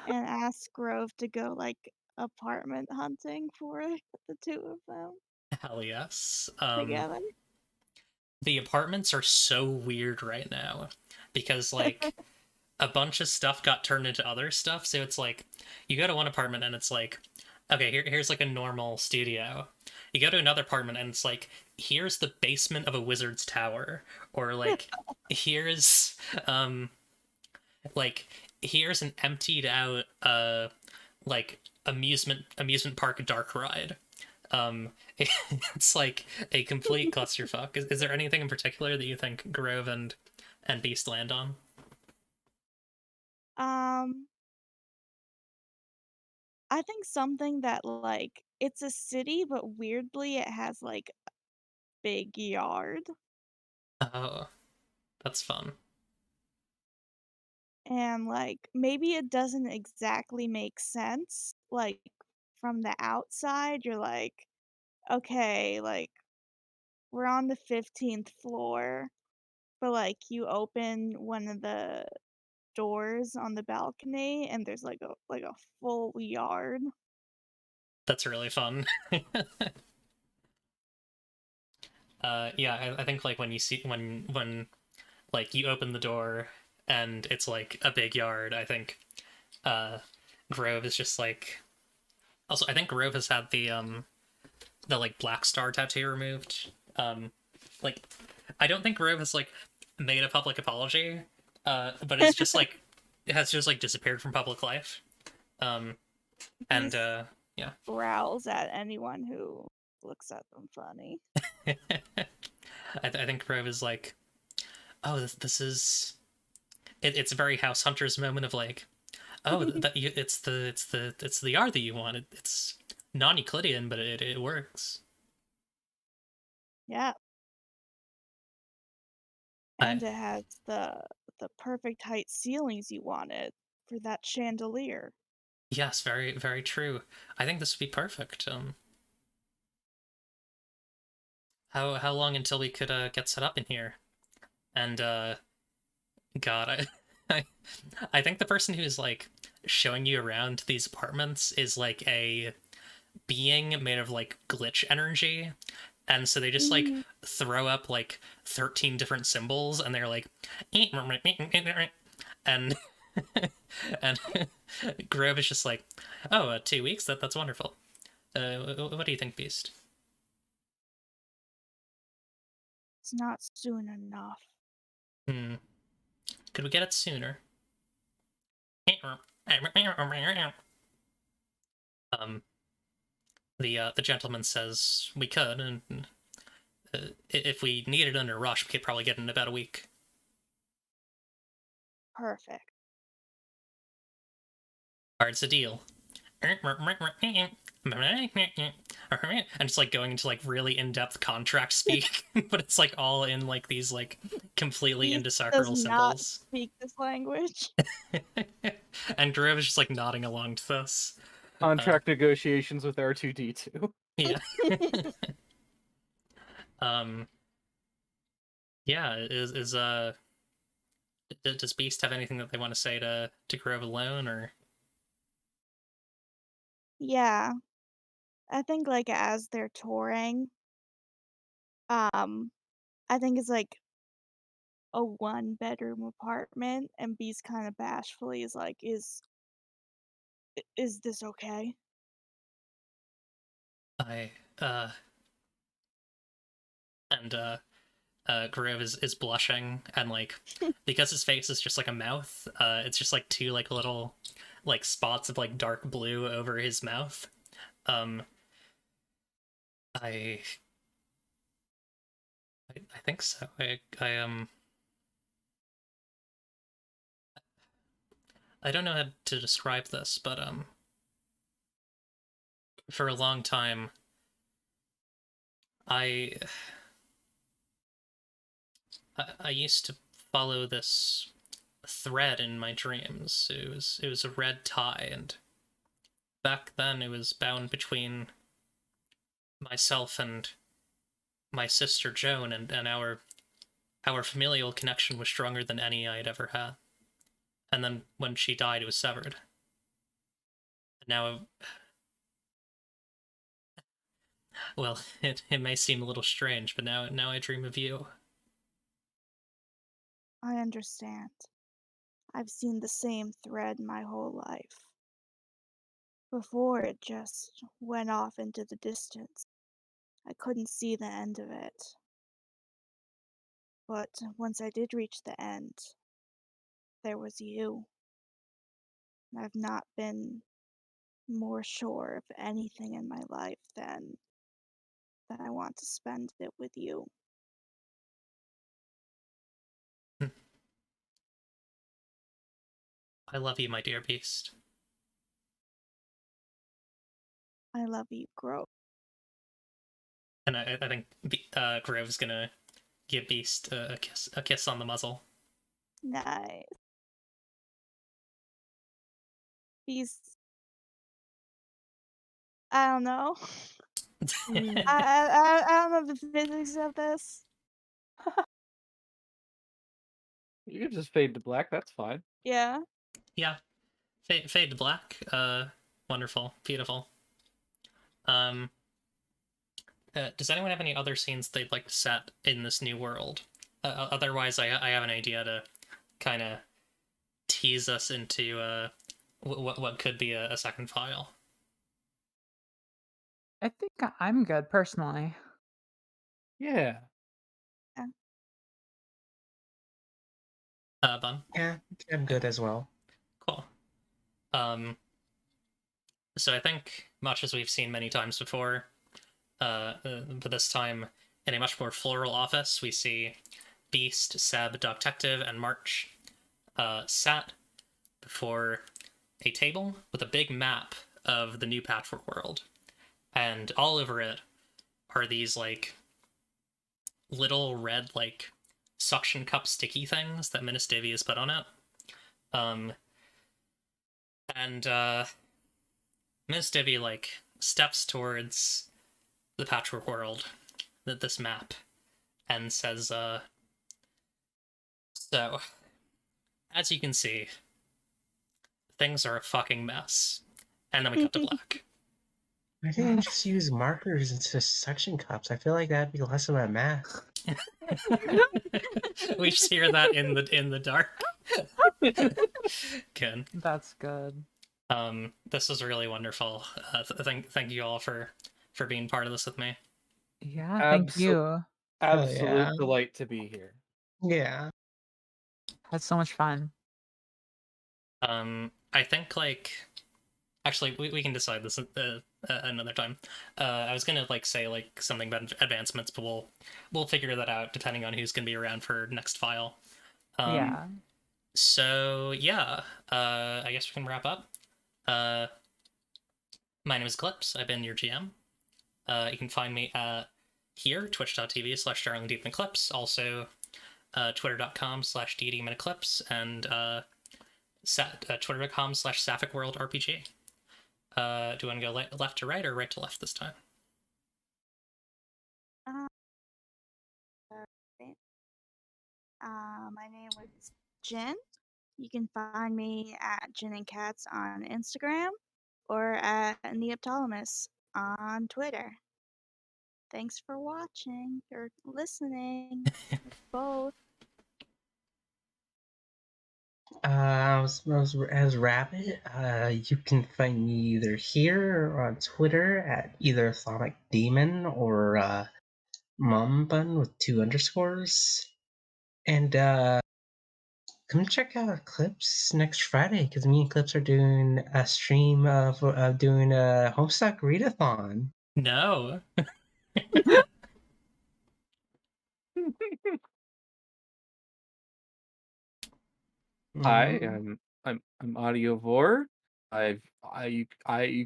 and asks Grove to go like apartment hunting for the two of them Hell yes. together. The apartments are so weird right now because like a bunch of stuff got turned into other stuff. So it's like you go to one apartment and it's like, okay, here's like a normal studio. You go to another apartment and it's like, here's the basement of a wizard's tower, or like here's like here's an emptied out like amusement park dark ride. It's like a complete clusterfuck. Is there anything in particular that you think Grove and Beast land on? I think something that like it's a city, but weirdly it has like big yard, Oh, that's fun. and like maybe it doesn't exactly make sense. Like from the outside, you're like, okay, like we're on the 15th floor, but like you open one of the doors on the balcony and there's like a full yard. That's really fun. Yeah, I think like when you see when like you open the door and it's like a big yard, I think Grove is just like, also I think Grove has had the like Black Star tattoo removed. Like I don't think Grove has like made a public apology, but it's just like it has just like disappeared from public life. And Beast yeah. growls at anyone who looks at them funny. I think Grove is like, oh, this is it's a very House Hunters moment of like, oh, it's the art that you wanted. It's non-Euclidean, but it works. Yeah. And it has the perfect height ceilings you wanted for that chandelier. Yes, very very true. I think this would be perfect. How long until we could get set up in here? And God, I I think the person who's like showing you around these apartments is like a being made of like glitch energy, and so they just like Mhm. throw up like 13 different symbols and they're like and and Grove is just like, oh, 2 weeks, that's wonderful. What do you think, Beast? It's not soon enough. Could we get it sooner? um the gentleman says we could, and if we needed under rush, we could probably get it in about a week. Perfect. All right, it's a deal. And it's like going into like really in-depth contract speak, but it's like all in like these like completely He indecipherable does not symbols. speak this language. And Grove is just like nodding along to this. Contract negotiations with R2D2. Yeah. um. Yeah. Does Beast have anything that they want to say to Grove alone, or? Yeah. I think like as they're touring, I think it's like a one bedroom apartment and Beast kind of bashfully is like, is this okay? I and Grove is blushing, and like because his face is just like a mouth, it's just like two like little like spots of like dark blue over his mouth. Um, I I think so. I don't know how to describe this, but for a long time, I I used to follow this thread in my dreams. It was a red tie, and back then it was bound between myself and my sister Joan, and our familial connection was stronger than any I had ever had. And then when she died, it was severed. Now, well, it may seem a little strange, but now I dream of you. I understand. I've seen the same thread my whole life. Before it just went off into the distance. I couldn't see the end of it. But once I did reach the end, there was you. I've not been more sure of anything in my life than that I want to spend it with you. I love you, my dear beast. I love you, Grove. And I think Grove's gonna give Beast a kiss on the muzzle. Nice. Beast. I don't know. I don't know the physics of this. You can just fade to black. That's fine. Yeah. Yeah, fade to black. Wonderful, beautiful. Does anyone have any other scenes they'd like to set in this new world? Otherwise, I have an idea to kind of tease us into what could be a second file. I think I'm good personally. Yeah. Bun. Yeah, I'm good as well. Cool. So I think, much as we've seen many times before, but this time in a much more floral office, we see Beast, Seb, Detective, and March sat before a table with a big map of the new Patchwork World, and all over it are these like little red like suction cup sticky things that Minas Davy has put on it. And Miss Divvy like steps towards the Patchwork World, this map, and says, so, as you can see, things are a fucking mess. And then we cut to black. Why didn't you just use markers instead of suction cups? I feel like that'd be less of a mess. We just hear that in the dark. Good. That's good. This was really wonderful. Thank you all for being part of this with me. Yeah, thank you. Absolute yeah. delight to be here. Yeah. That's so much fun. I think like actually we can decide this another time. I was gonna like say like something about advancements, but we'll figure that out depending on who's gonna be around for next file. Yeah. So yeah, I guess we can wrap up. My name is Eclipse. I've been your GM. You can find me at here, twitch.tv/darlingdeepineclipse, also twitter.com/ddmineclipse, and twitter.com/sapphic world RPG. Do you want to go left to right or right to left this time? My name was Jen. You can find me at Jen and Cats on Instagram or at Neoptolemus on Twitter. Thanks for watching or listening. Both. As Rabbit, you can find me either here or on Twitter at either Sonic Demon or Mumbun with 2 underscores. And come check out Eclipse next Friday because me and Eclipse are doing a stream of doing a Homestuck readathon. No. Hi, I'm Audiovore. you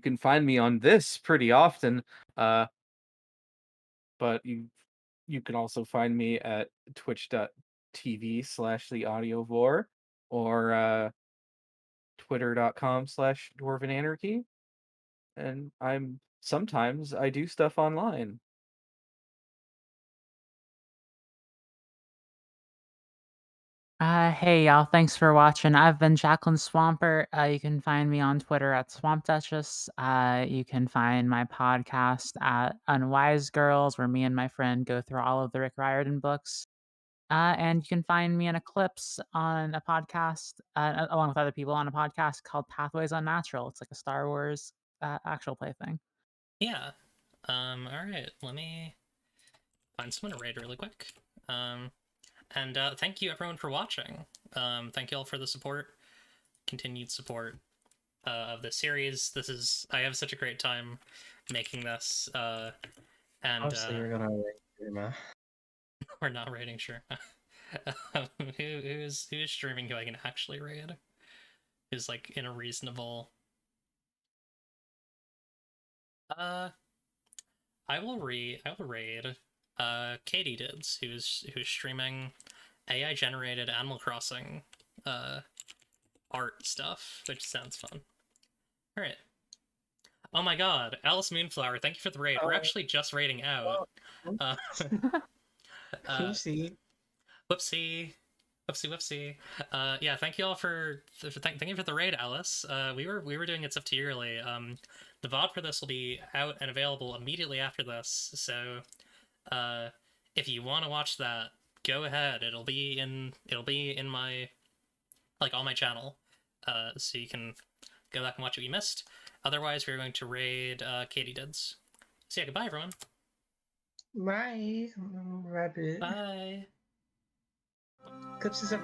can find me on this pretty often, but you can also find me at twitch.tv/theaudiovore or twitter.com/dwarvenanarchy, and sometimes I do stuff online. Hey y'all, thanks for watching. I've been Jacqueline Swampert. You can find me on Twitter at Swamp Duchess. You can find my podcast at Unwise Girls, where me and my friend go through all of the Rick Riordan books. And you can find me in Eclipse on a podcast, along with other people on a podcast called Pathways Unnatural. It's like a Star Wars actual play thing. Yeah. All right. Let me find someone to raid really quick. And thank you everyone for watching. Thank you all for the support, continued support of this series. I have such a great time making this. And Obviously, you're gonna like Irma. we're not raiding, sure. Who's streaming who I can actually raid? Who's like in a reasonable. I will raid Katie Dids, who's streaming AI generated Animal Crossing art stuff, which sounds fun. Alright. Oh my god, Alice Moonflower, thank you for the raid. We're actually just raiding out. Whoopsie. Whoopsie. Whoopsie. Yeah, thank you all thank you for the raid, Alice. We were doing it stuff too early. The VOD for this will be out and available immediately after this, so if you want to watch that, go ahead. It'll be in my on my channel, so you can go back and watch what you missed. Otherwise, we're going to raid Katie Dids. So yeah, goodbye everyone. Bye, rabbit. Bye. Clips is a